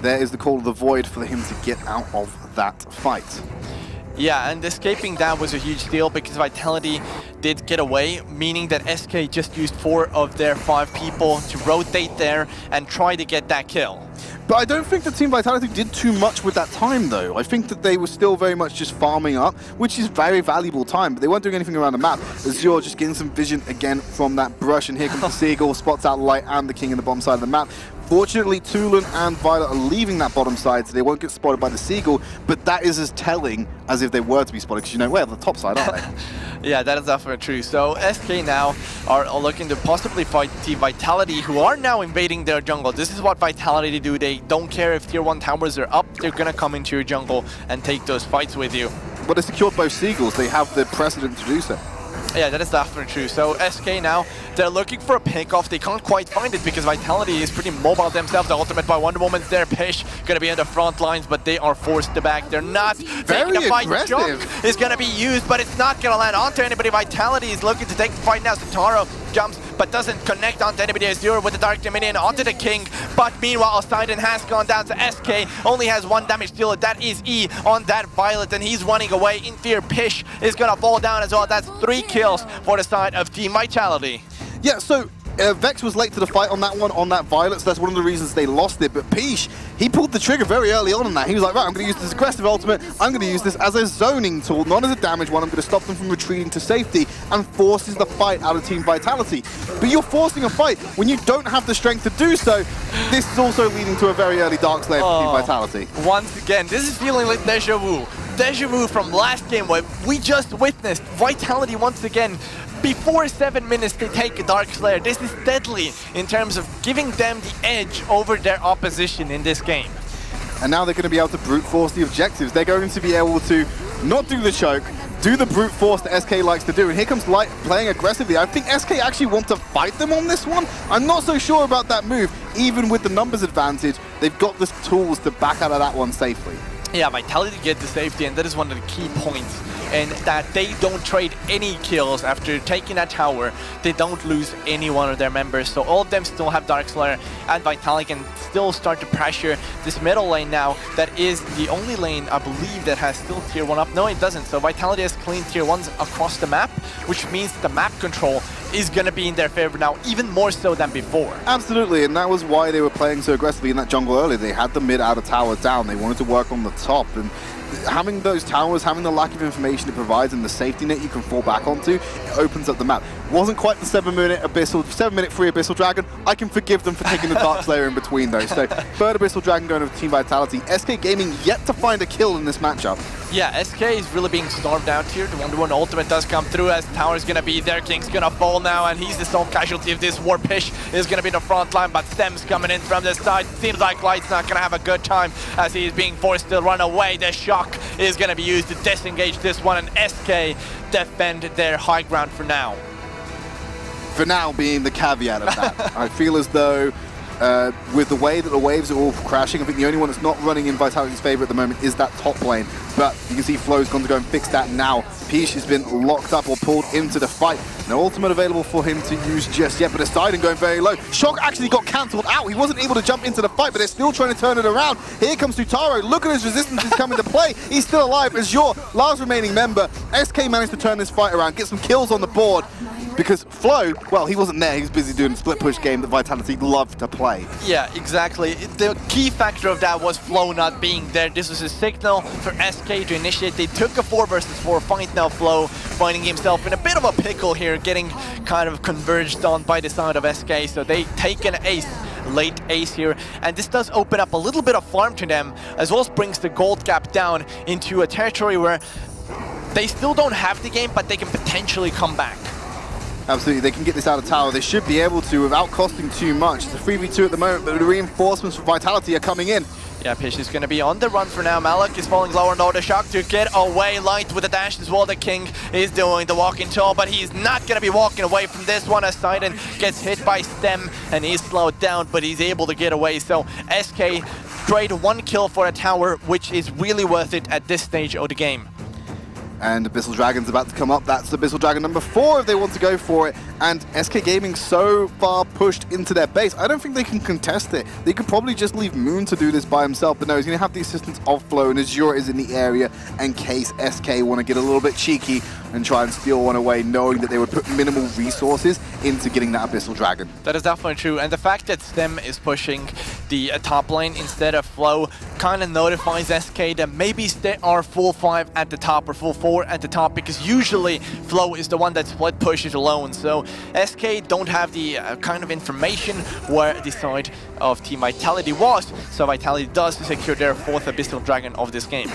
there is the call of the void for him to get out of that fight. Yeah, and escaping that was a huge deal because Vitality did get away, meaning that SK just used 4 of their 5 people to rotate there and try to get that kill. But I don't think the Team Vitality did too much with that time, though. I think that they were still very much just farming up, which is very valuable time, but they weren't doing anything around the map. Azure just getting some vision again from that brush, and here comes the Seagull, spots out Light and the King in the bottom side of the map. Fortunately, Tulin and Violet are leaving that bottom side, so they won't get spotted by the Seagull, but that is as telling as if they were to be spotted, because you know, we're on the top side, aren't they? Yeah, that is definitely true. So SK now are looking to possibly fight Team Vitality, who are now invading their jungle. This is what Vitality do. They don't care if tier 1 towers are up, they're going to come into your jungle and take those fights with you. But they secured both Seagulls, they have the precedent to do so. Yeah, that is definitely true. So SK now, they're looking for a pick-off. They can't quite find it because Vitality is pretty mobile themselves. The ultimate by Wonder Woman's there. Pish gonna be on the front lines, but they are forced to back. They're not taking the fight. Jump is gonna be used, but it's not gonna land onto anybody. Vitality is looking to take the fight now. Sutaro jumps, but doesn't connect onto anybody. Azure with the Dark Dominion onto the King. But meanwhile, Asiden has gone down to SK. Only has 1 damage dealer. That is E on that Violet, and he's running away in fear. Pish is gonna fall down as well. That's 3 kills for the side of Team Vitality. Yeah, so Vex was late to the fight on that one, on that Violet, so that's one of the reasons they lost it. But Peach, he pulled the trigger very early on that. He was like, right, I'm going to use this aggressive ultimate. I'm going to use this as a zoning tool, not as a damage one. I'm going to stop them from retreating to safety, and forces the fight out of Team Vitality. But you're forcing a fight when you don't have the strength to do so. This is also leading to a very early Dark Slayer for Team Vitality. Once again, this is feeling like deja vu. Deja vu from last game where we just witnessed Vitality once again. Before 7 minutes, they take a Dark Slayer. This is deadly in terms of giving them the edge over their opposition in this game. And now they're going to be able to brute force the objectives. They're going to be able to not do the choke, do the brute force that SK likes to do. And here comes Light playing aggressively. I think SK actually want to fight them on this one. I'm not so sure about that move. Even with the numbers advantage, they've got the tools to back out of that one safely. Yeah, Vitality get the safety, and that is one of the key points. And that they don't trade any kills after taking that tower. They don't lose any one of their members. So all of them still have Dark Slayer, and Vitality can still start to pressure this middle lane now. That is the only lane, I believe, that has still tier 1 up. No, it doesn't. So Vitality has clean tier 1s across the map, which means the map control is going to be in their favor now, even more so than before. Absolutely, and that was why they were playing so aggressively in that jungle earlier. They had the mid outer tower down. They wanted to work on the top, and having those towers, having the lack of information it provides and the safety net you can fall back onto, it opens up the map. Wasn't quite the 7-minute free Abyssal Dragon. I can forgive them for taking the Dark Slayer in between those. So third Abyssal Dragon going over Team Vitality. SK Gaming yet to find a kill in this matchup. Yeah, SK is really being starved out here. The Wonder Woman ultimate does come through as Tower's gonna be there. King's gonna fall now, and he's the sole casualty of this Warpish. Is gonna be the front line, but Stem's coming in from the side. Seems like Light's not gonna have a good time as he's being forced to run away. The shock is gonna be used to disengage this one, and SK defend their high ground for now. For now being the caveat of that. I feel as though with the way that the waves are all crashing, I think the only one that's not running in Vitality's favor at the moment is that top lane. But you can see Flo's gone to go and fix that now. Peach has been locked up or pulled into the fight. No ultimate available for him to use just yet, but Poseidon going very low. Shock actually got cancelled out. He wasn't able to jump into the fight, but they're still trying to turn it around. Here comes Sutaro. Look at his resistance is coming to play. He's still alive as your last remaining member. SK managed to turn this fight around, get some kills on the board. Because Flo, well, he wasn't there. He was busy doing the split push game that Vitality loved to play. Yeah, exactly. The key factor of that was Flo not being there. This was a signal for SK to initiate. They took a 4 versus 4 fight now. Flo finding himself in a bit of a pickle here, getting kind of converged on by the side of SK. So they take an ace. Late ace here, and this does open up a little bit of farm to them, as well as brings the gold gap down into a territory where they still don't have the game, but they can potentially come back. Absolutely, they can get this out of tower. They should be able to without costing too much. It's a 3v2 at the moment, but the reinforcements for Vitality are coming in. Yeah, Pish is going to be on the run for now. Malik is falling lower, no the shock to get away. Light with a dash as well. The King is doing the walking tall, but he's not going to be walking away from this one as Sidon gets hit by Stem and he's slowed down, but he's able to get away. So SK trade 1 kill for a tower, which is really worth it at this stage of the game. And Abyssal Dragon's about to come up. That's Abyssal Dragon number 4 if they want to go for it. And SK Gaming so far pushed into their base, I don't think they can contest it. They could probably just leave Moon to do this by himself, but no, he's going to have the assistance of Flo, and Azure is in the area in case SK want to get a little bit cheeky and try and steal one away, knowing that they would put minimal resources into getting that Abyssal Dragon. That is definitely true, and the fact that Stem is pushing the top lane instead of Flo kind of notifies SK that maybe they are full 5 at the top or full 4 at the top, because usually Flo is the one that split pushes alone. So SK don't have the kind of information where the side of Team Vitality was, so Vitality does secure their 4th Abyssal Dragon of this game.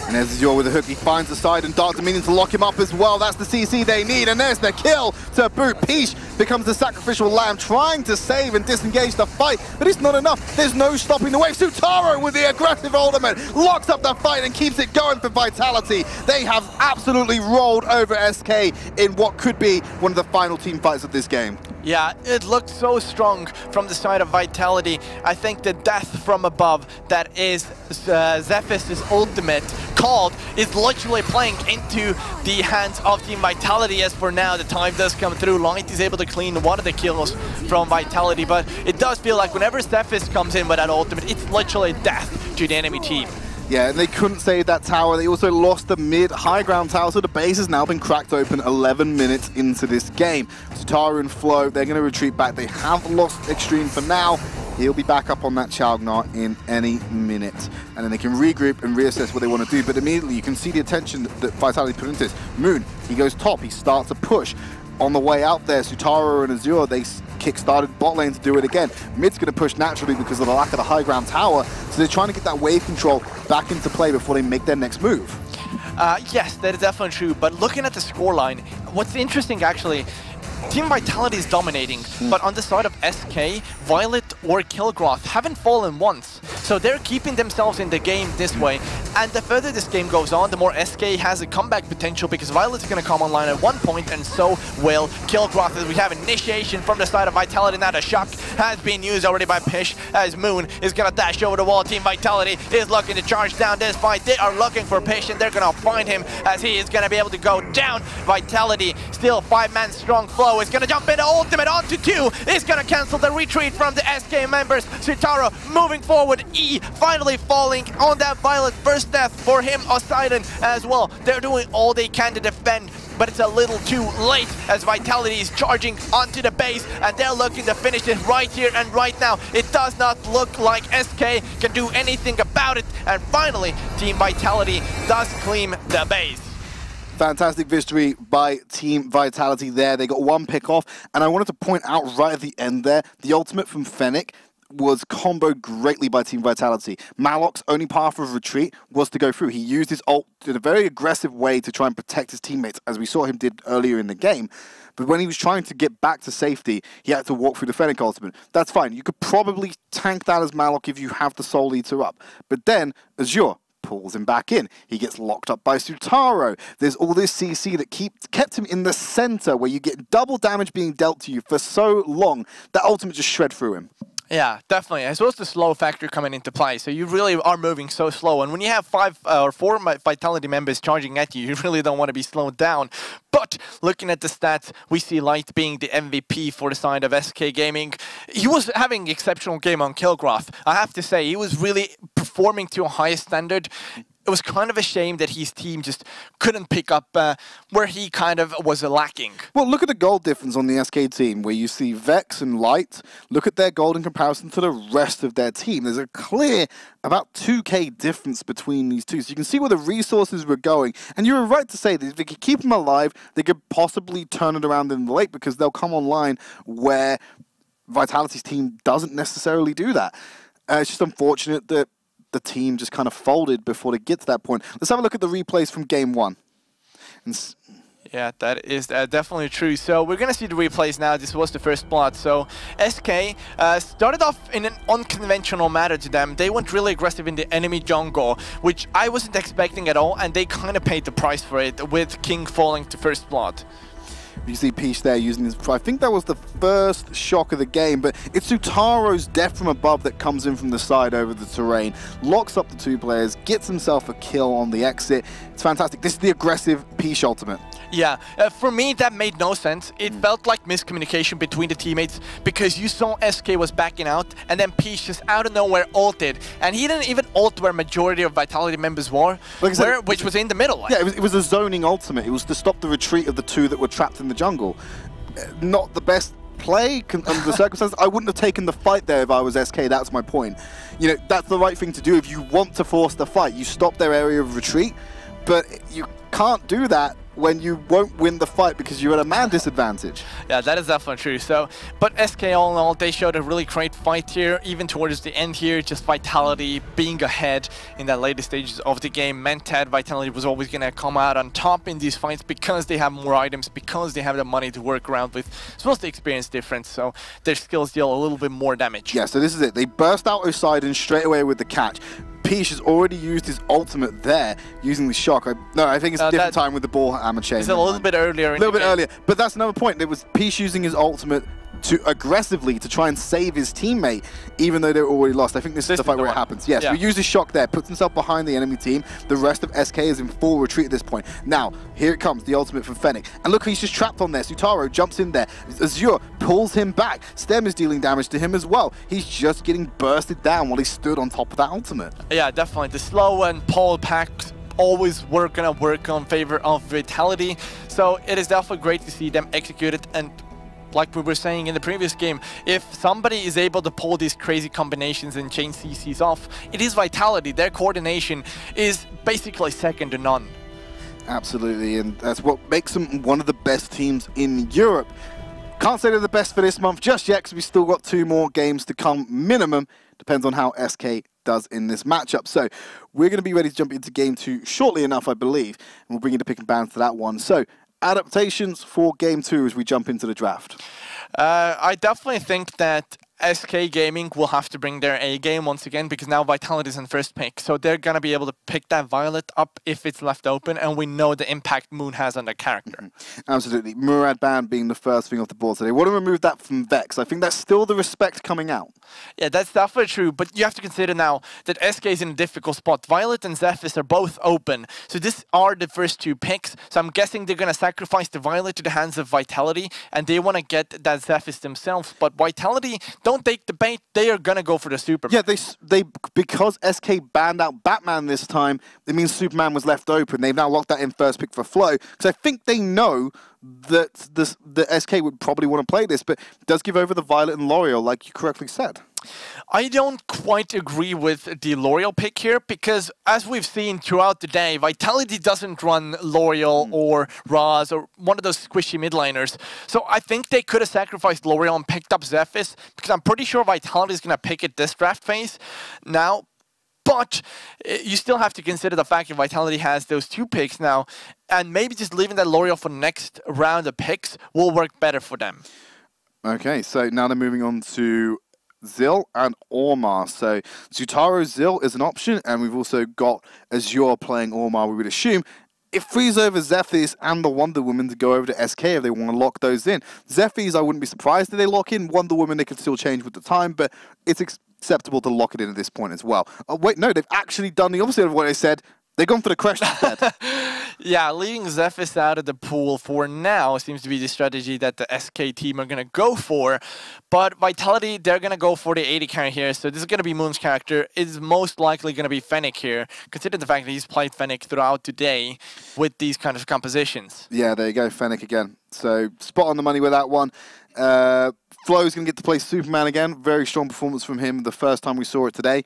And there's Azure with a hook, he finds the side and Dark Dominion to lock him up as well. That's the CC they need, and there's the kill to boot. Peach becomes the sacrificial lamb, trying to save and disengage the fight, but it's not enough. There's no stopping the wave. Sutaro with the aggressive ultimate locks up the fight and keeps it going for Vitality. They have absolutely rolled over SK in what could be one of the final team fights of this game. Yeah, it looked so strong from the side of Vitality. I think the death from above that is Zephyr's ultimate called is literally playing into the hands of Team Vitality, as for now the time does come through. Light is able to clean one of the kills from Vitality, but it does feel like whenever Zephyr's comes in with that ultimate, it's literally death to the enemy team. Yeah, and they couldn't save that tower. They also lost the mid-high ground tower, so the base has now been cracked open 11 minutes into this game. Sutaro and Flo, they're going to retreat back. They have lost Extreme for now. He'll be back up on that Chaognar in any minute. And then they can regroup and reassess what they want to do. But immediately you can see the attention that Vitality put into this. Moon, he goes top, he starts a push. On the way out there, Sutaro and Azure, they kick-started bot lane to do it again. Mid's going to push naturally because of the lack of the high ground tower. So they're trying to get that wave control back into play before they make their next move. Yes, that is definitely true. But looking at the scoreline, what's interesting actually, Team Vitality is dominating, but on the side of SK, Violet or Kilgroth haven't fallen once. So they're keeping themselves in the game this way. And the further this game goes on, the more SK has a comeback potential because Violet's going to come online at one point, and so will Kilgroth, as we have initiation from the side of Vitality. Now the shock has been used already by Pish, as Moon is going to dash over the wall. Team Vitality is looking to charge down this fight. They are looking for Pish, and they're going to find him as he is going to be able to go down. Vitality still 5-man strong. Flo is going to jump into ultimate onto 2. Is going to cancel the retreat from the SK members. Sutaro moving forward. E finally falling on that Violet first death for him. Poseidon as well. They're doing all they can to defend, but it's a little too late as Vitality is charging onto the base, and they're looking to finish it right here and right now. It does not look like SK can do anything about it, and finally Team Vitality does claim the base. Fantastic victory by Team Vitality there. They got one pick off, and I wanted to point out right at the end there, the ultimate from Fennec was comboed greatly by Team Vitality. Malok's only path of retreat was to go through. He used his ult in a very aggressive way to try and protect his teammates, as we saw him did earlier in the game. But when he was trying to get back to safety, he had to walk through the Fennec ultimate. That's fine. You could probably tank that as Malok if you have the Soul Eater up. But then, Azure pulls him back in. He gets locked up by Sutaro. There's all this CC that kept him in the center, where you get double damage being dealt to you for so long. That ultimate just shred through him. Yeah, definitely. As well as the slow factor coming into play. So you really are moving so slow. And when you have 5 or 4 Vitality members charging at you, you really don't want to be slowed down. But looking at the stats, we see Light being the MVP for the side of SK Gaming. He was having an exceptional game on Kilgroth. I have to say, he was really performing to a highest standard. It was kind of a shame that his team just couldn't pick up where he kind of was lacking. Well, look at the gold difference on the SK team, where you see Vex and Light. Look at their gold in comparison to the rest of their team. There's a clear about 2K difference between these two. So you can see where the resources were going. And you were right to say that if they could keep them alive, they could possibly turn it around in the late, because they'll come online where Vitality's team doesn't necessarily do that. It's just unfortunate that the team just kind of folded before they get to that point. Let's have a look at the replays from Game 1. Yeah, that is definitely true. So we're going to see the replays now. This was the first plot. So SK started off in an unconventional manner to them. They went really aggressive in the enemy jungle, which I wasn't expecting at all, and they kind of paid the price for it with King falling to first plot. You see Peach there using his... I think that was the first shock of the game, but it's Sutaro's death from above that comes in from the side over the terrain, locks up the 2 players, gets himself a kill on the exit. It's fantastic. This is the aggressive Peach ultimate. Yeah, for me that made no sense. It felt like miscommunication between the teammates, because you saw SK was backing out, and then Peach just out of nowhere ulted, and he didn't even ult where majority of Vitality members were, which was in the middle. Yeah, it was a zoning ultimate. It was to stop the retreat of the 2 that were trapped in the jungle. Not the best play under the circumstances. I wouldn't have taken the fight there if I was SK. That's my point. You know, that's the right thing to do if you want to force the fight. You stop their area of retreat, but you can't do that when you won't win the fight because you're at a man disadvantage. Yeah, that is definitely true. So, but SK all in all, they showed a really great fight here, even towards the end here. Just Vitality being ahead in the later stages of the game meant that Vitality was always going to come out on top in these fights because they have more items, because they have the money to work around with, as well as the experience difference, so their skills deal a little bit more damage. Yeah, so this is it. They burst out Poseidon straight away with the catch. Peach has already used his ultimate there, using the shock. I think it's a different time with the ball hammer chain. It's a little bit earlier. A little bit earlier, but that's another point. It was Peach using his ultimate to aggressively to try and save his teammate, even though they're already lost. I think this is the fight where it happens. Yes, we use the shock there, puts himself behind the enemy team. The rest of SK is in full retreat at this point. Now, here it comes, the ultimate from Fennec. And look, he's just trapped on there. Sutaro jumps in there. Azure pulls him back. Stem is dealing damage to him as well. He's just getting bursted down while he stood on top of that ultimate. Yeah, definitely. The slow and pull packs always gonna work on favor of Vitality. So it is definitely great to see them execute it. And like we were saying in the previous game, if somebody is able to pull these crazy combinations and chain CCs off, it is Vitality. Their coordination is basically second to none. Absolutely, and that's what makes them one of the best teams in Europe. Can't say they're the best for this month just yet, because we've still got 2 more games to come minimum. Depends on how SK does in this matchup. So we're going to be ready to jump into game 2 shortly enough, I believe, and we'll bring you the pick and ban for that one. So adaptations for game 2 as we jump into the draft. I definitely think that SK Gaming will have to bring their A game once again, because now Vitality is in first pick. So they're going to be able to pick that Violet up if it's left open, and we know the impact Moon has on the character. Absolutely. Murad ban being the first thing off the board today. Want to remove that from Vex. I think that's still the respect coming out. Yeah, that's definitely true, but you have to consider now that SK is in a difficult spot. Violet and Zephys are both open, so these are the first 2 picks. So I'm guessing they're going to sacrifice the Violet to the hands of Vitality, and they want to get that Zephys themselves. But Vitality don't take the bait, they are gonna go for the Superman. Yeah, they because SK banned out Batman this time, it means Superman was left open. They've now locked that in first pick for Flow, because I think they know that the SK would probably want to play this, but it does give over the Violet and L'Oreal, like you correctly said. I don't quite agree with the L'Oreal pick here, because as we've seen throughout the day, Vitality doesn't run L'Oreal or Raz or one of those squishy mid laners. So I think they could have sacrificed L'Oreal and picked up Zephys, because I'm pretty sure Vitality is going to pick it this draft phase. Now, but you still have to consider the fact that Vitality has those 2 picks now, and maybe just leaving that L'Oreal for the next round of picks will work better for them. Okay, so now they're moving on to Zill and Ormar. So Zutaro Zill is an option, and we've also got Azure playing Ormar, we would assume. It frees over Zephys and the Wonder Woman to go over to SK if they want to lock those in. Zephys, I wouldn't be surprised if they lock in. Wonder Woman, they could still change with the time, but it's acceptable to lock it in at this point as well. Oh, wait, no, they've actually done the opposite of what they said. They've gone for the crash instead. Yeah, leaving Zephys out of the pool for now seems to be the strategy that the SK team are going to go for. But Vitality, they're going to go for the 80 carry here. So this is going to be Moon's character. It's most likely going to be Fennec here, considering the fact that he's played Fennec throughout today with these kind of compositions. Yeah, there you go, Fennec again. So spot on the money with that one. Flo's going to get to play Superman again. Very strong performance from him the first time we saw it today.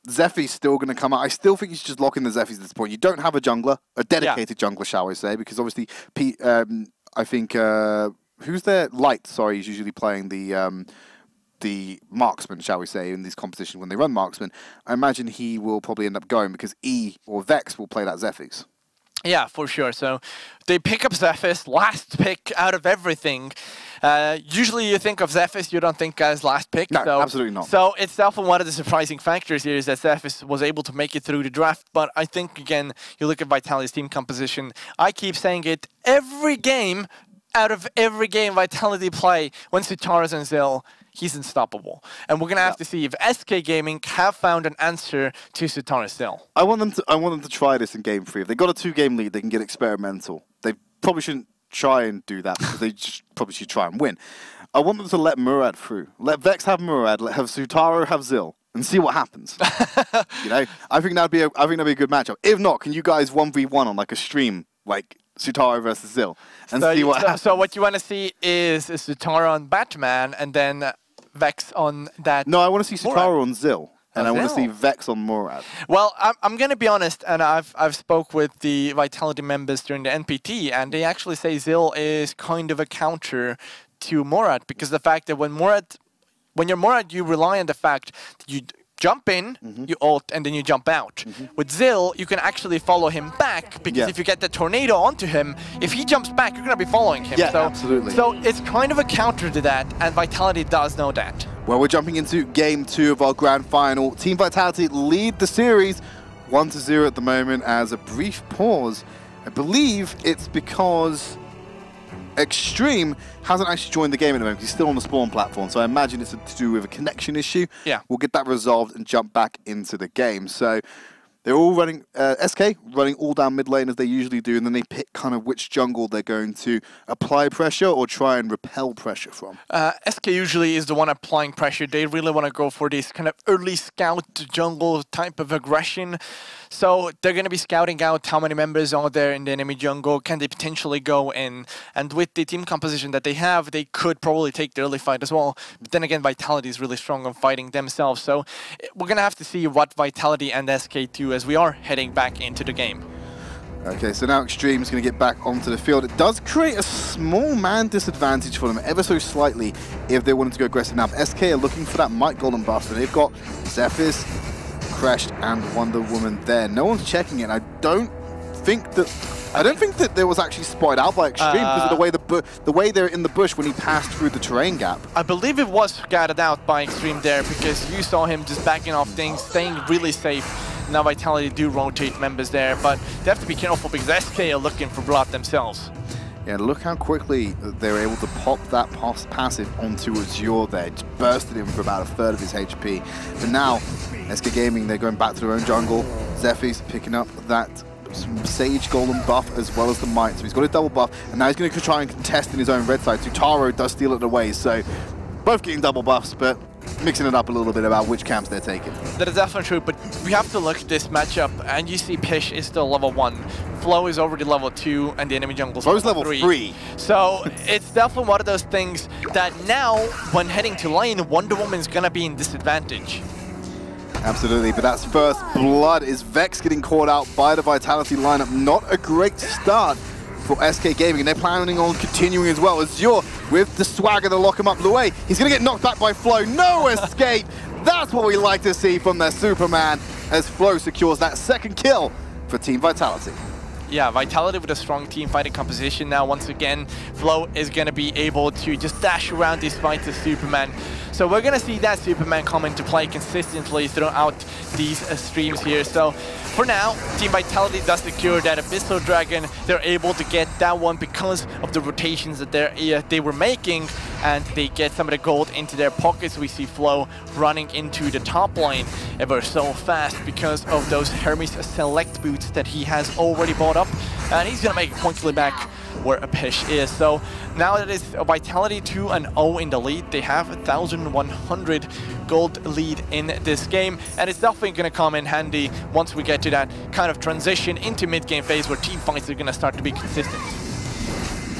Zephy's still going to come out. I still think you should just lock in the Zephy's at this point. You don't have a jungler, a dedicated jungler, shall we say, because obviously, I think, who's there? Light, sorry, is usually playing the marksman, shall we say, in these competitions when they run marksman. I imagine he will probably end up going because E or Vex will play that Zephy's. Yeah, for sure. So they pick up Zephys, last pick out of everything. Usually you think of Zephys, you don't think as last pick. No, absolutely not. So it's definitely one of the surprising factors here is that Zephys was able to make it through the draft. But I think, again, you look at Vitality's team composition. I keep saying it every game, out of every game Vitality play, when Sutara's and Zill, he's unstoppable. And we're going to have to see if SK Gaming have found an answer to Sutara's Zill. I want them to try this in game 3. If they got a 2-game lead, they can get experimental. They probably shouldn't try and do that because they just probably should try and win. I want them to let Murad through. Let Vex have Murad, let have Sutaro have Zill, and see what happens. You know, I think that'd be a good matchup. If not, can you guys 1v1 on like a stream, like Sutaro versus Zill, and see what happens? So what you want to see is Sutaro on Batman, and then Vex on that. No, I want to see Sutaro on Zill. And I want to see Vex on Murad. Well, I'm going to be honest, and I've spoke with the Vitality members during the NPT, and they actually say Zill is kind of a counter to Murad, because the fact that when you're Murad, you rely on the fact that you jump in, you ult, and then you jump out. With Zill, you can actually follow him back, because if you get the tornado onto him, if he jumps back, you're going to be following him. Yeah, absolutely. So it's kind of a counter to that, and Vitality does know that. Well, we're jumping into game 2 of our grand final. Team Vitality lead the series 1-0 at the moment as a brief pause. I believe it's because Extreme hasn't actually joined the game at the moment. He's still on the spawn platform, so I imagine it's to do with a connection issue. Yeah. We'll get that resolved and jump back into the game. So they're all running, SK running all down mid lane as they usually do, and then they pick kind of which jungle they're going to apply pressure or try and repel pressure from. SK usually is the one applying pressure. They really want to go for this kind of early scout jungle type of aggression. So they're going to be scouting out how many members are there in the enemy jungle, can they potentially go in, and with the team composition that they have, they could probably take the early fight as well. But then again, Vitality is really strong on fighting themselves, so we're going to have to see what Vitality and SK do as we are heading back into the game. Okay, so now Extreme is going to get back onto the field. It does create a small man disadvantage for them, ever so slightly, if they wanted to go aggressive now. But SK are looking for that Might Golden buff, and they've got Zephyrs, Crashed, and Wonder Woman there. No one's checking it. I don't think that there was actually spotted out by Extreme because of the way they're in the bush when he passed through the terrain gap. I believe it was scattered out by Extreme there because you saw him just backing off things, staying really safe. Now Vitality do rotate members there, but they have to be careful because SK are looking for blood themselves. Yeah, look how quickly they were able to pop that passive onto Azure there. Just bursted him for about a third of his HP. But now, SK Gaming, they're going back to their own jungle. Zephy's picking up that Sage Golden buff as well as the Might. So he's got a double buff, and now he's going to try and contest in his own red side. Tutaro does steal it away, so both getting double buffs, but mixing it up a little bit about which camps they're taking. That is definitely true, but we have to look at this matchup, and you see Pish is still level 1. Flo is already level 2, and the enemy jungle is level 3. So it's definitely one of those things that now, when heading to lane, Wonder Woman's gonna be in disadvantage. Absolutely, but that's first blood. Is Vex getting caught out by the Vitality lineup? Not a great start for SK Gaming, and they're planning on continuing as well. Azure with the swagger to lock him up. Luei, he's going to get knocked back by Flo. No escape! That's what we like to see from their Superman, as Flo secures that second kill for Team Vitality. Yeah, Vitality with a strong team fighting composition now. Once again, Flo is going to be able to just dash around this fight to Superman. So we're going to see that Superman come into play consistently throughout these streams here. So for now, Team Vitality does secure that Abyssal Dragon. They're able to get that one because of the rotations that they were making, and they get some of the gold into their pockets. We see Flo running into the top lane ever so fast because of those Hermes Select boots that he has already bought up, and he's gonna make it quickly back where Pish is. So now that it's Vitality 2-0 in the lead, they have 1,100 gold lead in this game, and it's definitely gonna come in handy once we get to that kind of transition into mid-game phase where team fights are gonna start to be consistent.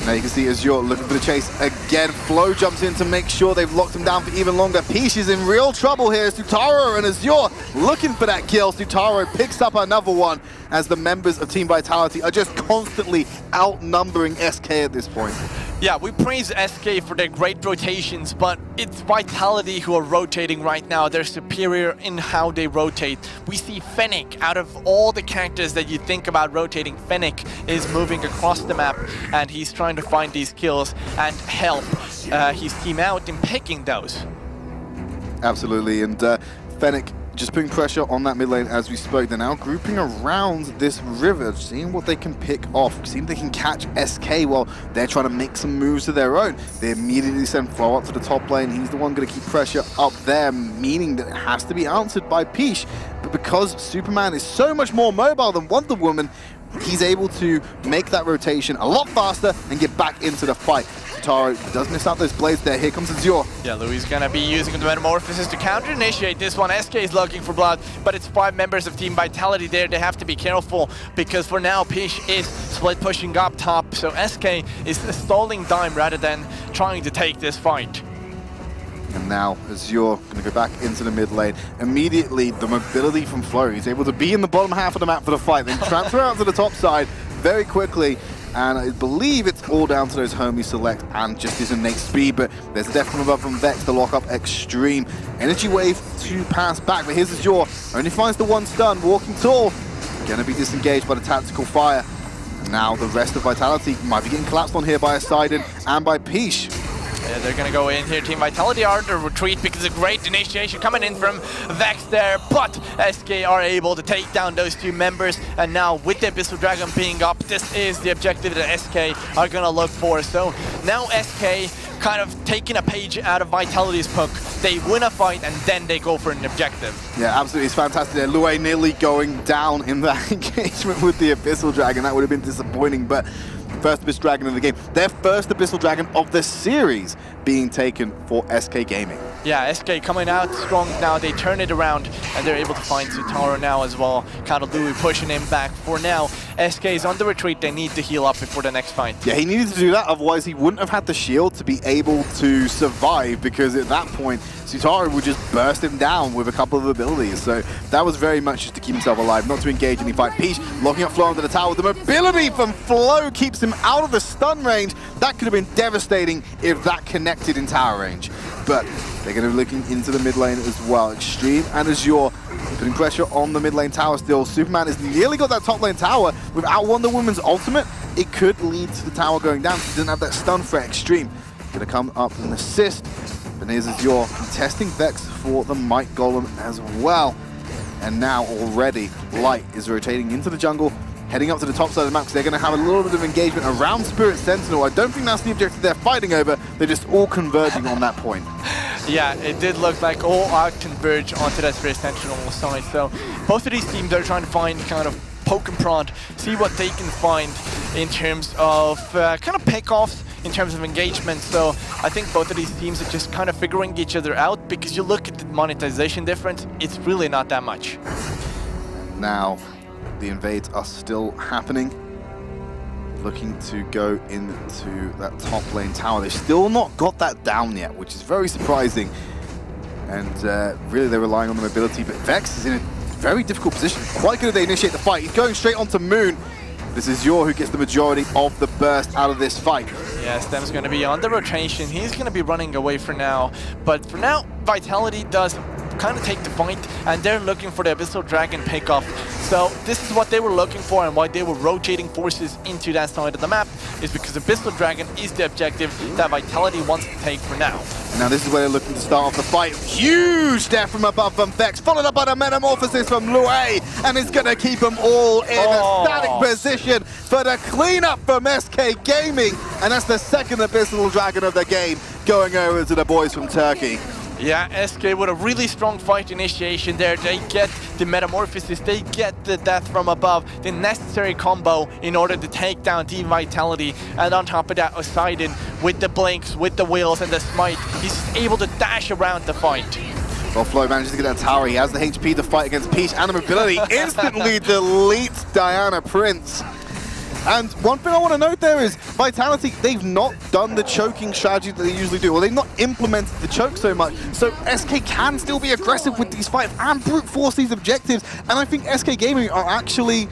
Now you can see Azure looking for the chase again. Flo jumps in to make sure they've locked him down for even longer. Pish is in real trouble here. Tutaro and Azure looking for that kill. Tutaro picks up another one as the members of Team Vitality are just constantly outnumbering SK at this point. Yeah, we praise SK for their great rotations, but it's Vitality who are rotating right now. They're superior in how they rotate. We see Fennec, out of all the characters that you think about rotating, Fennec is moving across the map, and he's trying to find these kills and help his team out in picking those. Absolutely, and Fennec just putting pressure on that mid lane as we spoke. They're now grouping around this river, seeing what they can pick off, seeing if they can catch SK while they're trying to make some moves of their own. They immediately send Flo up to the top lane. He's the one going to keep pressure up there, meaning that it has to be answered by Pish. But because Superman is so much more mobile than Wonder Woman, he's able to make that rotation a lot faster and get back into the fight. Tutaro does miss out those blades there. Here comes Azure. Yeah, Louis gonna be using the Metamorphosis to counter-initiate this one. SK is looking for blood, but it's 5 members of Team Vitality there. They have to be careful because for now, Pish is split pushing up top, so SK is stalling time rather than trying to take this fight. And now Azure going to go back into the mid lane. Immediately, the mobility from Flo. He's able to be in the bottom half of the map for the fight, then transfer out to the top side very quickly. And I believe it's all down to those Hermes Select and just his innate speed, but there's a definite above from Vex to lock up Extreme. Energy Wave to pass back, but here's Azure. Only finds the one stun, walking tall. Going to be disengaged by the tactical fire. And now the rest of Vitality might be getting collapsed on here by Poseidon and by Pish. Yeah, they're gonna go in here. Team Vitality are under retreat because a great initiation coming in from Vex there, but SK are able to take down those two members, and now with the Abyssal Dragon being up, this is the objective that SK are gonna look for. So now SK kind of taking a page out of Vitality's book. They win a fight and then they go for an objective. Yeah, absolutely. It's fantastic there. Lue nearly going down in that engagement with the Abyssal Dragon. That would have been disappointing, but first Abyssal Dragon in the game. Their first Abyssal Dragon of the series being taken for SK Gaming. Yeah, SK coming out strong now. They turn it around and they're able to find Sutaro now as well. Kind of Louis pushing him back. For now, SK is on the retreat. They need to heal up before the next fight. Yeah, he needed to do that. Otherwise, he wouldn't have had the shield to be able to survive, because at that point, Sutaro would just burst him down with a couple of abilities. So that was very much just to keep himself alive, not to engage any fight. Peach locking up Flo under the tower. The mobility from Flo keeps him out of the stun range. That could have been devastating if that connected in tower range. But they're going to be looking into the mid lane as well. Extreme and Azure putting pressure on the mid lane tower still. Superman has nearly got that top lane tower. Without Wonder Woman's ultimate, it could lead to the tower going down. He doesn't have that stun threat. Extreme going to come up and assist. But here's Azure contesting Vex for the Might Golem as well. And now already Light is rotating into the jungle, heading up to the top side of the map, because they're going to have a little bit of engagement around Spirit Sentinel. I don't think that's the objective they're fighting over. They're just all converging on that point. Yeah, it did look like all out converge onto that Spirit Sentinel side. So both of these teams are trying to find kind of poke and prod, see what they can find in terms of kind of pick-offs, in terms of engagement. So I think both of these teams are just kind of figuring each other out, because you look at the monetization difference, it's really not that much. Now, the invades are still happening. Looking to go into that top lane tower. They've still not got that down yet, which is very surprising. And really they're relying on the mobility, but Vex is in a very difficult position. Quite good if they initiate the fight. He's going straight onto Moon. This is Yor who gets the majority of the burst out of this fight. Yeah, Stem's going to be on the rotation. He's going to be running away for now. But for now, Vitality does kind of take the fight, and they're looking for the Abyssal Dragon pickoff. So this is what they were looking for, and why they were rotating forces into that side of the map, is because Abyssal Dragon is the objective that Vitality wants to take for now. And now this is where they're looking to start off the fight. Huge death from above from Vex, followed up by the Metamorphosis from Lue, and it's going to keep them all in a static position for the cleanup from SK Gaming. And that's the second Abyssal Dragon of the game going over to the boys from Turkey. Yeah, SK with a really strong fight initiation there. They get the Metamorphosis, they get the death from above, the necessary combo in order to take down Team Vitality. And on top of that, Poseidon with the blinks, with the wheels and the smite, he's able to dash around the fight. Well, Flo manages to get that tower. He has the HP to fight against Peach, and the mobility instantly deletes Diana Prince. And one thing I want to note there is Vitality, they've not done the choking strategy that they usually do, or they've not implemented the choke so much. So SK can still be aggressive with these fights and brute force these objectives. And I think SK Gaming are actually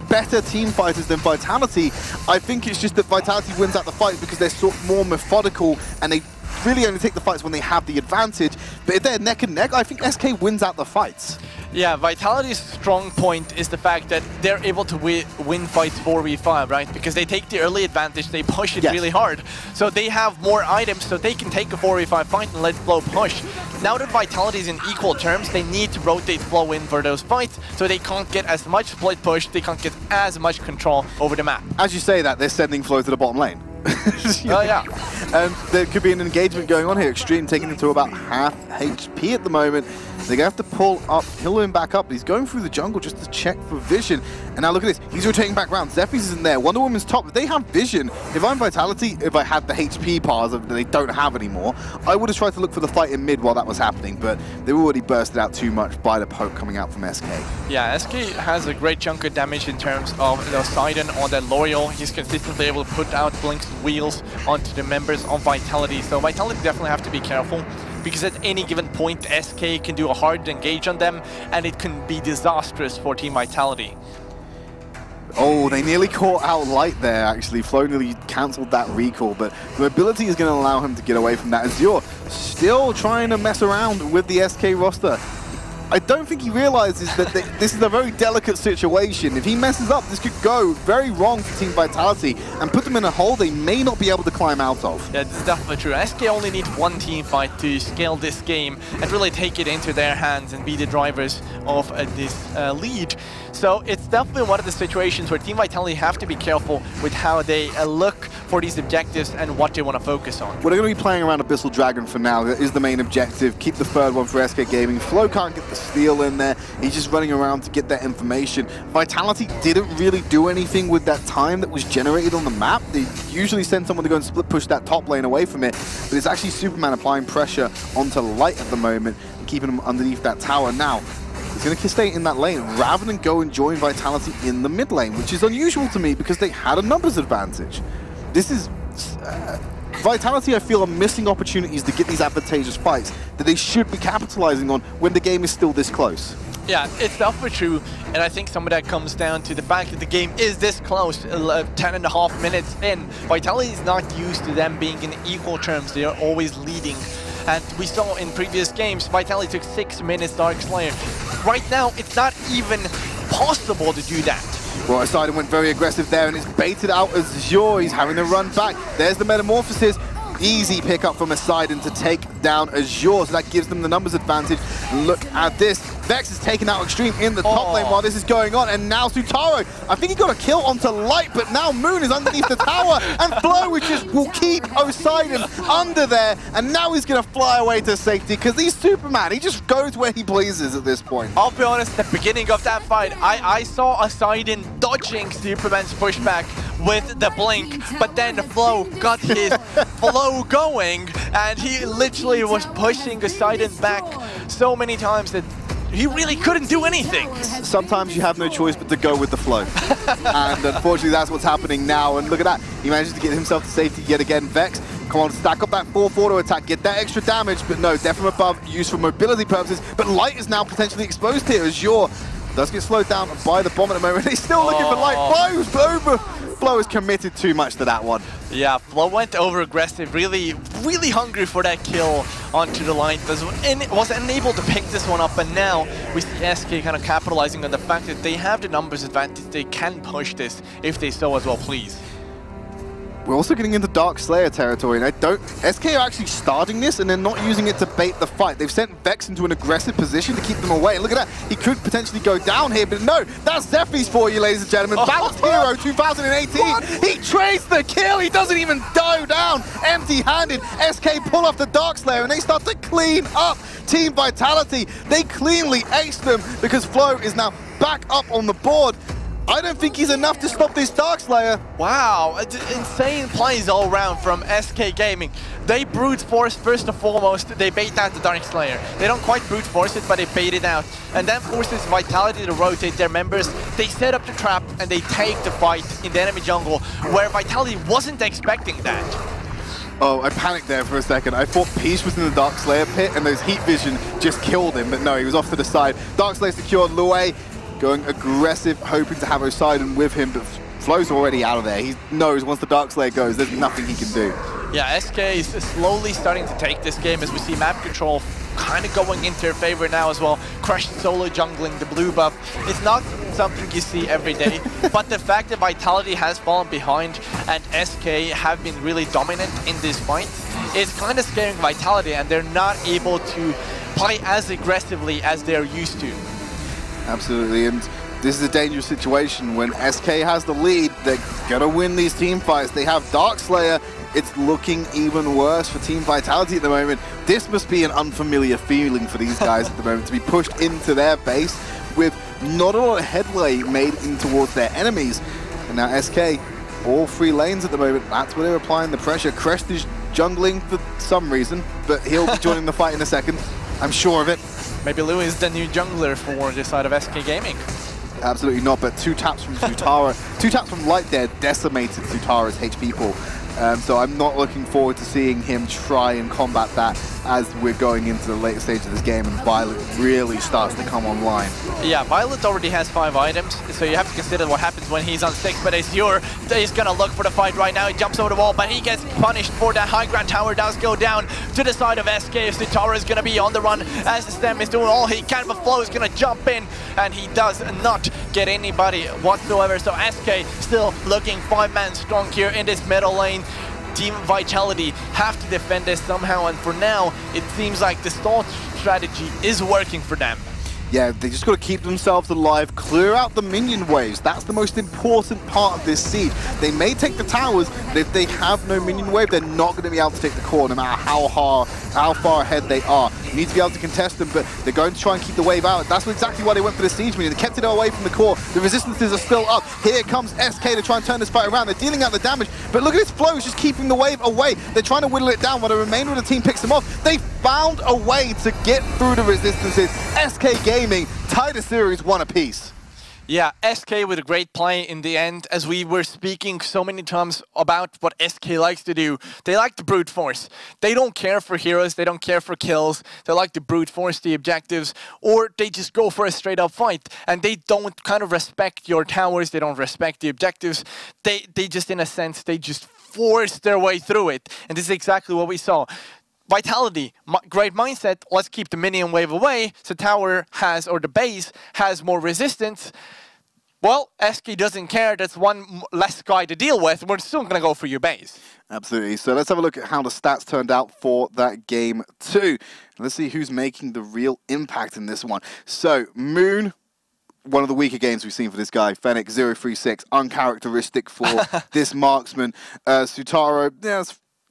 better team fighters than Vitality. I think it's just that Vitality wins out the fight because they're sort of more methodical, and they really only take the fights when they have the advantage. But if they're neck and neck, I think SK wins out the fights. Yeah, Vitality's strong point is the fact that they're able to win fights 4v5, right? Because they take the early advantage, they push it really hard. So they have more items, so they can take a 4v5 fight and let Flow push. Now that Vitality's in equal terms, they need to rotate Flow in for those fights, so they can't get as much split push, they can't get as much control over the map. As you say that, they're sending Flow to the bottom lane. Oh yeah. And there could be an engagement going on here. Extreme taking him to about half HP at the moment. They're going to have to pull up, heal him back up. He's going through the jungle just to check for vision. And now look at this. He's rotating back round. Zephys isn't there. Wonder Woman's top. If they have vision, if I'm Vitality, if I had the HP bars that they don't have anymore, I would have tried to look for the fight in mid while that was happening. But they were already bursted out too much by the poke coming out from SK. Yeah, SK has a great chunk of damage in terms of Poseidon on that Loyal. He's consistently able to put out blinks and wheels onto the members of Vitality. So Vitality definitely have to be careful, because at any given point SK can do a hard engage on them, and it can be disastrous for Team Vitality. Oh, they nearly caught out Light there, actually. Flo nearly cancelled that recall, but the mobility is going to allow him to get away from that. Azure still trying to mess around with the SK roster. I don't think he realizes that this is a very delicate situation. If he messes up, this could go very wrong for Team Vitality and put them in a hole they may not be able to climb out of. Yeah, this is definitely true. SK only need one team fight to scale this game and really take it into their hands and be the drivers of this lead. So it's definitely one of the situations where Team Vitality have to be careful with how they look for these objectives and what they want to focus on. Well, they're going to be playing around Abyssal Dragon for now. That is the main objective. Keep the third one for SK Gaming. Flo can't get the steal in there. He's just running around to get that information. Vitality didn't really do anything with that time that was generated on the map. They usually send someone to go and split push that top lane away from it, but it's actually Superman applying pressure onto Light at the moment and keeping him underneath that tower. Now, he's going to stay in that lane rather than go and join Vitality in the mid lane, which is unusual to me because they had a numbers advantage. This is... Vitality, I feel, are missing opportunities to get these advantageous fights that they should be capitalizing on when the game is still this close. Yeah, it's definitely true, and I think some of that comes down to the fact that the game is this close, 10.5 minutes in. Vitality is not used to them being in equal terms. They are always leading. And we saw in previous games, Vitality took 6 minutes Darkslayer. Right now, it's not even possible to do that. Well, Poseidon went very aggressive there, and it's baited out as Azure. He's having to run back. There's the Metamorphosis. Easy pickup from Poseidon to take down Azure, so that gives them the numbers advantage. Look at this. Vex is taken out Extreme in the top lane while this is going on, and now Sutaro, I think he got a kill onto Light, but now Moon is underneath the tower, and Flo will keep Poseidon under there, and now he's going to fly away to safety, because he's Superman. He just goes where he pleases at this point. I'll be honest, the beginning of that fight, I saw Poseidon dodging Superman's pushback with the blink, but then Flo got his flow going, and he literally was pushing Poseidon back so many times that he really couldn't do anything. Sometimes you have no choice but to go with the flow. And unfortunately, that's what's happening now. And look at that. He manages to get himself to safety yet again. Vex, come on, stack up that 4th auto attack, get that extra damage. But no, death from above, used for mobility purposes. But Light is now potentially exposed here. Azure does get slowed down by the bomb at the moment. He's still looking for Light. Flo is committed too much to that one. Yeah, Flo went over aggressive, really hungry for that kill onto the line. Was unable to pick this one up, and now we see SK kind of capitalizing on the fact that they have the numbers advantage. They can push this if they so as well please. We're also getting into Dark Slayer territory, and SK are actually starting this, and they're not using it to bait the fight. They've sent Vex into an aggressive position to keep them away. And look at that, he could potentially go down here, but no, that's Zephy's for you, ladies and gentlemen. Balanced Hero 2018. What? He trades the kill, he doesn't even go down empty-handed. SK pull off the Dark Slayer, and they start to clean up Team Vitality. They cleanly aced them because Flo is now back up on the board. I don't think he's enough to stop this Darkslayer. Wow, insane plays all around from SK Gaming. They brute force first and foremost, they bait out the Darkslayer. They don't quite brute force it, but they bait it out. And then forces Vitality to rotate their members. They set up the trap and they take the fight in the enemy jungle, where Vitality wasn't expecting that. Oh, I panicked there for a second. I thought Peace was in the Darkslayer pit and those heat vision just killed him, but no, he was off to the side. Darkslayer secured. Lue going aggressive, hoping to have Poseidon with him, but Flo's already out of there. He knows once the Darkslayer goes, there's nothing he can do. Yeah, SK is slowly starting to take this game as we see map control kind of going into their favor now as well. Crushed solo jungling, the blue buff. It's not something you see every day, but the fact that Vitality has fallen behind and SK have been really dominant in this fight is kind of scaring Vitality, and they're not able to play as aggressively as they're used to. Absolutely, and this is a dangerous situation. When SK has the lead, they're gonna win these team fights. They have Darkslayer. It's looking even worse for Team Vitality at the moment. This must be an unfamiliar feeling for these guys at the moment, to be pushed into their base with not a lot of headway made in towards their enemies. And now SK, all 3 lanes at the moment, that's where they're applying the pressure. Crest is jungling for some reason, but he'll be joining the fight in a second. I'm sure of it. Maybe Louis is the new jungler for this side of SK Gaming. Absolutely not, but 2 taps from Sutara, 2 taps from Light there decimated Sutara's HP pool. So I'm not looking forward to seeing him try and combat that as we're going into the later stage of this game and Violet really starts to come online. Yeah, Violet already has 5 items, so you have to consider what happens when he's on 6, but Azure is gonna look for the fight right now. He jumps over the wall, but he gets punished for that. High ground tower does go down to the side of SK. Sutaro is gonna be on the run as the Stem is doing all he can, but Flo is gonna jump in, and he does not get anybody whatsoever. So SK still looking 5-man strong here in this middle lane. Team Vitality have to defend this somehow, and for now, it seems like the stall strategy is working for them. Yeah, they just got to keep themselves alive, clear out the minion waves. That's the most important part of this siege. They may take the towers, but if they have no minion wave, they're not going to be able to take the core, no matter how far ahead they are. You need to be able to contest them, but they're going to try and keep the wave out. That's exactly why they went for the siege minion. They kept it away from the core. The resistances are still up. Here comes SK to try and turn this fight around. They're dealing out the damage, but look at his flow. He's just keeping the wave away. They're trying to whittle it down while the remainder of the team picks them off. They found a way to get through the resistances. SK Gaming tied the series 1 apiece. Yeah, SK with a great play in the end, as we were speaking so many times about what SK likes to do. They like to brute force. They don't care for heroes, they don't care for kills. They like to brute force the objectives, or they just go for a straight up fight. And they don't kind of respect your towers, they don't respect the objectives. They just, in a sense, they just force their way through it. And this is exactly what we saw. Vitality, great mindset, let's keep the minion wave away, so tower has, or the base has more resistance. Well, SK doesn't care, that's one less guy to deal with, we're still gonna go for your base. Absolutely, so let's have a look at how the stats turned out for that game 2. Let's see who's making the real impact in this one. So, Moon, one of the weaker games we've seen for this guy. Fennec, 036, uncharacteristic for this marksman. Sutaro, yeah,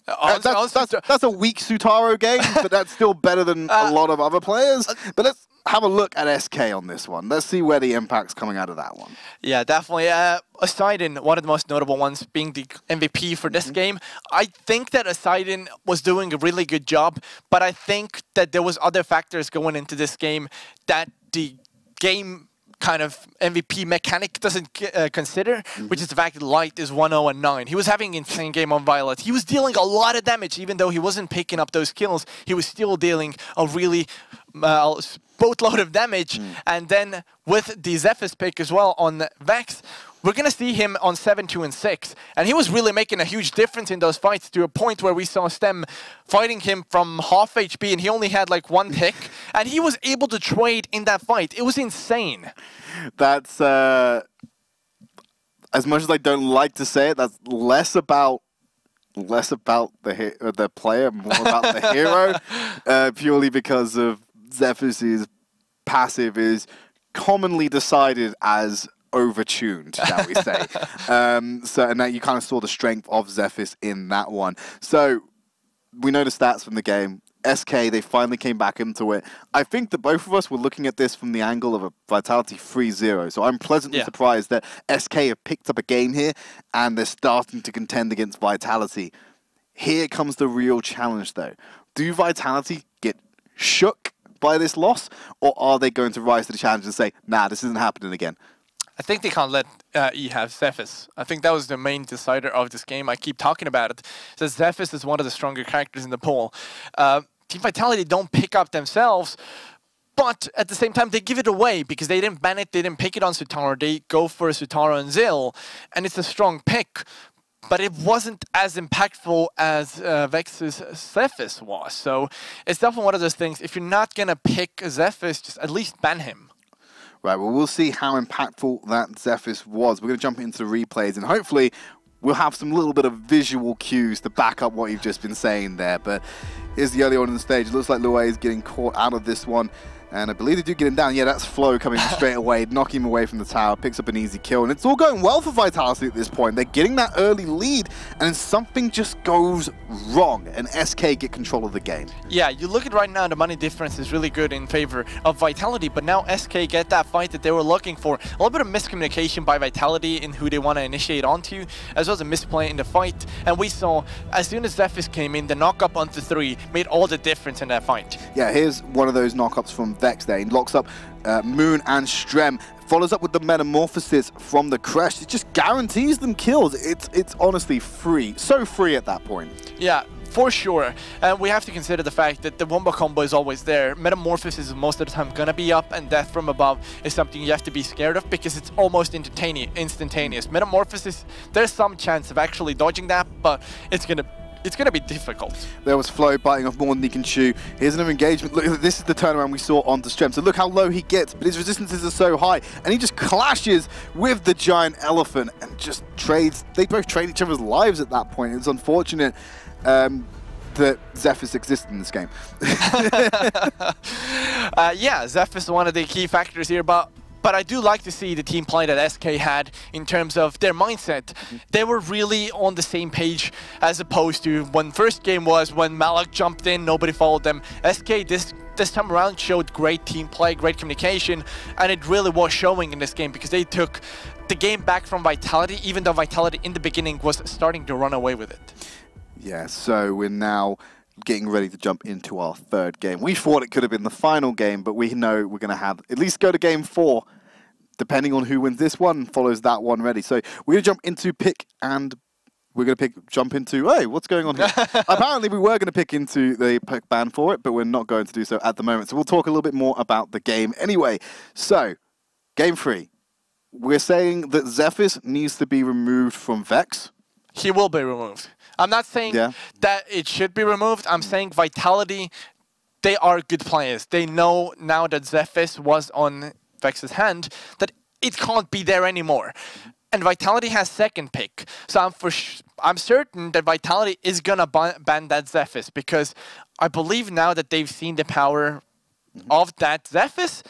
that's a weak Sutaro game, but that's still better than a lot of other players. But let's have a look at SK on this one. Let's see where the impact's coming out of that one. Yeah, definitely. Asidin, one of the most notable ones, being the MVP for this game. I think that Asidin was doing a really good job, but I think that there was other factors going into this game that the game kind of MVP mechanic doesn't consider, which is the fact that Light is 1-0 and 9. He was having an insane game on Violet. He was dealing a lot of damage, even though he wasn't picking up those kills. He was still dealing a really boatload of damage. And then with the Zephyr's pick as well on Vex, we're going to see him on 7, 2, and 6. And he was really making a huge difference in those fights, to a point where we saw Stem fighting him from half HP and he only had like 1 tick. And he was able to trade in that fight. It was insane. That's, as much as I don't like to say it, that's less about the player, more about the hero, purely because of Zephyr's passive is commonly decided as overtuned, shall we say. And that you kind of saw the strength of Zephyr's in that one. So we know the stats from the game. SK, they finally came back into it. I think that both of us were looking at this from the angle of a Vitality 3-0. So I'm pleasantly surprised that SK have picked up a game here and they're starting to contend against Vitality. Here comes the real challenge, though. Do Vitality get shook by this loss, or are they going to rise to the challenge and say, nah, this isn't happening again? I think they can't let E have Zephyr's. I think that was the main decider of this game. I keep talking about it. So Zephyr's is one of the stronger characters in the pool. Team Vitality don't pick up themselves, but at the same time they give it away because they didn't ban it, they didn't pick it on Sutaro. They go for Sutaro and Zill, and it's a strong pick. But it wasn't as impactful as Vex's Zephyr's was. So it's definitely one of those things. If you're not going to pick Zephyr's, just at least ban him. Right, well, we'll see how impactful that Zephyr's was. We're going to jump into the replays, and hopefully we'll have some little bit of visual cues to back up what you've just been saying there. But here's the early on in the stage. It looks like Luay is getting caught out of this one. And I believe they do get him down. Yeah, that's Flo coming straight away, knocking him away from the tower, picks up an easy kill. And it's all going well for Vitality at this point. They're getting that early lead, and then something just goes wrong, and SK get control of the game. Yeah, you look at right now, the money difference is really good in favor of Vitality, but now SK get that fight that they were looking for. A little bit of miscommunication by Vitality in who they want to initiate onto, as well as a misplay in the fight. And we saw, as soon as Zephyr's came in, the knock-up onto 3 made all the difference in that fight. Yeah, here's one of those knock-ups from Vex there. He locks up Moon and Strem, follows up with the Metamorphosis from the Crash. It just guarantees them kills. It's honestly free. So free at that point. Yeah, for sure. And we have to consider the fact that the wombo combo is always there. Metamorphosis is most of the time gonna be up, and Death from Above is something you have to be scared of because it's almost instantaneous. Metamorphosis, there's some chance of actually dodging that, but it's gonna be difficult. There was Flo biting off more than he can chew. Here's another engagement. Look, this is the turnaround we saw onto Strem. So look how low he gets, but his resistances are so high. And he just clashes with the giant elephant and just trades. They both trade each other's lives at that point. It's unfortunate that Zephys existed in this game. Yeah, Zephys is one of the key factors here, but I do like to see the team play that SK had in terms of their mindset. They were really on the same page as opposed to when first game was when Malak jumped in, nobody followed them. SK this time around showed great team play, great communication, and it really was showing in this game because they took the game back from Vitality, even though Vitality in the beginning was starting to run away with it. Yeah, so we're now getting ready to jump into our third game. We thought it could have been the final game, but we know we're going to have at least go to game 4. Depending on who wins this one, follows that one ready. So we're going to jump into pick and we're going to jump into, hey, what's going on here? Apparently we were going to pick into the pick ban for it, but we're not going to do so at the moment. So we'll talk a little bit more about the game anyway. So, game 3. We're saying that Zephys needs to be removed from Vex. He will be removed. I'm not saying that it should be removed. I'm saying Vitality, they are good players. They know now that Zephys was on Vex's hand that it can't be there anymore. And Vitality has second pick. So I'm certain that Vitality is going to ban that Zephys because I believe now that they've seen the power of that Zephys,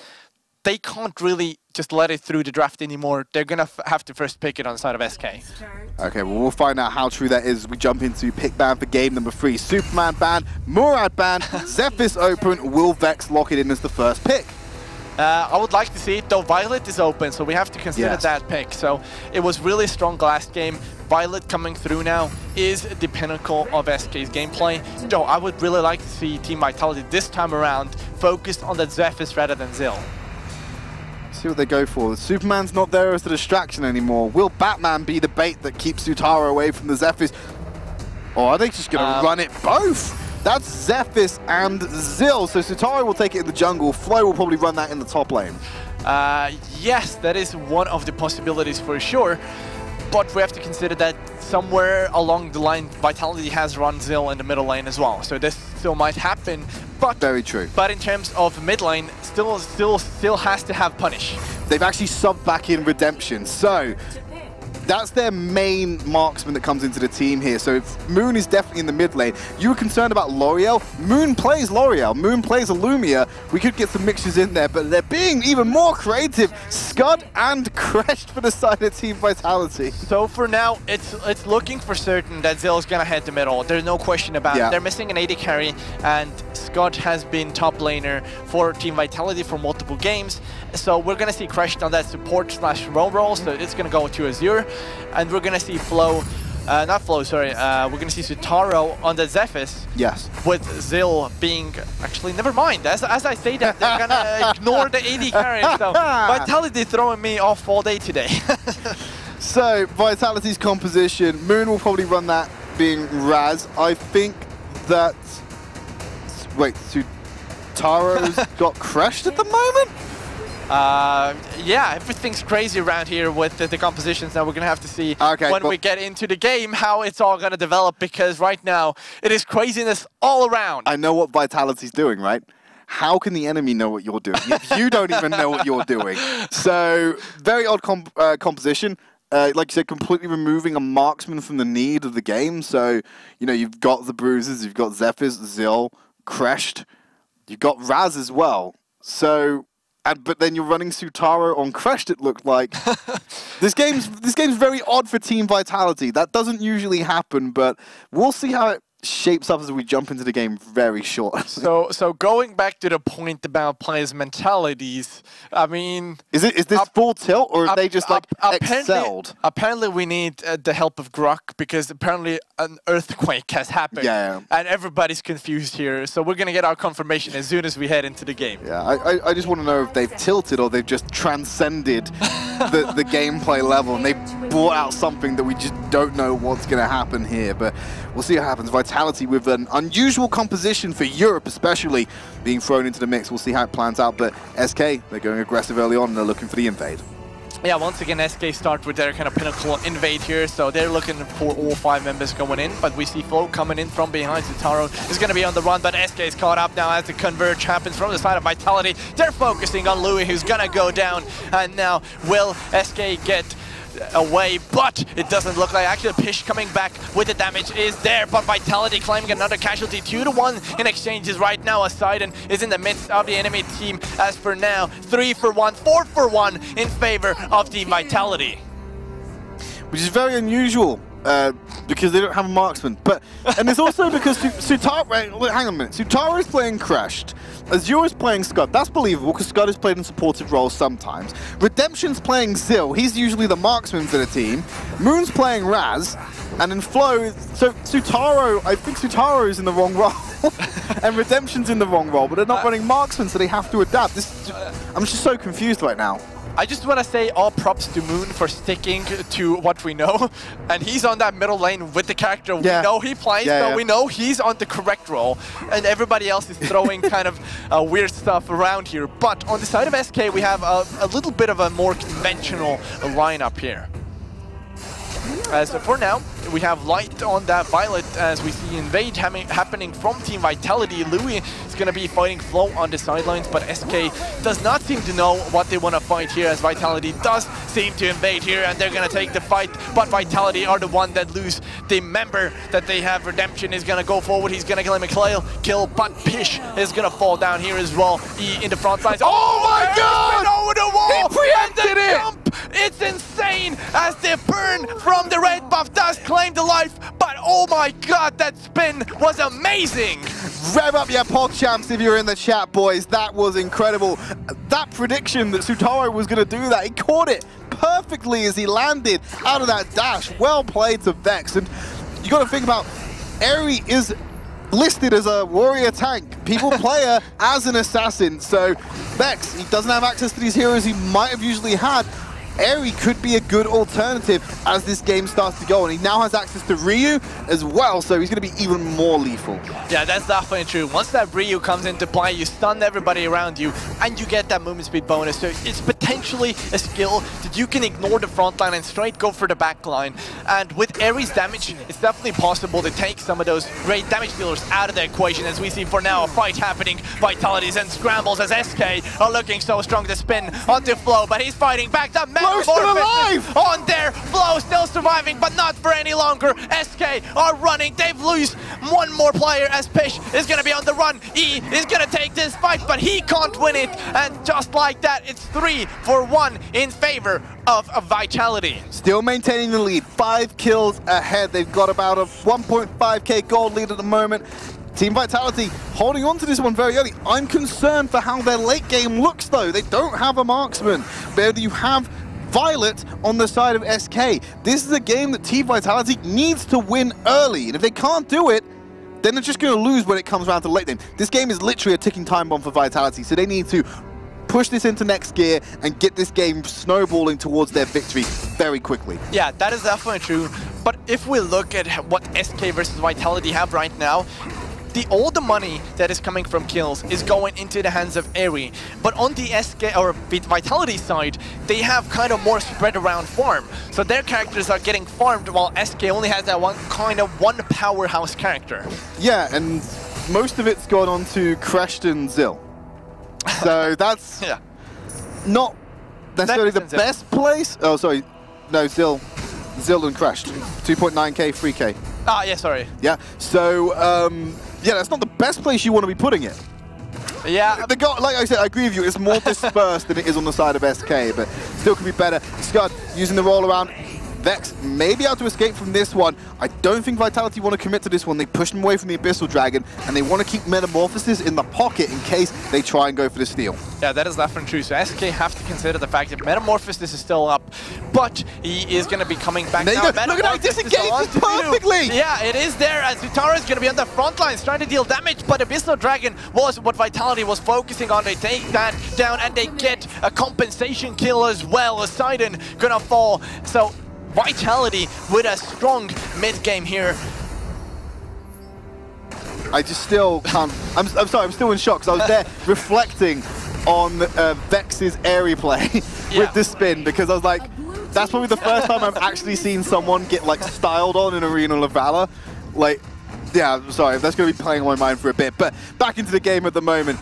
they can't really just let it through the draft anymore. They're going to have to first pick it on the side of SK. Okay, well, we'll find out how true that is as we jump into pick ban for game number 3. Superman ban, Murad ban, Zephys open. Will Vex lock it in as the first pick? I would like to see it, though Violet is open, so we have to consider that pick. So it was really strong last game. Violet coming through now is the pinnacle of SK's gameplay. Though I would really like to see Team Vitality this time around focused on that Zephys rather than Zill. See what they go for. Superman's not there as a distraction anymore. Will Batman be the bait that keeps Sutara away from the Zephys? Or are they just going to run it both? That's Zephys and Zill. So Sutara will take it in the jungle. Flo will probably run that in the top lane. Yes, that is one of the possibilities for sure. But we have to consider that somewhere along the line, Vitality has run Zill in the middle lane as well. So this still might happen. But very true. But in terms of mid lane, still has to have Punish. They've actually subbed back in Redemption. So that's their main marksman that comes into the team here. So if Moon is definitely in the mid lane. You were concerned about L'Oreal. Moon plays L'Oreal. Moon plays Illumia. We could get some mixtures in there, but they're being even more creative. Scud and Crest for the side of Team Vitality. So for now, it's looking for certain that Zill's gonna head the middle. There's no question about it. They're missing an AD carry, and Scud has been top laner for Team Vitality for multiple games. So we're gonna see Crest on that support slash roam role. So it's gonna go to Azure. And we're gonna see Flo, not Flo, sorry, we're gonna see Sutaro on the Zephys. Yes. With Zill being, actually, never mind. As I say that, they're gonna ignore the AD carry. So Vitality throwing me off all day today. So Vitality's composition, Moon will probably run that being Raz. I think that, wait, Sutaro's got crushed at the moment? Yeah, everything's crazy around here with the compositions. Now we're going to have to see when we get into the game how it's all going to develop, because right now it is craziness all around. I know what Vitality's doing, right? How can the enemy know what you're doing if you don't even know what you're doing? So, very odd composition. Like you said, completely removing a marksman from the need of the game. So, you know, you've got the Bruises, you've got Zephys, Zill, Crest, you've got Raz as well. So, but then you're running Sutaro on Crest, it looked like. This game's very odd for Team Vitality. That doesn't usually happen, but we'll see how it shapes up as we jump into the game very short. So going back to the point about players' mentalities, I mean, is this full tilt, or are they just like excelled? Apparently we need the help of Grok, because apparently an earthquake has happened. Yeah. And everybody's confused here. So we're gonna get our confirmation as soon as we head into the game. Yeah, I just want to know if they've tilted or they've just transcended the gameplay level and they brought out something that we just don't know what's gonna happen here. But we'll see what happens. Vitality with an unusual composition for Europe especially being thrown into the mix. We'll see how it plans out, but SK, they're going aggressive early on and they're looking for the invade. Yeah, once again, SK start with their kind of pinnacle invade here, so they're looking for all 5 members going in, but we see Flo coming in from behind. Zutaro is going to be on the run, but SK is caught up now as the converge happens from the side of Vitality. They're focusing on Louis, who's going to go down, and now will SK get away, but it doesn't look like. Actually, Pish coming back with the damage is there, but Vitality claiming another casualty. 2-1 in exchanges right now. Poseidon is in the midst of the enemy team as for now. 3 for 1, 4 for 1 in favor of Team Vitality. Which is very unusual because they don't have a marksman. And it's also because Zutaro, hang on a minute, Zutaro is playing Crashed. Azure is playing Scud. That's believable because Scud is played in supportive roles sometimes. Redemption's playing Zill. He's usually the marksman for the team. Moon's playing Raz. And then Flo, so Zutaro, I think Zutaro is in the wrong role. And Redemption's in the wrong role, but they're not running marksman, so they have to adapt. I'm just so confused right now. I just want to say all props to Moon for sticking to what we know. And he's on that middle lane with the character we know he plays, so we know he's on the correct role. And everybody else is throwing kind of weird stuff around here. But on the side of SK, we have a little bit of a more conventional lineup here. As for now, we have light on that Violet as we see invade happening from Team Vitality. Louis is going to be fighting Flo on the sidelines, but SK does not seem to know what they want to fight here, as Vitality does seem to invade here, and they're going to take the fight, but Vitality are the one that lose the member that they have. Redemption is going to go forward, he's going to kill him, kill, but Pish is going to fall down here as well. In the front lines. Oh my god! Over the wall! He preempted it! Jump. It's insane as the burn from the red buff does claim the life, but oh my god, that spin was amazing! Rev up your PogChamps if you're in the chat, boys. That was incredible. That prediction that Zutaro was going to do that, he caught it perfectly as he landed out of that dash. Well played to Vex. And you got to think about, Eri is listed as a warrior tank. People play her as an assassin. So Vex, he doesn't have access to these heroes he might have usually had. Eri could be a good alternative as this game starts to go, and he now has access to Ryu as well, so he's going to be even more lethal. Yeah, that's definitely true. Once that Ryu comes into play, you stun everybody around you, and you get that movement speed bonus, so it's potentially a skill that you can ignore the front line and straight go for the back line. And with Eri's damage, it's definitely possible to take some of those great damage dealers out of the equation, as we see for now a fight happening. Vitalities and scrambles as SK are looking so strong to spin onto Flo, but he's fighting back. That still alive! On there, Flo still surviving, but not for any longer. SK are running, they've lost one more player as Pish is going to be on the run. E is going to take this fight, but he can't win it. And just like that, it's 3 for 1 in favor of Vitality. Still maintaining the lead, 5 kills ahead. They've got about a 1.5k gold lead at the moment. Team Vitality holding on to this one very early. I'm concerned for how their late game looks though. They don't have a marksman, but you have Violet on the side of SK. This is a game that Team Vitality needs to win early, and if they can't do it, then they're just going to lose when it comes around to the late game. This game is literally a ticking time bomb for Vitality, so they need to push this into next gear and get this game snowballing towards their victory very quickly. Yeah, that is definitely true, but if we look at what SK versus Vitality have right now, all the money that is coming from kills is going into the hands of Eri. But on the SK or Vitality side, they have kind of more spread around farm. So their characters are getting farmed while SK only has that one powerhouse character. Yeah, and most of it's gone on to Crashed and Zill. So that's not necessarily the best place. Oh, sorry. No, Zill and Crashed. 2.9k, 3k. Ah, yeah, sorry. Yeah, so, yeah, that's not the best place you want to be putting it. Yeah. Like I said, I agree with you, it's more dispersed than it is on the side of SK, but still could be better. Scud using the roll around. Vex may be able to escape from this one. I don't think Vitality want to commit to this one. They pushed him away from the Abyssal Dragon, and they want to keep Metamorphosis in the pocket in case they try and go for the steal. Yeah, that is definitely true. So SK have to consider the fact that Metamorphosis is still up, but he is going to be coming back now. Look at how he disengages perfectly! Yeah, it is there, as Zutaro is going to be on the front lines trying to deal damage, but Abyssal Dragon was what Vitality was focusing on. They take that down, and they get a compensation kill as well. Poseidon going to fall. So Vitality with a strong mid game here. I just still can't. I'm sorry, I'm still in shock because I was there reflecting on Vex's area play with the spin, because I was like, that's probably the first time I've actually seen someone get like styled on in Arena of Valor. Like, yeah, I'm sorry, that's going to be playing on my mind for a bit. But back into the game at the moment.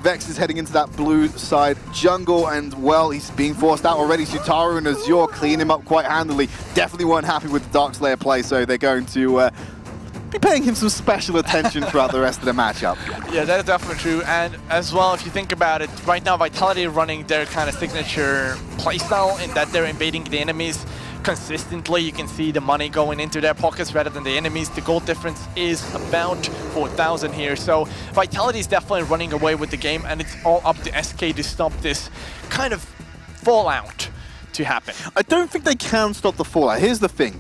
Vex is heading into that blue side jungle, and well, he's being forced out already. Sutaro and Azure clean him up quite handily. Definitely weren't happy with the Darkslayer play, so they're going to be paying him some special attention throughout the rest of the matchup. Yeah, that is definitely true. And as well, if you think about it, right now Vitality are running their kind of signature playstyle in that they're invading the enemies consistently. You can see the money going into their pockets rather than the enemies. The gold difference is about 4,000 here. So Vitality is definitely running away with the game, and it's all up to SK to stop this kind of fallout to happen. I don't think they can stop the fallout. Here's the thing.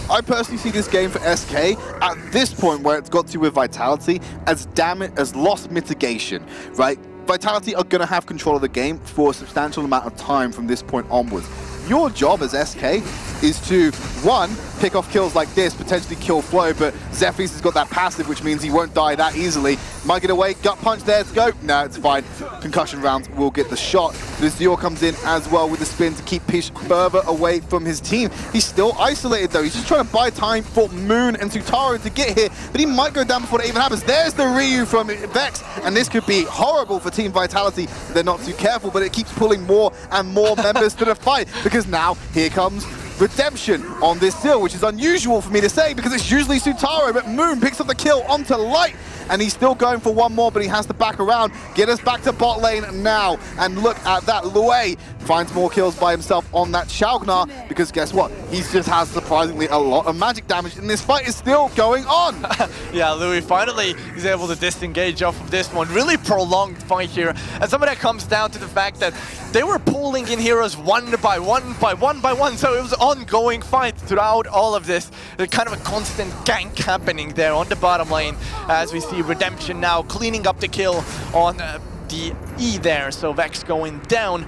I personally see this game for SK at this point where it's got to with Vitality as loss mitigation, right? Vitality are going to have control of the game for a substantial amount of time from this point onwards. Your job as SK is to, one, pick off kills like this, potentially kill Flow, but Zephyr's has got that passive, which means he won't die that easily. Might get away, gut punch there to go. No, it's fine. Concussion rounds will get the shot. The Azure comes in as well with the spin to keep Pish further away from his team. He's still isolated though. He's just trying to buy time for Moon and Sutaro to get here, but he might go down before that even happens. There's the Ryu from Vex, and this could be horrible for Team Vitality. They're not too careful, but it keeps pulling more and more members to the fight, because now here comes Redemption on this hill, which is unusual for me to say because it's usually Sutaro, but Moon picks up the kill onto Light, and he's still going for one more, but he has to back around. Get us back to bot lane now, and look at that. Lue finds more kills by himself on that Shaognar, because guess what? He just has surprisingly a lot of magic damage, and this fight is still going on. Yeah, Louis finally is able to disengage off of this one. Really prolonged fight here, and some of that comes down to the fact that they were pulling in heroes one by one, so it was an ongoing fight throughout all of this. There's kind of a constant gank happening there on the bottom lane, as we see Redemption now cleaning up the kill on the E there, so Vex going down.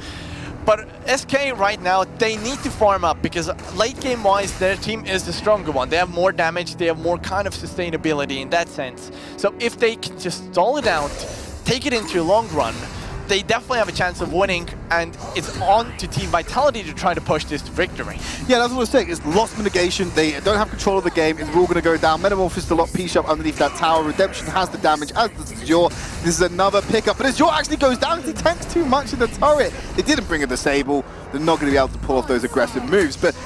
But SK right now, they need to farm up, because late game wise their team is the stronger one. They have more damage, they have more kind of sustainability in that sense. So if they can just stall it out, take it into a long run, they definitely have a chance of winning, and it's on to Team Vitality to try to push this to victory. Yeah, that's what I was saying. It's loss mitigation. They don't have control of the game. It's all going to go down. Metamorph is still up, Pish up underneath that tower. Redemption has the damage, as does Azure. This is another pickup, but Azure actually goes down because he tanks too much in the turret. They didn't bring a disable. They're not going to be able to pull off those aggressive moves, but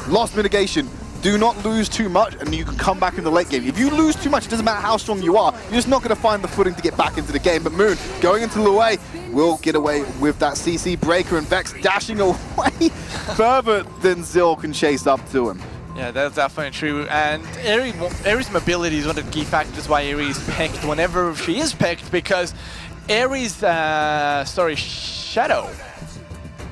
loss mitigation. Do not lose too much, and you can come back in the late game. If you lose too much, it doesn't matter how strong you are, you're just not going to find the footing to get back into the game. But Moon, going into Lue, will get away with that CC breaker, and Vex dashing away further than Zil can chase up to him. Yeah, that's definitely true. And Ares' mobility is one of the key factors why Ares is picked whenever she is picked, because Ares, Shadow.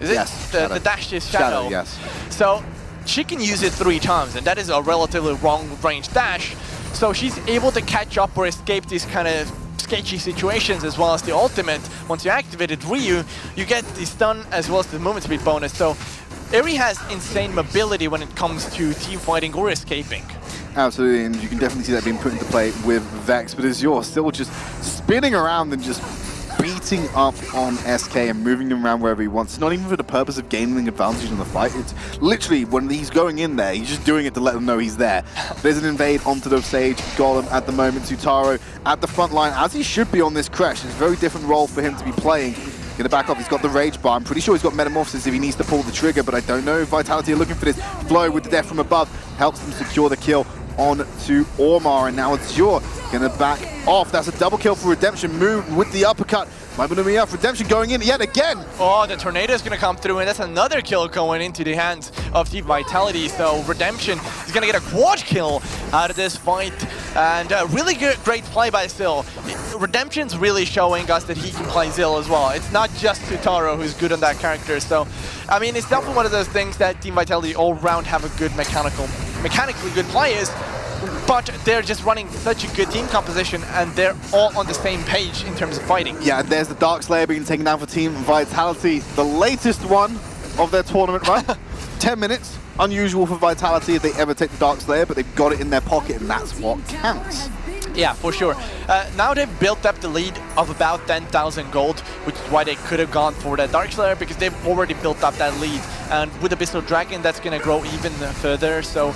Is it? Yes, the dash is Shadow. Yes. So she can use it 3 times, and that is a relatively long range dash. So she's able to catch up or escape these kind of sketchy situations, as well as the ultimate. Once you activated Ryu, you get the stun as well as the movement speed bonus. So Eri has insane mobility when it comes to team fighting or escaping. Absolutely, and you can definitely see that being put into play with Vex, but Azure still just spinning around and just beating up on SK and moving him around wherever he wants. It's not even for the purpose of gaining an advantage in the fight. It's literally when he's going in there, he's just doing it to let them know he's there. There's an invade onto the Sage Golem at the moment. Sutaro at the front line, as he should be on this crash. It's a very different role for him to be playing. Gonna back off, he's got the Rage Bar. I'm pretty sure he's got Metamorphosis if he needs to pull the trigger, but I don't know if Vitality are looking for this. Flow with the death from above helps them secure the kill on to Ormar, and now it's Azure gonna back off. That's a double kill for Redemption. Moon with the uppercut. Might be up. Redemption going in yet again. Oh, the Tornado is gonna come through, and that's another kill going into the hands of Team Vitality. So Redemption is gonna get a quad kill out of this fight, and really good, great play by Zil. Redemption's really showing us that he can play Zil as well. It's not just Sutaro who's good on that character. So, I mean, it's definitely one of those things that Team Vitality all round have a good mechanically good players, but they're just running such a good team composition, and they're all on the same page in terms of fighting. Yeah, there's the Darkslayer being taken down for Team Vitality, the latest one of their tournament run. 10 minutes, unusual for Vitality if they ever take the Darkslayer, but they've got it in their pocket, and that's what counts. Yeah, for sure. Now they've built up the lead of about 10,000 gold, which is why they could have gone for that Dark Slayer, because they've already built up that lead. And with the Abyssal Dragon, that's going to grow even further. So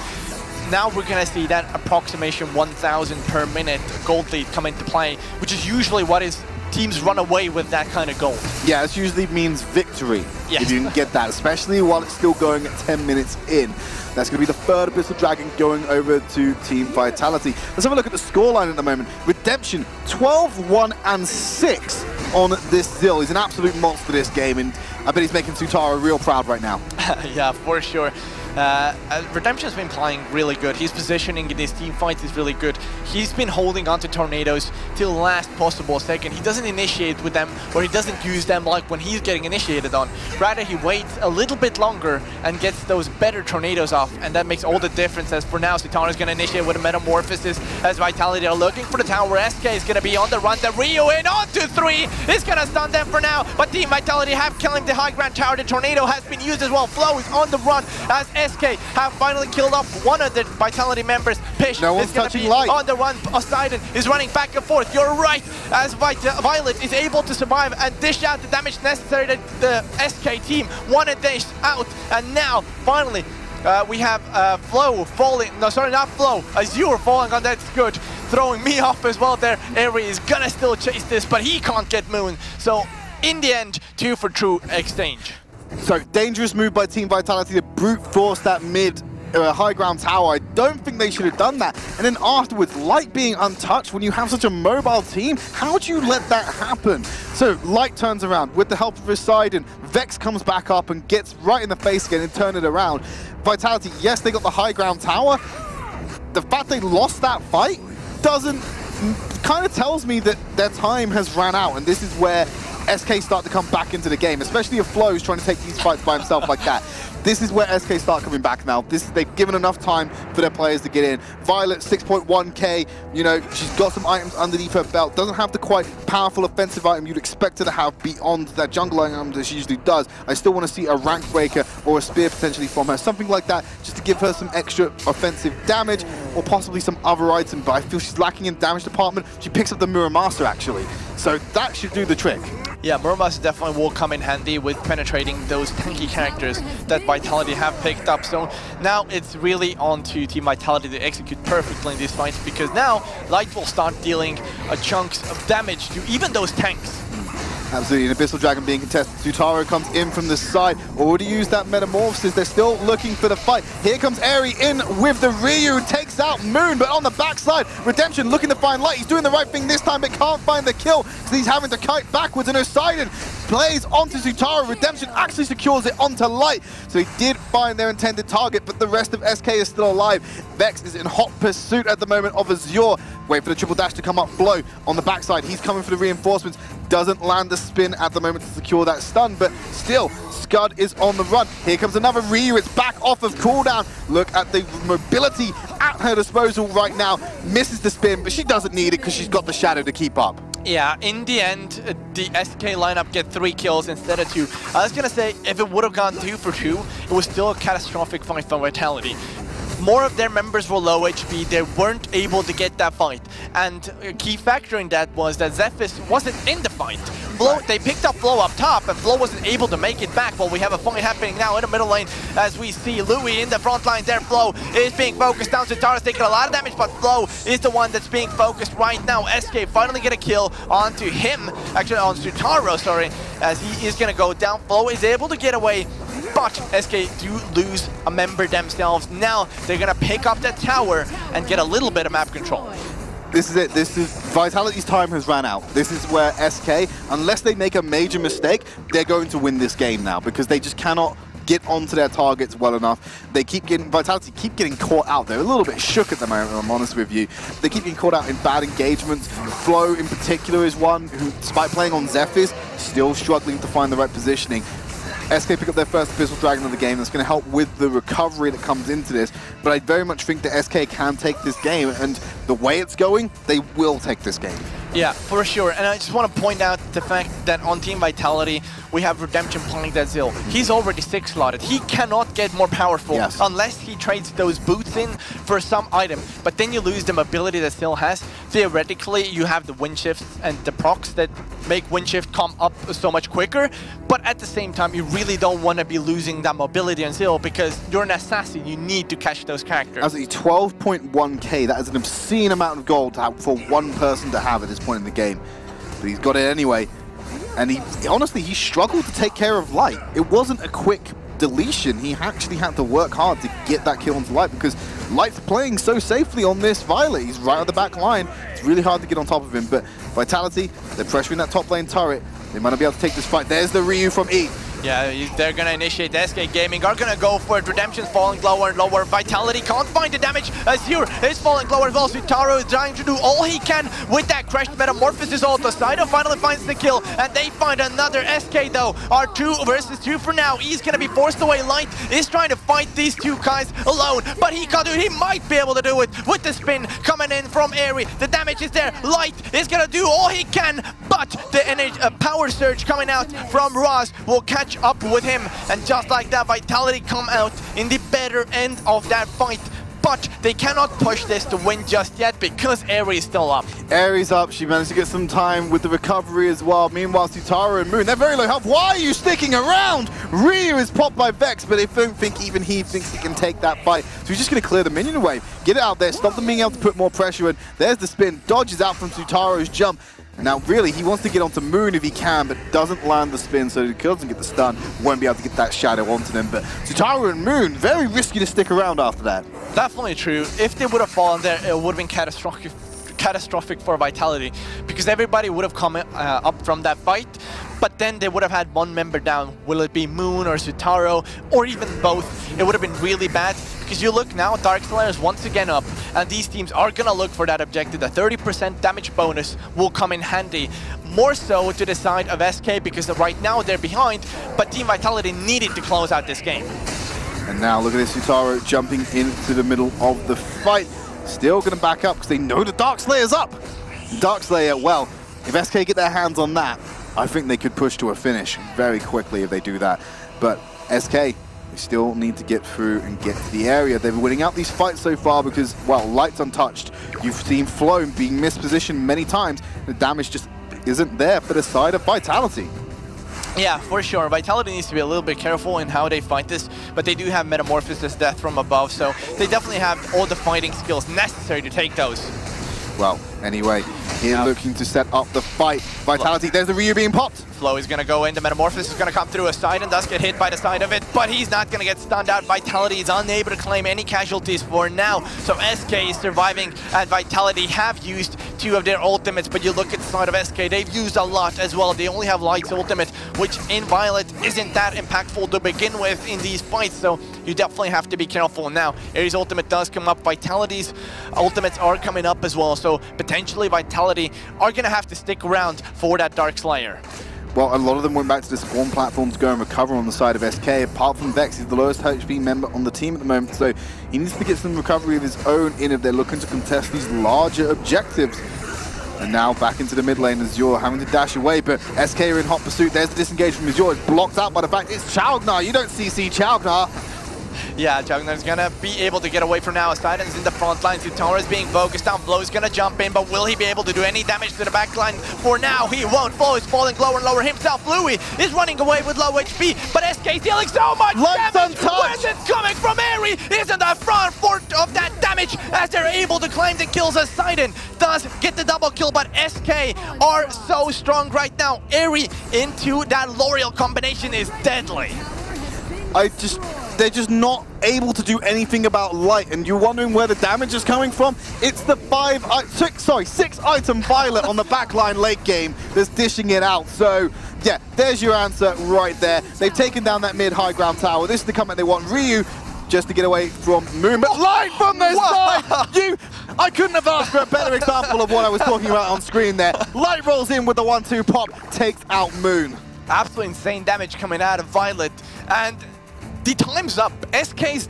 now we're going to see that approximation 1,000 per minute gold lead come into play, which is usually what is teams run away with that kind of gold. Yeah, it usually means victory, yes. if you can get that, especially while it's still going at 10 minutes in. That's going to be the third Abyssal Dragon going over to Team Vitality. Let's have a look at the scoreline at the moment. Redemption, 12-1-6 on this Zill. He's an absolute monster this game, and I bet he's making Sutaro real proud right now. Yeah, for sure. Redemption's been playing really good. His positioning in these team fights is really good. He's been holding on to tornadoes till the last possible second. He doesn't initiate with them, or he doesn't use them like when he's getting initiated on. Rather, he waits a little bit longer and gets those better tornadoes off, and that makes all the difference. As for now, Sutano's going to initiate with a Metamorphosis as Vitality are looking for the tower. SK is going to be on the run. The Ryu in onto 3 is going to stun them for now, but Team Vitality have killing the high ground tower. The tornado has been used as well. Flow is on the run as SK have finally killed off one of the Vitality members. Pish no one's is going to touching be light. on the run. Poseidon is running back and forth. You're right, as Violet is able to survive and dish out the damage necessary that the SK team wanted dish out. And now, finally, we have Flow falling. No, sorry, not Flow. Azure falling on. That's good. Throwing me off as well there. Airy is going to still chase this, but he can't get Moon. So, in the end, 2 for 2 exchange. So, dangerous move by Team Vitality to brute force that mid high ground tower. I don't think they should have done that. And then afterwards, Light being untouched when you have such a mobile team, how do you let that happen? So, Light turns around with the help of Poseidon. Vex comes back up and gets right in the face again and turn it around. Vitality, yes, they got the high ground tower. The fact they lost that fight kind of tells me that their time has ran out, and this is where SK start to come back into the game, especially if Flo is trying to take these fights by himself like that. This is where SK start coming back now. They've given enough time for their players to get in. Violet, 6.1k, you know, she's got some items underneath her belt. Doesn't have the quite powerful offensive item you'd expect her to have beyond that jungle item that she usually does. I still want to see a rank breaker or a spear potentially from her. Something like that, just to give her some extra offensive damage, or possibly some other item, but I feel she's lacking in damage department. She picks up the Mirror Master, actually. So that should do the trick. Yeah, Mirror Master definitely will come in handy with penetrating those tanky characters that Vitality have picked up. So now it's really on to Team Vitality to execute perfectly in these fights, because now Light will start dealing chunks of damage to even those tanks. Absolutely, an Abyssal Dragon being contested. Sutaro comes in from the side, already used that Metamorphosis. They're still looking for the fight. Here comes Airy in with the Ryu, takes out Moon, but on the backside, Redemption looking to find Light. He's doing the right thing this time, but can't find the kill, so he's having to kite backwards, and Poseidon plays onto Sutaro. Redemption actually secures it onto Light, so he did find their intended target, but the rest of SK is still alive. Vex is in hot pursuit at the moment of Azure. Wait for the triple dash to come up. Flow on the backside, he's coming for the reinforcements. Doesn't land the spin at the moment to secure that stun, but still, Scud is on the run. Here comes another Ryu, it's back off of cooldown. Look at the mobility at her disposal right now. Misses the spin, but she doesn't need it because she's got the shadow to keep up. Yeah, in the end, the SK lineup get 3 kills instead of 2. I was gonna say, if it would have gone 2 for 2, it was still a catastrophic fight for Vitality. More of their members were low HP, they weren't able to get that fight. And a key factor in that was that Zephys wasn't in the fight. Flo, they picked up Flo up top, and Flo wasn't able to make it back. Well, we have a fight happening now in the middle lane as we see Louis in the front line there. Flo is being focused down. Sutara's taking a lot of damage, but Flo is the one that's being focused right now. SK finally get a kill onto him, actually on Sutaro, sorry, as he is going to go down. Flo is able to get away, but SK do lose a member themselves. Now they're going to pick up that tower and get a little bit of map control. This is it. This is Vitality's time has ran out. This is where SK, unless they make a major mistake, they're going to win this game now, because they just cannot get onto their targets well enough. They keep getting, Vitality keep getting caught out. They're a little bit shook at the moment, I'm honest with you. They keep getting caught out in bad engagements. Flo in particular is one who, despite playing on Zephys, still struggling to find the right positioning. SK pick up their first Abyssal Dragon of the game. That's going to help with the recovery that comes into this. But I very much think that SK can take this game, and the way it's going, they will take this game. Yeah, for sure. And I just want to point out the fact that on Team Vitality, we have Redemption playing that Zill. He's already 6 slotted. He cannot get more powerful unless he trades those boots in for some item. But then you lose the mobility that Zill has. theoretically you have the wind shifts and the procs that make wind shift come up so much quicker, but at the same time you really don't want to be losing that mobility and skill because you're an assassin, you need to catch those characters. Absolutely, 12.1k, that is an obscene amount of gold to have for one person to have at this point in the game. But he's got it anyway, and he honestly, he struggled to take care of Light. It wasn't a quick deletion, he actually had to work hard to get that kill onto Light because Light's playing so safely on this Violet. He's right on the back line. It's really hard to get on top of him, but Vitality, they're pressuring that top lane turret. They might not be able to take this fight. There's the Ryu from E. Yeah, they're gonna initiate the SK Gaming, are gonna go for it. Redemption's falling lower and lower. Vitality can't find the damage. Azure is falling lower as well. Sutaro is trying to do all he can with that crashed Metamorphosis ult. Sido finally finds the kill, and they find another SK though. R2 versus 2 for now. He's gonna be forced away. Light is trying to fight these two guys alone, but he can't do it. He might be able to do it with the spin coming in from Airy. The damage is there. Light is gonna do all he can, but the energy, power surge coming out from Roz will catch up with him, and just like that, Vitality come out in the better end of that fight. But they cannot push this to win just yet because Airy is still up. Airy's up, she managed to get some time with the recovery as well. Meanwhile, Sutaro and Moon, they're very low health. Why are you sticking around? Ryu is popped by Vex, but I don't think even he thinks he can take that fight. So he's just going to clear the minion away. Get it out there, stop them being able to put more pressure in. There's the spin, dodges out from Sutaro's jump. Now, really, he wants to get onto Moon if he can, but doesn't land the spin, so he doesn't get the stun, won't be able to get that shadow onto them. But Sutaro and Moon, very risky to stick around after that. Definitely true. If they would have fallen there, it would have been catastrophic for Vitality, because everybody would have come up from that fight, but then they would have had one member down. Will it be Moon or Sutaro, or even both? It would have been really bad, because you look now, Darkslayer is once again up, and these teams are gonna look for that objective. The 30% damage bonus will come in handy, more so to the side of SK, because right now they're behind, but Team Vitality needed to close out this game. And now look at this, Sutaro jumping into the middle of the fight. Still gonna back up because they know the Darkslayer's up. Darkslayer, well, if SK get their hands on that, I think they could push to a finish very quickly if they do that. But SK, they still need to get through and get to the area. They've been winning out these fights so far because, well, Light's untouched. You've seen Flow being mispositioned many times. The damage just isn't there for the side of Vitality. Yeah, for sure. Vitality needs to be a little bit careful in how they fight this, but they do have Metamorphosis, Death from above, so they definitely have all the fighting skills necessary to take those. Well, anyway, here looking to set up the fight. Vitality, there's the Ryu being popped. Flow is going to go in, the Metamorphosis is going to come through a side and does get hit by the side of it, but he's not going to get stunned out. Vitality is unable to claim any casualties for now, so SK is surviving, and Vitality have used 2 of their ultimates, but you look at the side of SK, they've used a lot as well. They only have Light's ultimate, which in Violet isn't that impactful to begin with in these fights, so you definitely have to be careful. Now, Ares' ultimate does come up, Vitality's ultimates are coming up as well, so potentially Vitality are going to have to stick around for that Darkslayer. Well, a lot of them went back to the spawn platform to go and recover on the side of SK. Apart from Vex, he's the lowest HP member on the team at the moment, so he needs to get some recovery of his own in if they're looking to contest these larger objectives. And now back into the mid lane, Azure having to dash away, but SK are in hot pursuit. There's the disengage from Azure. It's blocked out by the fact it's Chaugnar. You don't CC Chaugnar. Yeah, Chagnar's gonna be able to get away from now. Sidon's in the front line. Sutaro is being focused on. Flow is gonna jump in, but will he be able to do any damage to the back line? For now, he won't. Flow is falling lower and lower himself. Louis is running away with low HP, but SK dealing so much Light's damage. untouched. Where's it coming from? Airy is in the front of that damage as they're able to claim the kills as Sidon does get the double kill, but SK are so strong right now. Airy into that L'Oreal combination is deadly. They're just not able to do anything about Light, and you're wondering where the damage is coming from? It's the 6-item Violet on the backline late game that's dishing it out. So, yeah, there's your answer right there. They've taken down that mid-high ground tower. This is the comeback they want. Ryu just to get away from Moon, but Light from their side! I couldn't have asked for a better example of what I was talking about on screen there. Light rolls in with the 1-2 pop, takes out Moon. Absolutely insane damage coming out of Violet, and the time's up. SK's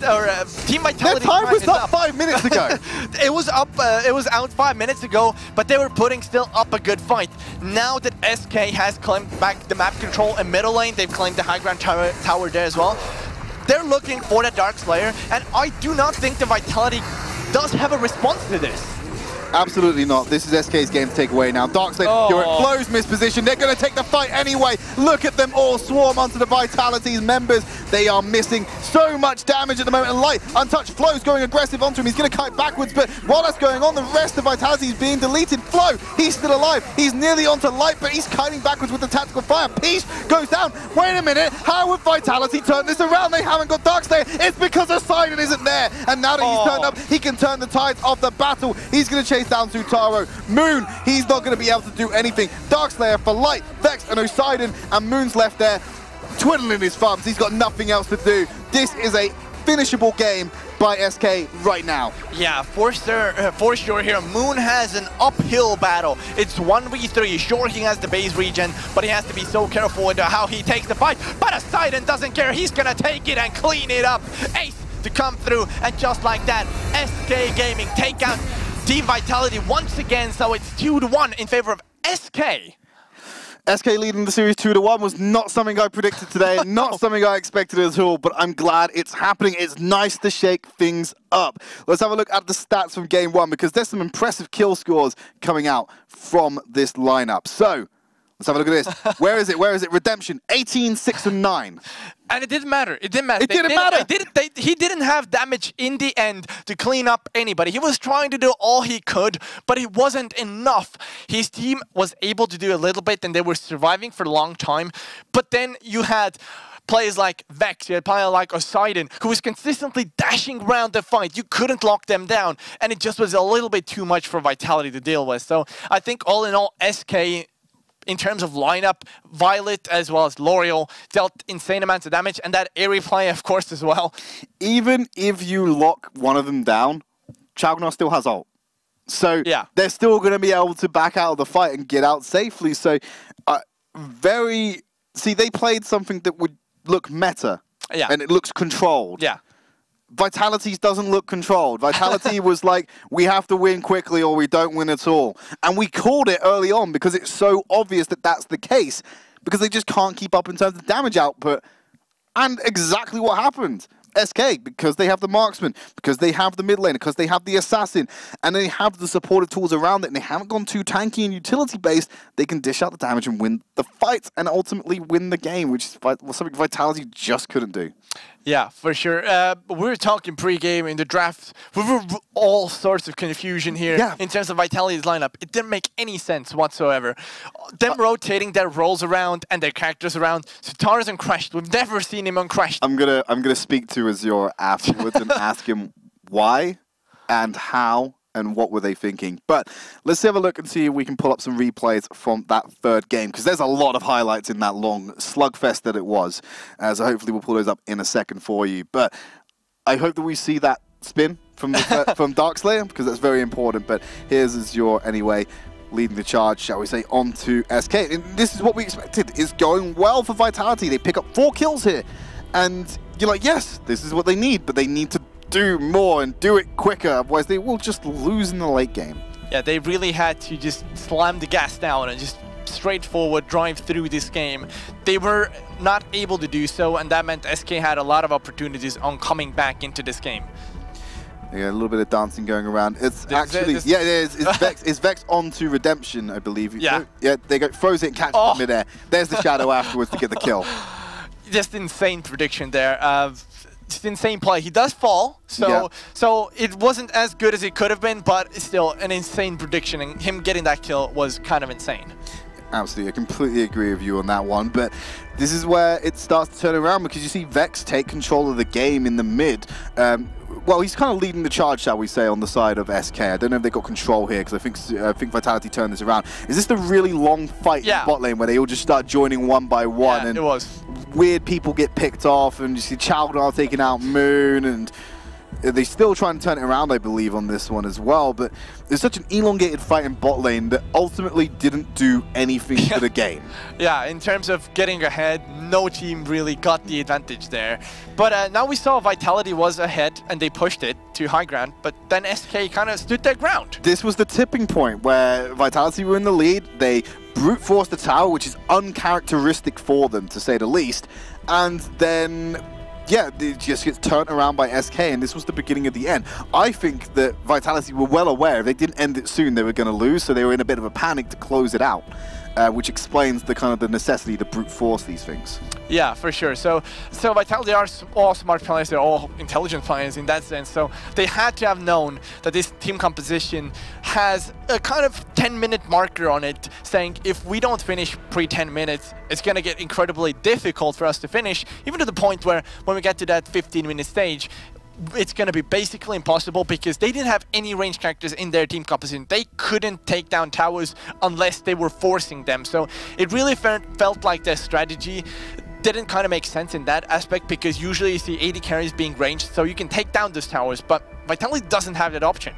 Team Vitality. Their time was up 5 minutes ago. It was up. It was out 5 minutes ago, but they were putting still up a good fight. Now that SK has claimed back the map control in middle lane, they've claimed the high ground tower there as well. They're looking for the Darkslayer, and I do not think the Vitality does have a response to this. Absolutely not. This is SK's game to take away now. Darkslave, you're at Flow's misposition. They're going to take the fight anyway. Look at them all swarm onto the Vitality's members. They are missing so much damage at the moment. And Light, untouched, Flow's going aggressive onto him. He's going to kite backwards, but while that's going on, the rest of Vitality is being deleted. Flow, he's still alive. He's nearly onto Light, but he's kiting backwards with the tactical fire. Peach goes down. Wait a minute. How would Vitality turn this around? They haven't got Darkslayer. It's because Poseidon isn't there. And now that he's turned up, he can turn the tides of the battle. He's going to chase down Zutaro. Moon, he's not going to be able to do anything. Darkslayer for Light, Vex, and Poseidon, and Moon's left there twiddling his thumbs. He's got nothing else to do. This is a finishable game by SK right now. Yeah, for sure here, Moon has an uphill battle. It's 1v3. Sure, he has the base regen, but he has to be so careful with how he takes the fight. But Poseidon doesn't care. He's gonna take it and clean it up. Ace to come through, and just like that, SK Gaming take out Team Vitality once again, so it's 2-1 in favor of SK. SK leading the series 2-1 was not something I predicted today, not something I expected at all, but I'm glad it's happening. It's nice to shake things up. Let's have a look at the stats from game one, because there's some impressive kill scores coming out from this lineup. So, let's have a look at this. Where is it? Where is it? Redemption, 18, 6, and 9. And it didn't matter. It didn't matter. It didn't matter. He didn't have damage in the end to clean up anybody. He was trying to do all he could, but it wasn't enough. His team was able to do a little bit, and they were surviving for a long time. But then you had players like Vex, you had players like Poseidon, who was consistently dashing around the fight. You couldn't lock them down, and it just was a little bit too much for Vitality to deal with. So I think all in all, SK, in terms of lineup, Violet as well as L'Oreal dealt insane amounts of damage, and that Airy play, of course, as well. Even if you lock one of them down, Chalgnar still has ult. So yeah, they're still going to be able to back out of the fight and get out safely. So they played something that would look meta, yeah, and it looks controlled. Yeah. Vitality's doesn't look controlled. Vitality was like, we have to win quickly or we don't win at all. And we called it early on because it's so obvious that that's the case, because they just can't keep up in terms of damage output. And exactly what happened. SK, because they have the marksman, because they have the mid lane, because they have the assassin, and they have the supportive tools around it, and they haven't gone too tanky and utility based, they can dish out the damage and win the fight and ultimately win the game, which is something Vitality just couldn't do. Yeah, for sure. We were talking pre-game in the draft. We were all sorts of confusion here in terms of Vitality's lineup. It didn't make any sense whatsoever. Them rotating their roles around and their characters around. Zutaro's uncrushed. We've never seen him uncrushed. I'm gonna speak to Azure afterwards and ask him why and how and what were they thinking. But let's have a look and see if we can pull up some replays from that third game, because there's a lot of highlights in that long slugfest that it was. So hopefully we'll pull those up in a second for you. But I hope that we see that spin from from Darkslayer, because that's very important. But here's Azure anyway, leading the charge, shall we say, onto SK. And this is what we expected. It's going well for Vitality. They pick up 4 kills here. And you're like, yes, this is what they need, but they need to do more and do it quicker, otherwise they will just lose in the late game. Yeah, they really had to just slam the gas down and just straightforward drive through this game. They were not able to do so, and that meant SK had a lot of opportunities on coming back into this game. Yeah, a little bit of dancing going around. It's actually, it's Vex onto Redemption, I believe. Yeah. Yeah, they go, throws it and catches it midair. There's the shadow afterwards to get the kill. Just insane prediction there. Just insane play. He does fall, so it wasn't as good as it could have been, but still an insane prediction, and him getting that kill was kind of insane. Absolutely, I completely agree with you on that one, but this is where it starts to turn around, because you see Vex take control of the game in the mid. Well, he's kind of leading the charge, shall we say, on the side of SK. I don't know if they got control here, because I think Vitality turned this around. Is this the really long fight in bot lane where they all just start joining one by one? Yeah, and it was. Weird people get picked off, and you see Chalgnar taking out Moon, and they're still trying to turn it around, I believe, on this one as well. But there's such an elongated fight in bot lane that ultimately didn't do anything to the game. Yeah, in terms of getting ahead, no team really got the advantage there. But now we saw Vitality was ahead, and they pushed it to high ground, but then SK kind of stood their ground. This was the tipping point where Vitality were in the lead. They brute forced the tower, which is uncharacteristic for them, to say the least. And then yeah, it just gets turned around by SK, and this was the beginning of the end. I think that Vitality were well aware if they didn't end it soon, they were going to lose, so they were in a bit of a panic to close it out, which explains the kind of the necessity to brute force these things. Yeah, for sure. So Vitality are all smart players, they're all intelligent players in that sense, so they had to have known that this team composition has a kind of 10-minute marker on it, saying if we don't finish pre-10 minutes, it's going to get incredibly difficult for us to finish, even to the point where when we get to that 15-minute stage, it's going to be basically impossible because they didn't have any range characters in their team composition. They couldn't take down towers unless they were forcing them. So it really felt like their strategy didn't kind of make sense in that aspect, because usually you see AD carries being ranged so you can take down those towers, but Vitality doesn't have that option.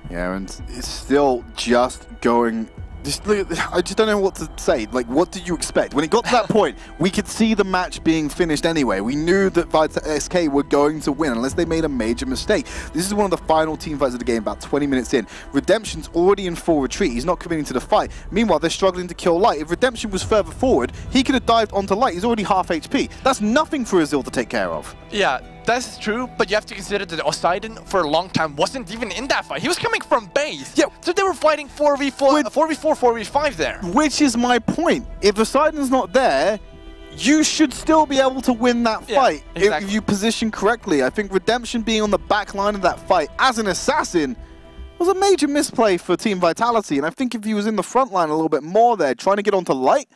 Yeah, and it's still just going... I just don't know what to say. Like, what did you expect? When it got to that point, we could see the match being finished anyway. We knew that SK were going to win unless they made a major mistake. This is one of the final team fights of the game, about 20 minutes in. Redemption's already in full retreat. He's not committing to the fight. Meanwhile, they're struggling to kill Light. If Redemption was further forward, he could have dived onto Light. He's already half HP. That's nothing for Azil to take care of. Yeah, that's true, but you have to consider that Poseidon for a long time wasn't even in that fight. He was coming from base. Yeah. So they were fighting 4v4, 4v5 there. Which is my point. If Poseidon's not there, you should still be able to win that fight if you position correctly. I think Redemption being on the back line of that fight as an assassin was a major misplay for Team Vitality, and I think if he was in the front line a little bit more there, trying to get onto Light,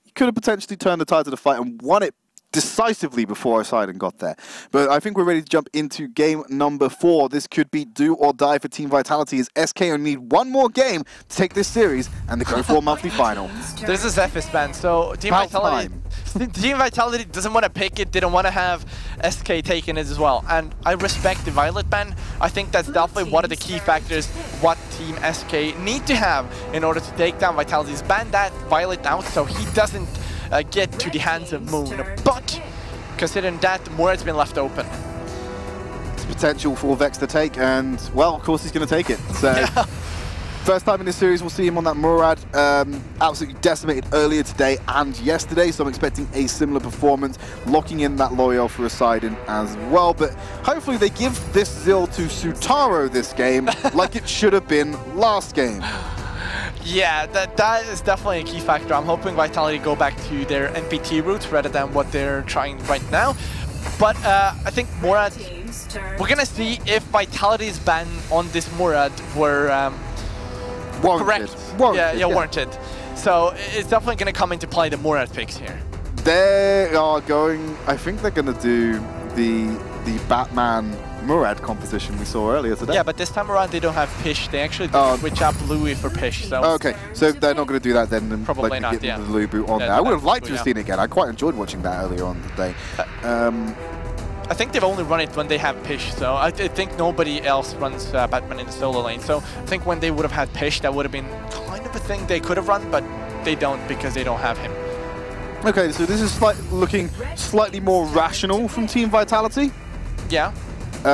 he could have potentially turned the tide of the fight and won it decisively before Poseidon got there. But I think we're ready to jump into game number 4. This could be do or die for Team Vitality, as SK only need one more game to take this series and the Go4 monthly final. There's a Zephyr's ban, so Team Vitality doesn't want to pick it, they don't want to have SK taking it as well. And I respect the Violet ban. I think that's definitely one of the key factors what Team SK need to have in order to take down Vitality's ban that Violet out so he doesn't get to the hands of Moon, but considering that, Murad's been left open. It's potential for Vex to take, and well, of course he's going to take it. So, first time in this series we'll see him on that Murad. Absolutely decimated earlier today and yesterday, so I'm expecting a similar performance, locking in that L'Oreal for Poseidon as well. But hopefully they give this Zil to Sutaro this game, like it should have been last game. Yeah, that is definitely a key factor. I'm hoping Vitality go back to their NPT roots rather than what they're trying right now. But I think Murad, we're going to see if Vitality's ban on this Murad were correct. Warranted. So it's definitely going to come into play, the Murad picks here. They are going, I think they're going to do the Batman Murad composition we saw earlier today. Yeah, but this time around they don't have Pish. They actually switch up Louis for Pish. So okay, so they're not going to do that then. Probably like, not. The Louis boot on there. I would have liked to have seen it again. I quite enjoyed watching that earlier on today. I think they've only run it when they have Pish, so I think nobody else runs Batman in the solo lane. So I think when they would have had Pish, that would have been kind of a thing they could have run, but they don't because they don't have him. Okay, so this is looking slightly more rational from Team Vitality. Yeah.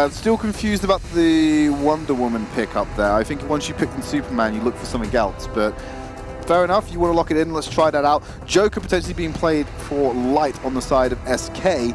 Still confused about the Wonder Woman pick up there. I think once you pick in Superman, you look for something else, but fair enough, you want to lock it in, let's try that out. Joker potentially being played for Light on the side of SK,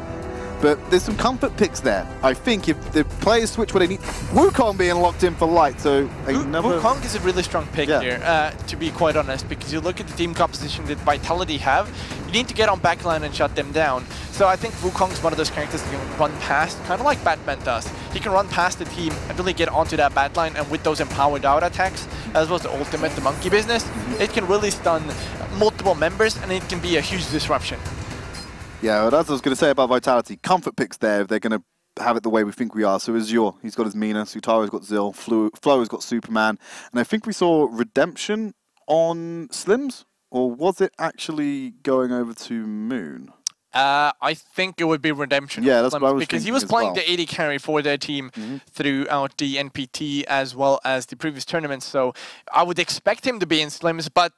but there's some comfort picks there. I think if the players switch where they need... Wukong being locked in for Light, so... Wukong is a really strong pick here, to be quite honest, because you look at the team composition that Vitality have, you need to get on backline and shut them down. So I think Wukong's one of those characters that can run past, kind of like Batman does. He can run past the team and really get onto that backline, and with those empowered out attacks, as well as the ultimate, the monkey business, it can really stun multiple members, and it can be a huge disruption. Yeah, well, that's what I was going to say about Vitality. Comfort picks there if they're going to have it the way we think we are. So Azure, he's got his Mina, Sutaro's got Zil, Flo's got Superman, and I think we saw Redemption on Slims, or was it actually going over to Moon? I think it would be Redemption. Yeah, that's what I was because he was playing the AD carry for their team throughout the NPT as well as the previous tournaments. So I would expect him to be in Slims, but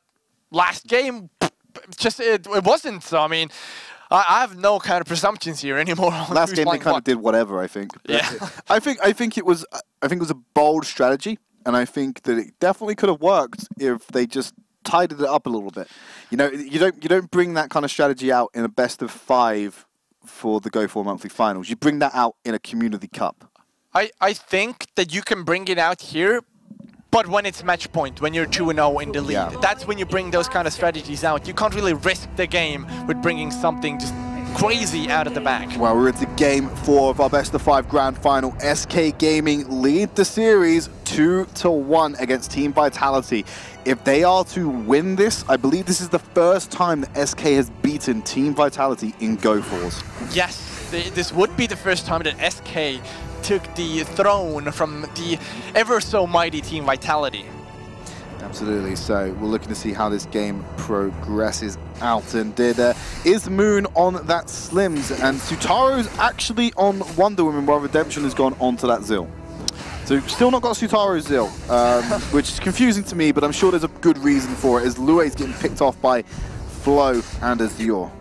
last game, it wasn't. So I mean, I have no kind of presumptions here anymore. Last game they kind of did whatever, I think. Yeah. I think it was a bold strategy, and I think that it definitely could have worked if they just tidied it up a little bit. You know, you don't bring that kind of strategy out in a best of 5 for the Go4 monthly finals. You bring that out in a community cup. I think that you can bring it out here, but when it's match point, when you're 2-0 in the lead, that's when you bring those kind of strategies out. You can't really risk the game with bringing something just crazy out of the bag. Well, we're into game 4 of our best of 5 grand final. SK Gaming lead the series 2-1 against Team Vitality. If they are to win this, I believe this is the first time that SK has beaten Team Vitality in Go4s. Yes, this would be the first time that SK took the throne from the ever so mighty Team Vitality. Absolutely, so we're looking to see how this game progresses out. And is Moon on that Slims? And Sutaro's actually on Wonder Woman while Redemption has gone onto that Zill. So still not got Sutaro's Zill, which is confusing to me, but I'm sure there's a good reason for it, as Lue's getting picked off by Flo and Azure.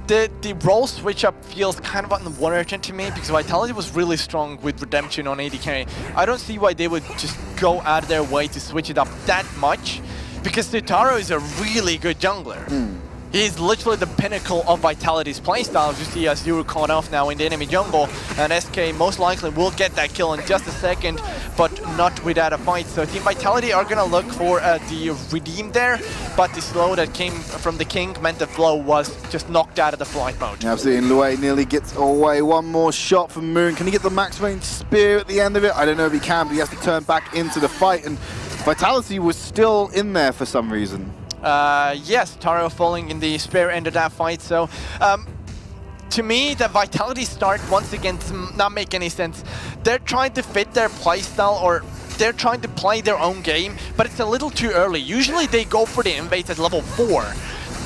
The role switch up feels kind of unwarranted to me because Vitality was really strong with Redemption on AD carry. I don't see why they would just go out of their way to switch it up that much, because Sutaro is a really good jungler. He's literally the pinnacle of Vitality's playstyle. You see Azure caught off now in the enemy jungle, and SK most likely will get that kill in just a second, but not without a fight. So Team Vitality are going to look for the redeem there, but the slow that came from the King meant the flow was just knocked out of the flight mode. Absolutely, and Lue nearly gets away. One more shot from Moon. Can he get the max range spear at the end of it? I don't know if he can, but he has to turn back into the fight, and Vitality was still in there for some reason. Yes, Taro falling in the spare end of that fight, so to me, the Vitality start once again does not make any sense. They're trying to fit their playstyle, or they're trying to play their own game, but it's a little too early. Usually they go for the invades at level 4.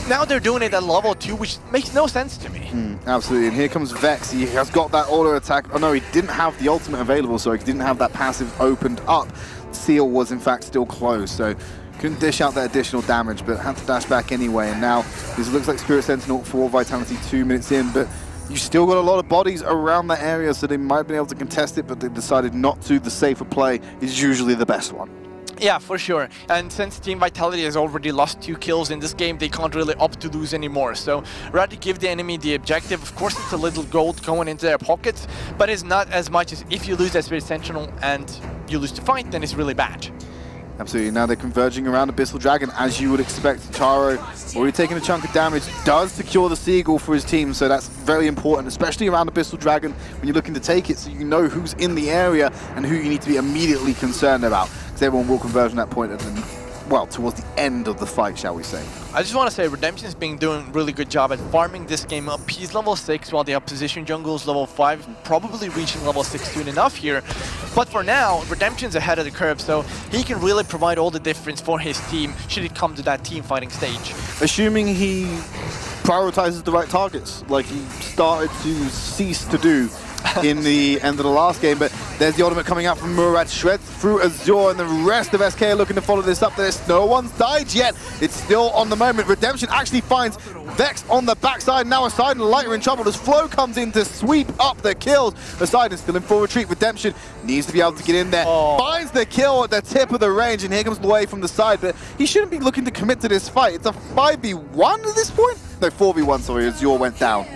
Now they're doing it at level 2, which makes no sense to me. Absolutely, and here comes Vex. He has got that auto attack. Oh no, he didn't have the ultimate available, so he didn't have that passive opened up. Seal was in fact still closed, so couldn't dish out that additional damage, but had to dash back anyway. And now this looks like Spirit Sentinel for Vitality 2 minutes in, but you still got a lot of bodies around that area, so they might have been able to contest it, but they decided not to. The safer play is usually the best one. Yeah, for sure. And since Team Vitality has already lost 2 kills in this game, they can't really opt to lose anymore. So rather give the enemy the objective. Of course, it's a little gold going into their pockets, but it's not as much as if you lose that Spirit Sentinel and you lose the fight, then it's really bad. Absolutely. Now they're converging around Abyssal Dragon, as you would expect. Taro, already taking a chunk of damage, does secure the Seagull for his team, so that's very important, especially around Abyssal Dragon when you're looking to take it, so you know who's in the area and who you need to be immediately concerned about, because everyone will converge on that point at the, well, towards the end of the fight, shall we say. I just want to say Redemption's been doing a really good job at farming this game up. He's level 6 while the opposition jungle is level 5, probably reaching level 6 soon enough here. But for now, Redemption's ahead of the curve, so he can really provide all the difference for his team should it come to that team fighting stage. Assuming he prioritizes the right targets, like he started to cease to do in the end of the last game, but there's the ultimate coming out from Murad, shreds through Azure, and the rest of SK are looking to follow this up. No one's died yet. It's still on the moment. Redemption actually finds Vex on the backside. Now Aside and Light are in trouble as Flo comes in to sweep up the kills. Aside is still in full retreat. Redemption needs to be able to get in there. Finds the kill at the tip of the range, and here comes Lue from the side, but he shouldn't be looking to commit to this fight. It's a 5v1 at this point? No, 4v1, sorry, Azure went down.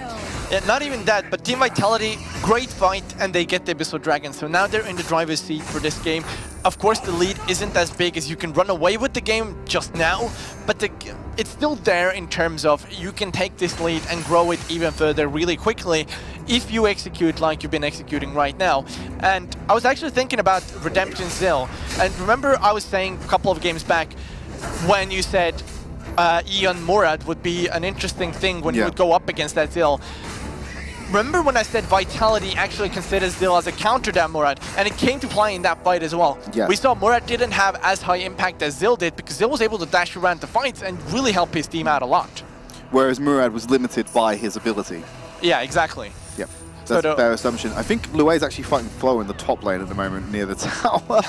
Yeah, not even that, but Team Vitality, great fight, and they get the Abyssal Dragon. So now they're in the driver's seat for this game. Of course, the lead isn't as big as you can run away with the game just now, but it's still there in terms of you can take this lead and grow it even further really quickly if you execute like you've been executing right now. And I was actually thinking about Redemption Zill, and remember I was saying a couple of games back when you said Ion Murad would be an interesting thing when you would go up against that Zill. Remember when I said Vitality actually considers Zill as a counter to Murad, and it came to play in that fight as well. Yeah. We saw Murad didn't have as high impact as Zill did because Zill was able to dash around the fights and really help his team out a lot. Whereas Murad was limited by his ability. Yeah, exactly. Yep, that's a fair assumption. I think Lue is actually fighting Flo in the top lane at the moment near the tower.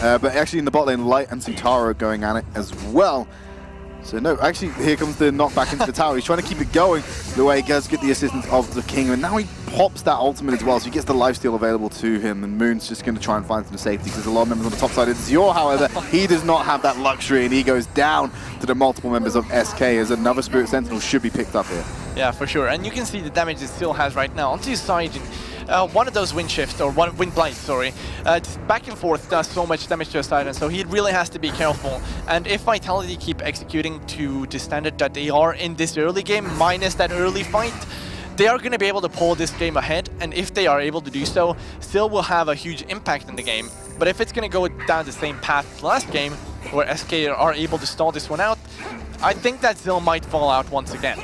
But actually in the bot lane, Light and Sutaro are going at it as well. So no, actually here comes the knockback into the tower. He's trying to keep it going. Lue does get the assistance of the King, and now he pops that ultimate as well, so he gets the lifesteal available to him, and Moon's just going to try and find some safety because there's a lot of members on the top side. Azure, however, he does not have that luxury, and he goes down to the multiple members of SK as another Spirit Sentinel should be picked up here. Yeah, for sure. And you can see the damage it still has right now. Onto Saijin, one of those wind shifts, or one wind blights, sorry, just back and forth does so much damage to a Saijin, so he really has to be careful. And if Vitality keep executing to the standard that they are in this early game, minus that early fight, they are going to be able to pull this game ahead, and if they are able to do so, still will have a huge impact in the game. But if it's going to go down the same path as last game, where SK are able to stall this one out, I think that Zill might fall out once again.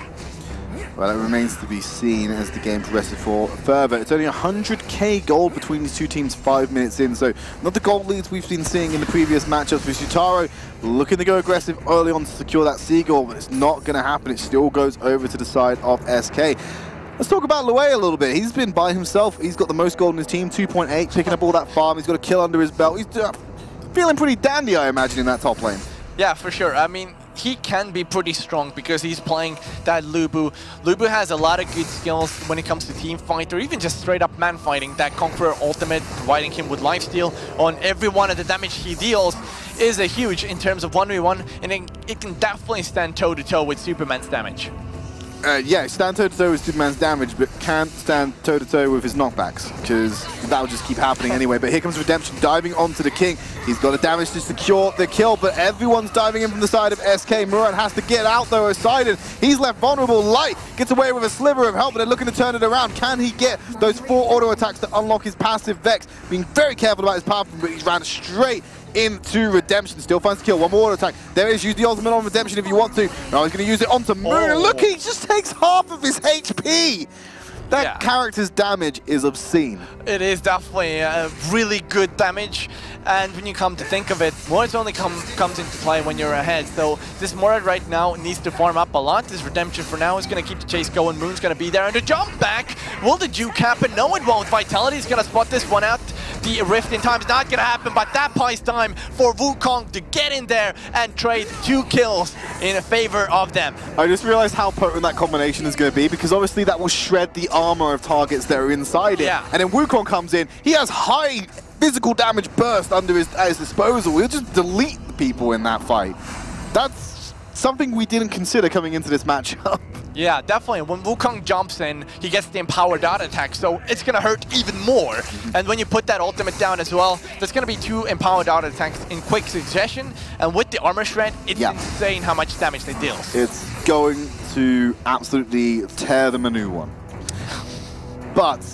Well, it remains to be seen as the game progresses further. It's only 100k gold between these two teams 5 minutes in, so not the gold leads we've been seeing in the previous matchups with Shutaro looking to go aggressive early on to secure that Seagull, but it's not going to happen. It still goes over to the side of SK. Let's talk about Lue a little bit. He's been by himself. He's got the most gold in his team, 2.8, picking up all that farm. He's got a kill under his belt. He's feeling pretty dandy, I imagine, in that top lane. Yeah, for sure. I mean, he can be pretty strong because he's playing that Lubu. Lubu has a lot of good skills when it comes to team fight or even just straight up man fighting. That Conqueror ultimate, providing him with lifesteal on every one of the damage he deals, is a huge in terms of 1v1, and it can definitely stand toe-to-toe with Superman's damage. Yeah, stand toe-to-toe with Superman's damage, but can't stand toe-to-toe with his knockbacks, because that will just keep happening anyway. But here comes Redemption diving onto the King. He's got a damage to secure the kill, but everyone's diving in from the side of SK. Murat has to get out, though. Poseidon, he's left vulnerable. Light gets away with a sliver of help, but they're looking to turn it around. Can he get those 4 auto attacks to unlock his passive Vex? Being very careful about his path, but he's ran straight into Redemption. Still finds the kill. One more auto attack. There is. Use the ultimate on Redemption if you want to. Now he's going to use it onto Moon. Oh. Look, he just takes half of his HP. That character's damage is obscene. It is definitely really good damage. And when you come to think of it, Morat only comes into play when you're ahead. So this Morat right now needs to farm up a lot. This Redemption for now is going to keep the chase going. Moon's going to be there. And the jump back. Will the juke happen? No, it won't. Vitality's going to spot this one out. The Rift in time is not going to happen, but that buys time for Wukong to get in there and trade 2 kills in favor of them. I just realized how potent that combination is going to be, because obviously that will shred the armor of targets that are inside it. And then Wukong comes in. He has high physical damage burst at his disposal. He'll just delete the people in that fight. That's something we didn't consider coming into this matchup. Yeah, definitely. When Wukong jumps in, he gets the empowered dot attack, so it's going to hurt even more. And when you put that ultimate down as well, there's going to be 2 empowered dot attacks in quick succession. And with the armor shred, it's insane how much damage they deal. It's going to absolutely tear them a new one. But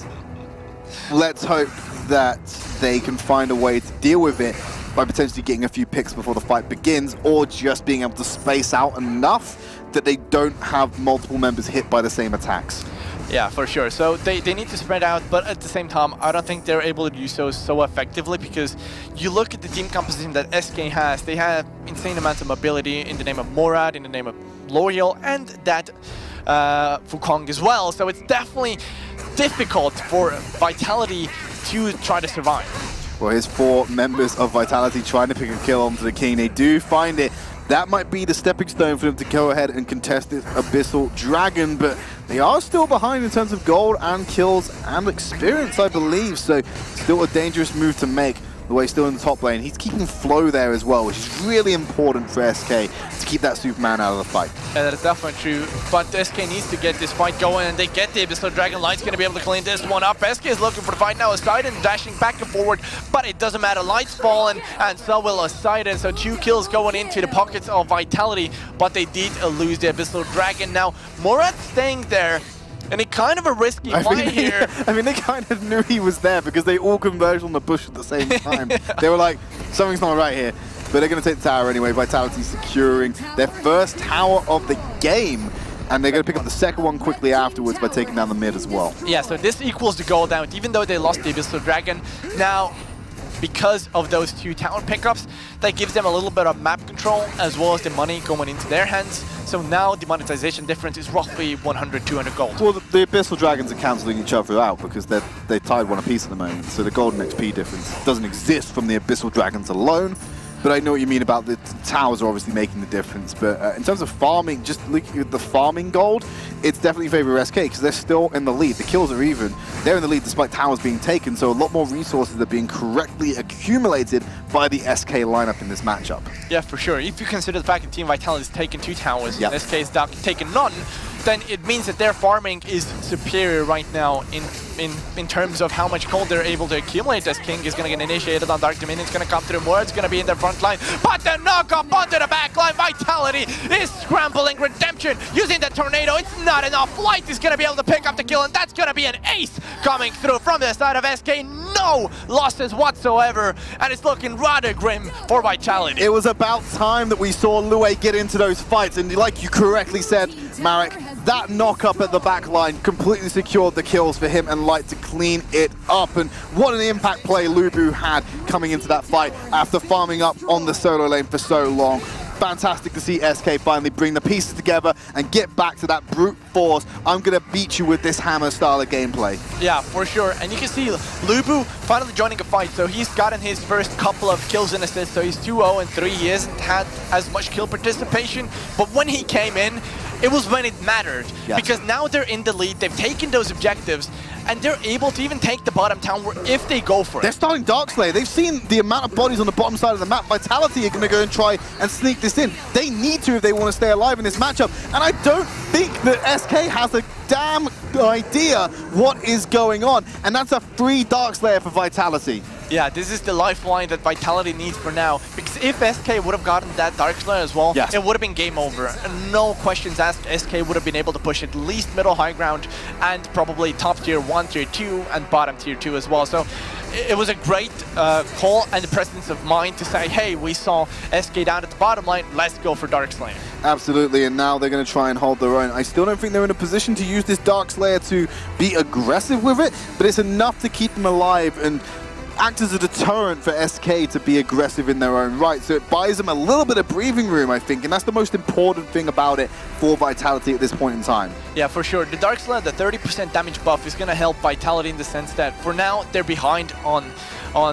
let's hope that they can find a way to deal with it by potentially getting a few picks before the fight begins, or just being able to space out enough that they don't have multiple members hit by the same attacks. Yeah, for sure. So they need to spread out, but at the same time, I don't think they're able to do so effectively, because you look at the team composition that SK has. They have insane amounts of mobility in the name of Morad, in the name of Loyal, and that Wukong as well. So it's definitely difficult for Vitality to try to survive. Well, here's 4 members of Vitality trying to pick a kill onto the King. They do find it. That might be the stepping stone for them to go ahead and contest this Abyssal Dragon, but they are still behind in terms of gold and kills and experience, I believe, so still a dangerous move to make. The way still in the top lane. He's keeping flow there as well, which is really important for SK to keep that Superman out of the fight. Yeah, that is definitely true. But SK needs to get this fight going, and they get the Abyssal Dragon. Light's going to be able to clean this one up. SK is looking for the fight now. Poseidon dashing back and forward, but it doesn't matter. Light's fallen, and so will Poseidon. So 2 kills going into the pockets of Vitality, but they did lose the Abyssal Dragon. Now, Murat staying there. And it kind of a risky play here. I mean, they kind of knew he was there because they all converged on the bush at the same time. They were like, something's not right here. But they're going to take the tower anyway. Vitality securing their first tower of the game. And they're going to pick up the second one quickly afterwards by taking down the mid as well. Yeah, so this equals the goal down, even though they lost the Abyssal Dragon. Now, because of those 2 tower pickups, that gives them a little bit of map control as well as the money going into their hands. So now the monetization difference is roughly 100, 200 gold. Well, the Abyssal Dragons are cancelling each other out because they're tied one apiece at the moment. So the golden XP difference doesn't exist from the Abyssal Dragons alone. But I know what you mean about the towers are obviously making the difference. But in terms of farming, just looking at the farming gold, it's definitely in favor of SK because they're still in the lead. The kills are even. They're in the lead despite towers being taken. So a lot more resources are being correctly accumulated by the SK lineup in this matchup. Yeah, for sure. If you consider the fact that Team Vitality has taken 2 towers, and SK has taken none, then it means that their farming is superior right now in terms of how much gold they're able to accumulate, as King is going to get initiated on Dark Dominion. It's going to come through more. It's going to be in the front line. But the knock-up onto the back line. Vitality is scrambling. Redemption using the tornado. It's not enough. Light is going to be able to pick up the kill, and that's going to be an ace coming through from the side of SK. No losses whatsoever, and it's looking rather grim for Vitality. It was about time that we saw Lue get into those fights, and like you correctly said, Marek, that knock-up at the back line completely secured the kills for him and Light to clean it up. And what an impact play Lubu had coming into that fight after farming up on the solo lane for so long. Fantastic to see SK finally bring the pieces together and get back to that brute force. I'm going to beat you with this hammer style of gameplay. Yeah, for sure. And you can see Lubu finally joining a fight. So he's gotten his first couple of kills and assists. So he's 2-0-3. He hasn't had as much kill participation. But when he came in, it was when it mattered. Yes. Because now they're in the lead. They've taken those objectives. And they're able to even take the bottom tower if they go for it. They're starting Darkslayer. They've seen the amount of bodies on the bottom side of the map. Vitality are going to go and try and sneak this in. They need to if they want to stay alive in this matchup. And I don't think that SK has a damn idea what is going on. And that's a free Darkslayer for Vitality. Yeah, this is the lifeline that Vitality needs for now. Because if SK would have gotten that Darkslayer as well, yes, it would have been game over. No questions asked, SK would have been able to push at least middle high ground and probably top tier 1, tier 2 and bottom tier 2 as well. So it was a great call and the presence of mind to say, hey, we saw SK down at the bottom line, let's go for Darkslayer. Absolutely, and now they're going to try and hold their own. I still don't think they're in a position to use this Darkslayer to be aggressive with it, but it's enough to keep them alive and act as a deterrent for SK to be aggressive in their own right. So it buys them a little bit of breathing room, I think, and that's the most important thing about it for Vitality at this point in time. Yeah, for sure. The Darkslayer, the 30% damage buff is going to help Vitality in the sense that for now they're behind on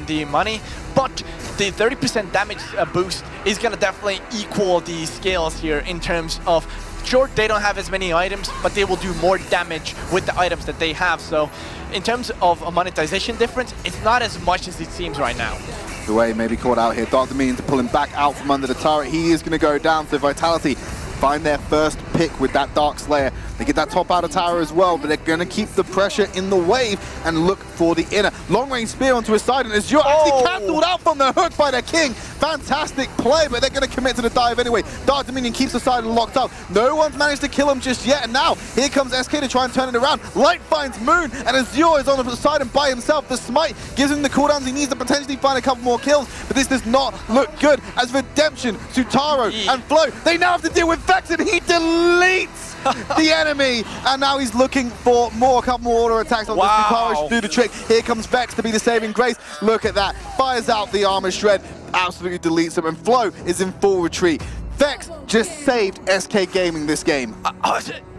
the money, but the 30% damage boost is going to definitely equal the scales here in terms of, sure, they don't have as many items, but they will do more damage with the items that they have. So in terms of a monetization difference, it's not as much as it seems right now. The way maybe caught out here, Dark Dominion to pull him back out from under the turret. He is going to go down, so Vitality find their first pick with that Darkslayer. They get that top outer tower as well, but they're going to keep the pressure in the wave and look for the inner. Long-range spear onto his side, and Azure actually cancelled out from the hook by the King. Fantastic play, but they're going to commit to the dive anyway. Dark Dominion keeps the side locked up. No one's managed to kill him just yet, and now here comes SK to try and turn it around. Light finds Moon, and Azure is on the side and by himself. The smite gives him the cooldowns he needs to potentially find a couple more kills, but this does not look good as Redemption, Sutaro, and Flow, they now have to deal with Vex, and he deletes the enemy, and now he's looking for a couple more auto attacks on this. Sutaro should do the trick. Here comes Vex to be the saving grace. Look at that. Fires out the armor shred, absolutely deletes him, and Flow is in full retreat. Vex just saved SK Gaming this game.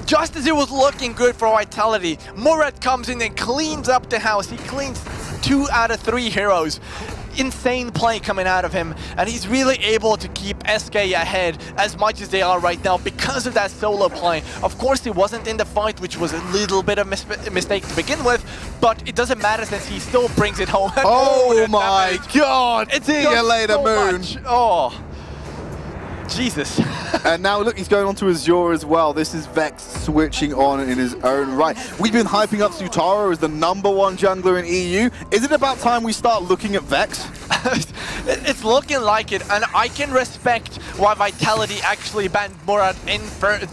Just as it was looking good for Vitality, Murad comes in and cleans up the house. He cleans 2 out of 3 heroes. Insane play coming out of him, and he's really able to keep SK ahead as much as they are right now because of that solo play. Of course, he wasn't in the fight, which was a little bit of a mistake to begin with, but it doesn't matter since he still brings it home. Oh my god! See you later, so Moon. Much. Oh. Jesus. And now look, he's going on to Azure as well. This is Vex switching on in his own right. We've been hyping up Sutaro as the #1 jungler in EU. Is it about time we start looking at Vex? It's looking like it, and I can respect why Vitality actually banned Murad in first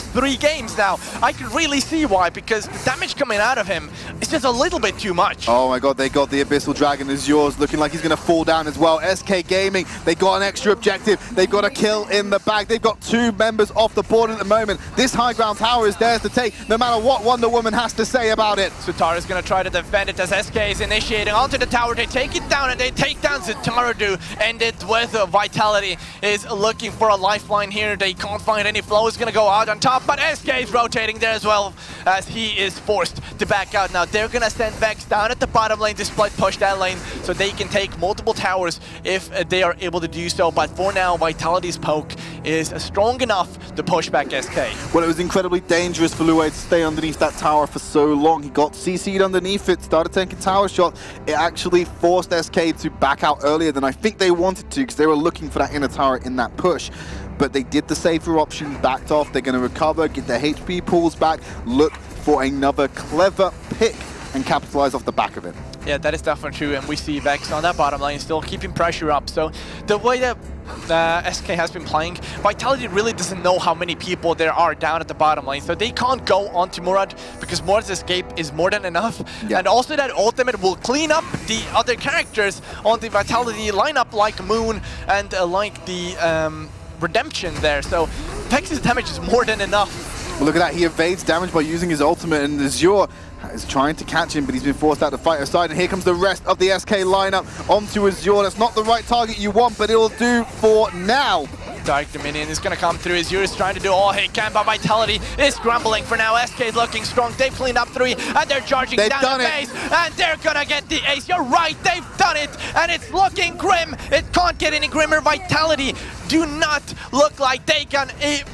3 games now. I can really see why, because the damage coming out of him is just a little bit too much. Oh my god, they got the Abyssal Dragon. Azure's looking like he's going to fall down as well. SK Gaming, they got an extra objective. They've got a kill in the bag. They've got 2 members off the board at the moment. This high ground tower is theirs to take, no matter what Wonder Woman has to say about it. Sutaro's going to try to defend it as SK is initiating onto the tower. They take it down, and they take down Sutaro to end it with Vitality is looking for a lifeline here. They can't find any. Flow is going to go out on top, but SK is rotating there as well as he is forced to back out. Now they're going to send Vex down at the bottom lane to split push that lane so they can take multiple towers if they are able to do so. But for now, Vitality's poke is strong enough to push back SK. Well, it was incredibly dangerous for Lue to stay underneath that tower for so long. He got CC'd underneath it, started taking tower shots. It actually forced SK to back out earlier than I think they wanted to, because they were looking for that inner tower in that push. but they did the safer option, backed off. They're going to recover, get their HP pools back, look for another clever pick and capitalize off the back of it. Yeah, that is definitely true, and we see Vex on that bottom lane still keeping pressure up. So the way that SK has been playing, Vitality really doesn't know how many people there are down at the bottom lane, so they can't go onto Murad because Murad's escape is more than enough. Yeah. And also that ultimate will clean up the other characters on the Vitality lineup like Moon and like the Redemption there. So Vex's damage is more than enough. Well, look at that, he evades damage by using his ultimate, and Azure is trying to catch him, but he's been forced out to fight aside, and here comes the rest of the SK lineup onto Azure. That's not the right target you want, but it'll do for now. Dark Dominion is going to come through. Azure is trying to do all he can, but Vitality is grumbling for now. SK is looking strong. They've cleaned up 3, and they're charging down the base, and they're going to get the ace. You're right, they've done it, and it's looking grim. It can't get any grimmer. Vitality do not look like they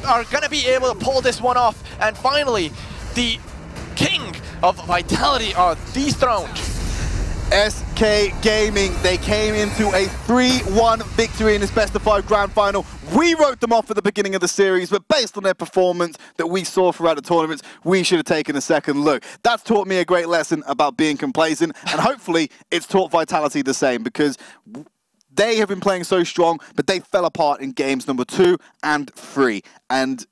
are going to be able to pull this one off. And finally, the king of Vitality are dethroned. SK Gaming, they came into a 3-1 victory in this best of 5 grand final. We wrote them off at the beginning of the series, but based on their performance that we saw throughout the tournaments, we should have taken a second look. That's taught me a great lesson about being complacent, and hopefully it's taught Vitality the same, because they have been playing so strong, but they fell apart in games number 2 and 3. And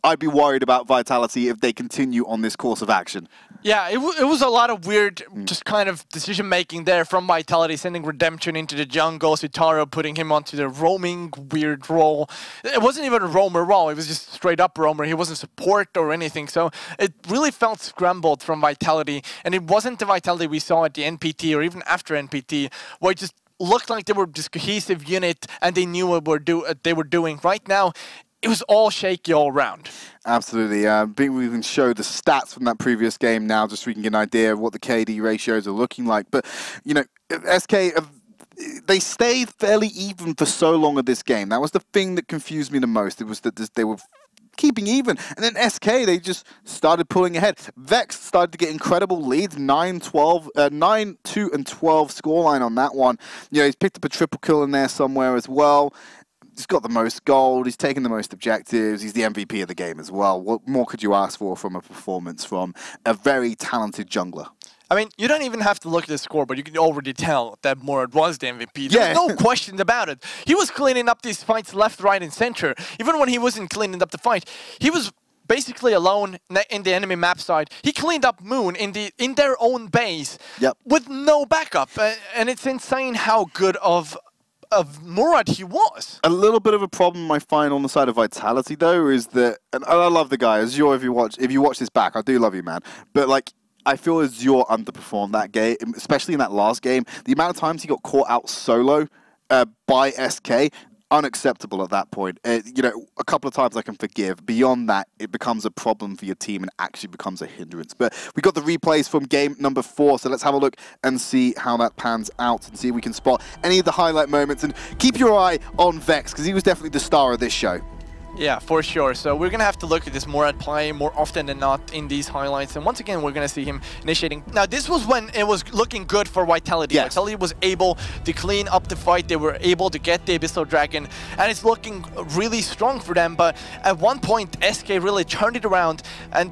I'd be worried about Vitality if they continue on this course of action. Yeah, it was a lot of weird, just kind of decision-making there from Vitality, sending Redemption into the jungle, Sutaro putting him onto the roaming weird role. It wasn't even a roamer role, it was just straight-up roamer. He wasn't support or anything, so it really felt scrambled from Vitality, and it wasn't the Vitality we saw at the NPT or even after NPT, where it just looked like they were this cohesive unit and they knew what they were doing. Right now, it was all shaky all around. Absolutely. I think we can show the stats from that previous game now, just so we can get an idea of what the KD ratios are looking like. But, you know, SK, they stayed fairly even for so long of this game. That was the thing that confused me the most. It was that they were keeping even. And then SK, they just started pulling ahead. Vex started to get incredible leads, 9-2 and 12 scoreline on that one. You know, he's picked up a triple kill in there somewhere as well. He's got the most gold, he's taken the most objectives, he's the MVP of the game as well. What more could you ask for from a performance from a very talented jungler? I mean, you don't even have to look at the score, but you can already tell that Murad was the MVP. There's no question about it. He was cleaning up these fights left, right, and center. Even when he wasn't cleaning up the fight, he was basically alone in the enemy map side. He cleaned up Moon in their own base with no backup. And it's insane how good of Murad he was. A little bit of a problem I find on the side of Vitality though is that, and I love the guy, Azure, if you watch this back, I do love you, man. But like, I feel Azure underperformed that game, especially in that last game. The amount of times he got caught out solo by SK, unacceptable at that point. You know, a couple of times I can forgive. Beyond that, it becomes a problem for your team and actually becomes a hindrance. But we got the replays from game number 4, so let's have a look and see how that pans out and see if we can spot any of the highlight moments. And keep your eye on Vex, because he was definitely the star of this show. Yeah, for sure. So we're going to have to look at this Murad play more often than not in these highlights. And once again, we're going to see him initiating. Now, this was when it was looking good for Vitality. Yes. Vitality was able to clean up the fight. They were able to get the Abyssal Dragon. And it's looking really strong for them. But at one point, SK really turned it around. And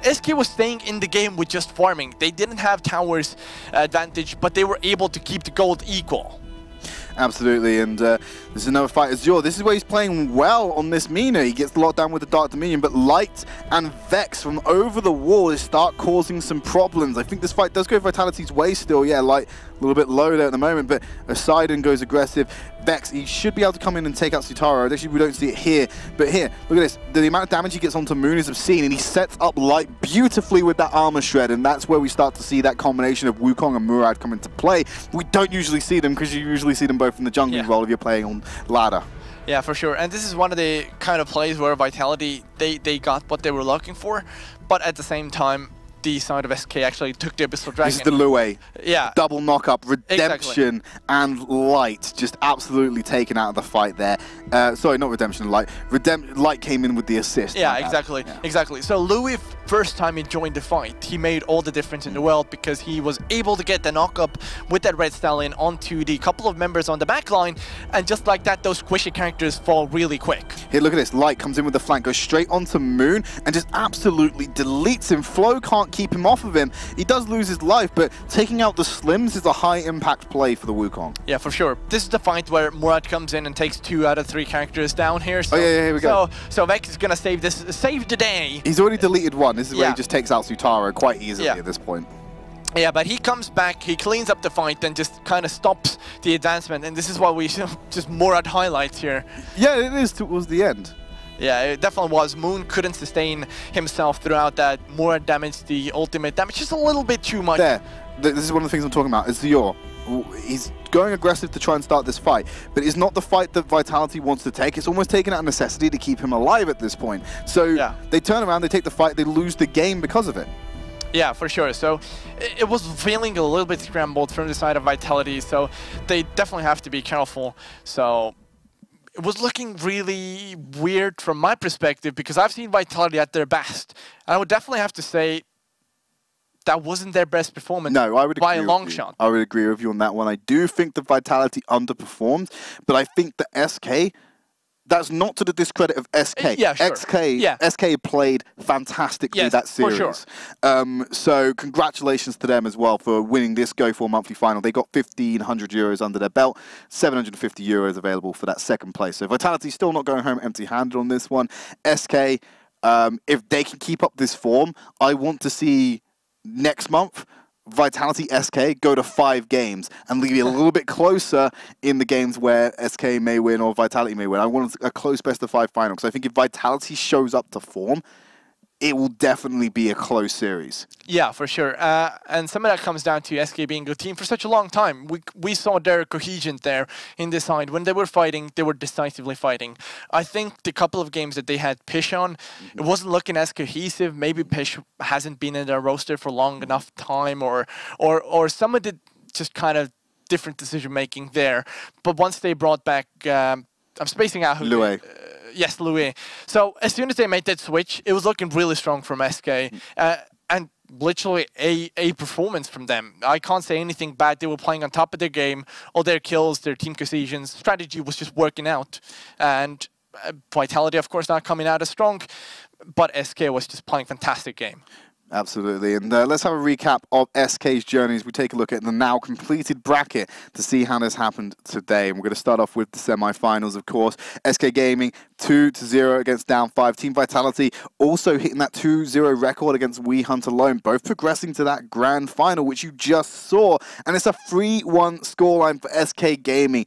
SK was staying in the game with just farming. They didn't have towers advantage, but they were able to keep the gold equal. Absolutely, and this is another fight. Azure, this is where he's playing well on this Mina. He gets locked down with the Dark Dominion, but Light and Vex from over the wall start causing some problems. I think this fight does go Vitality's way still. Yeah, Light a little bit low there at the moment, but Poseidon goes aggressive. Vex, he should be able to come in and take out Sutaro. Actually, we don't see it here, but here, look at this. The amount of damage he gets onto Moon is obscene, and he sets up Light beautifully with that armor shred, and that's where we start to see that combination of Wukong and Murad come into play. We don't usually see them, because you usually see them both in the jungling role if you're playing on ladder. Yeah, for sure. And this is one of the kind of plays where Vitality, they got what they were looking for, but at the same time, the side of SK actually took the Abyssal Dragon. This is the Lue. Yeah. Double knock-up, Redemption, and Light just absolutely taken out of the fight there. Sorry, not Redemption, Light. Light came in with the assist. Yeah, exactly. Yeah. Exactly. So Louis, first time he joined the fight, he made all the difference in the world because he was able to get the knock-up with that Red Stallion onto the couple of members on the back line, and just like that, those squishy characters fall really quick. Here, look at this. Light comes in with the flank, goes straight onto Moon, and just absolutely deletes him. Flow can't keep him off of him. He does lose his life, but taking out the Slims is a high-impact play for the Wukong. Yeah, for sure. This is the fight where Murad comes in and takes 2 out of 3 characters down here. So, oh, yeah, here we go. So Vex is going to save the day. He's already deleted one. This is where he just takes out Sutaro quite easily at this point. Yeah, but he comes back, he cleans up the fight, and just kind of stops the advancement. And this is what we just Murad highlights here. Yeah, it is towards the end. Yeah, it definitely was. Moon couldn't sustain himself throughout that. Murad damaged the ultimate damage just a little bit too much. There. This is one of the things I'm talking about. Is Dior. He's going aggressive to try and start this fight, but it's not the fight that Vitality wants to take. It's almost taken out of necessity to keep him alive at this point. So they turn around, they take the fight, they lose the game because of it. Yeah, for sure. So it was feeling a little bit scrambled from the side of Vitality, so they definitely have to be careful. So it was looking really weird from my perspective because I've seen Vitality at their best. And I would definitely have to say that wasn't their best performance. No, I would agree by a long shot. I would agree with you on that one. I do think the Vitality underperformed, but I think the SK, that's not to the discredit of SK. Yeah, sure. SK played fantastically that series. For sure. So congratulations to them as well for winning this Go4 monthly final. They got 1,500 euros under their belt, 750 euros available for that second place. So Vitality still not going home empty-handed on this one. SK, if they can keep up this form, I want to see next month Vitality SK go to 5 games and leave it a little bit closer in the games where SK may win or Vitality may win. I want a close best of 5 final because I think if Vitality shows up to form, it will definitely be a close series. Yeah, for sure. And some of that comes down to SK being a good team for such a long time. We saw their cohesion there in this side. When they were fighting, they were decisively fighting. I think the couple of games that they had Pish on, it wasn't looking as cohesive. Maybe Pish hasn't been in their roster for long enough time, or some of the just kind of different decision-making there. But once they brought back, I'm spacing out who... Louis. Yes, Louis. So as soon as they made that switch, it was looking really strong from SK. And literally a performance from them. I can't say anything bad. They were playing on top of their game. All their kills, their team cohesions, strategy was just working out. And Vitality, of course, not coming out as strong. But SK was just playing fantastic game. Absolutely, and let's have a recap of SK's journey as we take a look at the now completed bracket to see how this happened today. And we're going to start off with the semi-finals, of course. SK Gaming 2-0 against Down 5. Team Vitality also hitting that 2-0 record against We Hunt Alone, both progressing to that grand final, which you just saw. And it's a 3-1 scoreline for SK Gaming.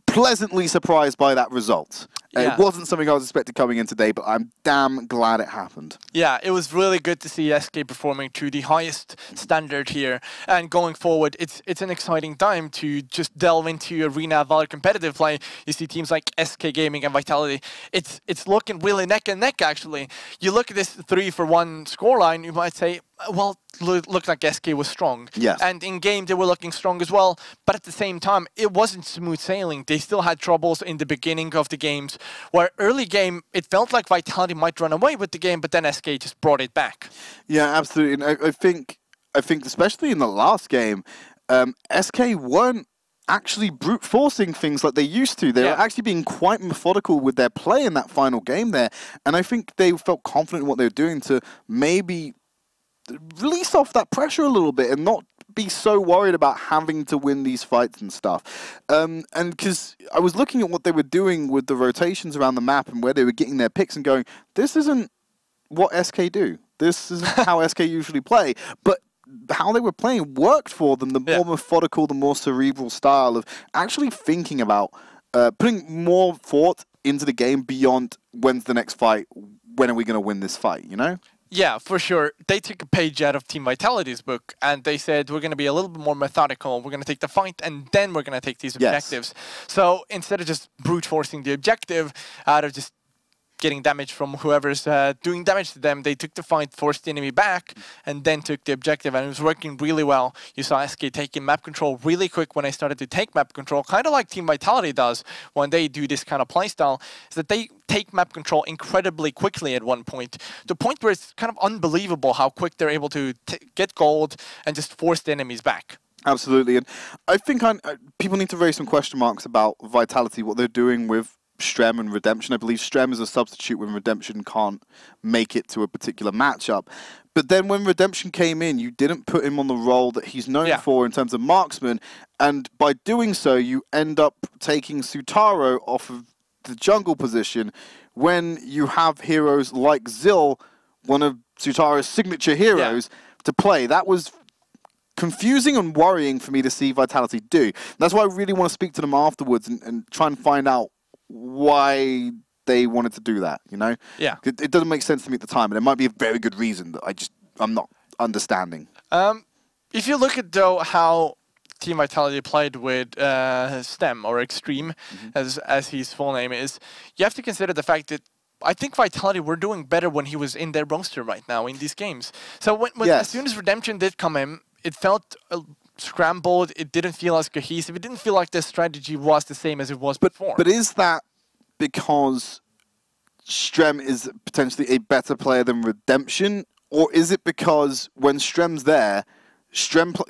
Pleasantly surprised by that result. It wasn't something I was expecting coming in today, but I'm damn glad it happened. Yeah, it was really good to see SK performing to the highest standard here. And going forward, it's an exciting time to just delve into Arena Valor competitive play. You see teams like SK Gaming and Vitality. It's looking really neck and neck, actually. You look at this 3-for-1 scoreline, you might say, well, looked like SK was strong. Yes. And in game, they were looking strong as well. But at the same time, it wasn't smooth sailing. They still had troubles in the beginning of the games, where early game, it felt like Vitality might run away with the game, but then SK just brought it back. Yeah, absolutely. And I think especially in the last game, SK weren't actually brute forcing things like they used to. They were actually being quite methodical with their play in that final game there. And I think they felt confident in what they were doing to maybe release off that pressure a little bit and not be so worried about having to win these fights and stuff. And because I was looking at what they were doing with the rotations around the map and where they were getting their picks and going, this isn't what SK do. This isn't how SK usually play. But how they were playing worked for them, the more methodical, the more cerebral style of actually thinking about putting more thought into the game beyond when's the next fight, when are we going to win this fight, you know? Yeah, for sure. They took a page out of Team Vitality's book, and they said, we're going to be a little bit more methodical. We're going to take the fight, and then we're going to take these objectives. So instead of just brute forcing the objective out of just getting damage from whoever's doing damage to them. They took the fight, forced the enemy back, and then took the objective, and it was working really well. You saw SK taking map control really quick when they started to take map control, kind of like Team Vitality does when they do this kind of playstyle, is that they take map control incredibly quickly at one point, to the point where it's kind of unbelievable how quick they're able to get gold and just force the enemies back. Absolutely, and I think people need to raise some question marks about Vitality, what they're doing with Strem and Redemption. I believe Strem is a substitute when Redemption can't make it to a particular matchup. But then when Redemption came in, you didn't put him on the role that he's known for in terms of marksman, and by doing so, you end up taking Sutaro off of the jungle position when you have heroes like Zill, one of Sutaro's signature heroes, to play. That was confusing and worrying for me to see Vitality do. That's why I really want to speak to them afterwards and try and find out why they wanted to do that, you know? Yeah. It doesn't make sense to me at the time, and it might be a very good reason that I'm not understanding. If you look at, though, how Team Vitality played with Stem, or Extreme, as his full name is, you have to consider the fact that I think Vitality were doing better when he was in their roster right now in these games. So as soon as Redemption did come in, it felt scrambled. It didn't feel as cohesive. It didn't feel like the strategy was the same as it was before. But is that because Strem is potentially a better player than Redemption, or is it because when Strem's there,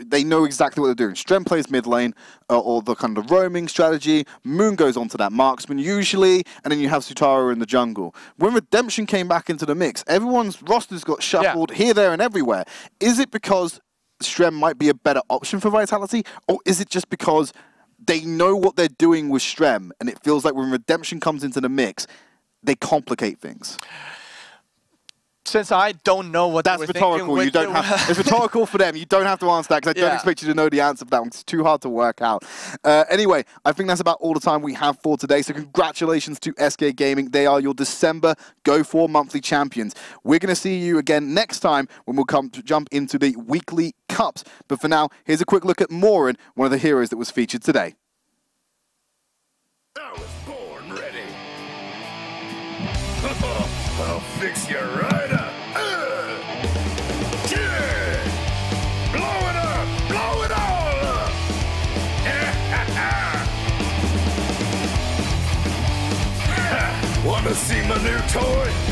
they know exactly what they're doing? Strem plays mid lane, or the kind of roaming strategy. Moon goes onto that marksman usually, and then you have Sutaro in the jungle. When Redemption came back into the mix, everyone's rosters got shuffled here, there, and everywhere. Is it because Strem might be a better option for Vitality, or is it just because they know what they're doing with Strem, and it feels like when Redemption comes into the mix, they complicate things? Since I don't know what that's rhetorical. You don't have. It's rhetorical for them. You don't have to answer that because I don't expect you to know the answer for that one. It's too hard to work out. Anyway, I think that's about all the time we have for today. So congratulations to SK Gaming. They are your December Go4 monthly champions. We're going to see you again next time when we'll come to jump into the weekly cups. But for now, here's a quick look at Morin, one of the heroes that was featured today. I was born ready. I'll fix you right up. Yeah. Blow it up. Blow it all up. Want to see my new toy?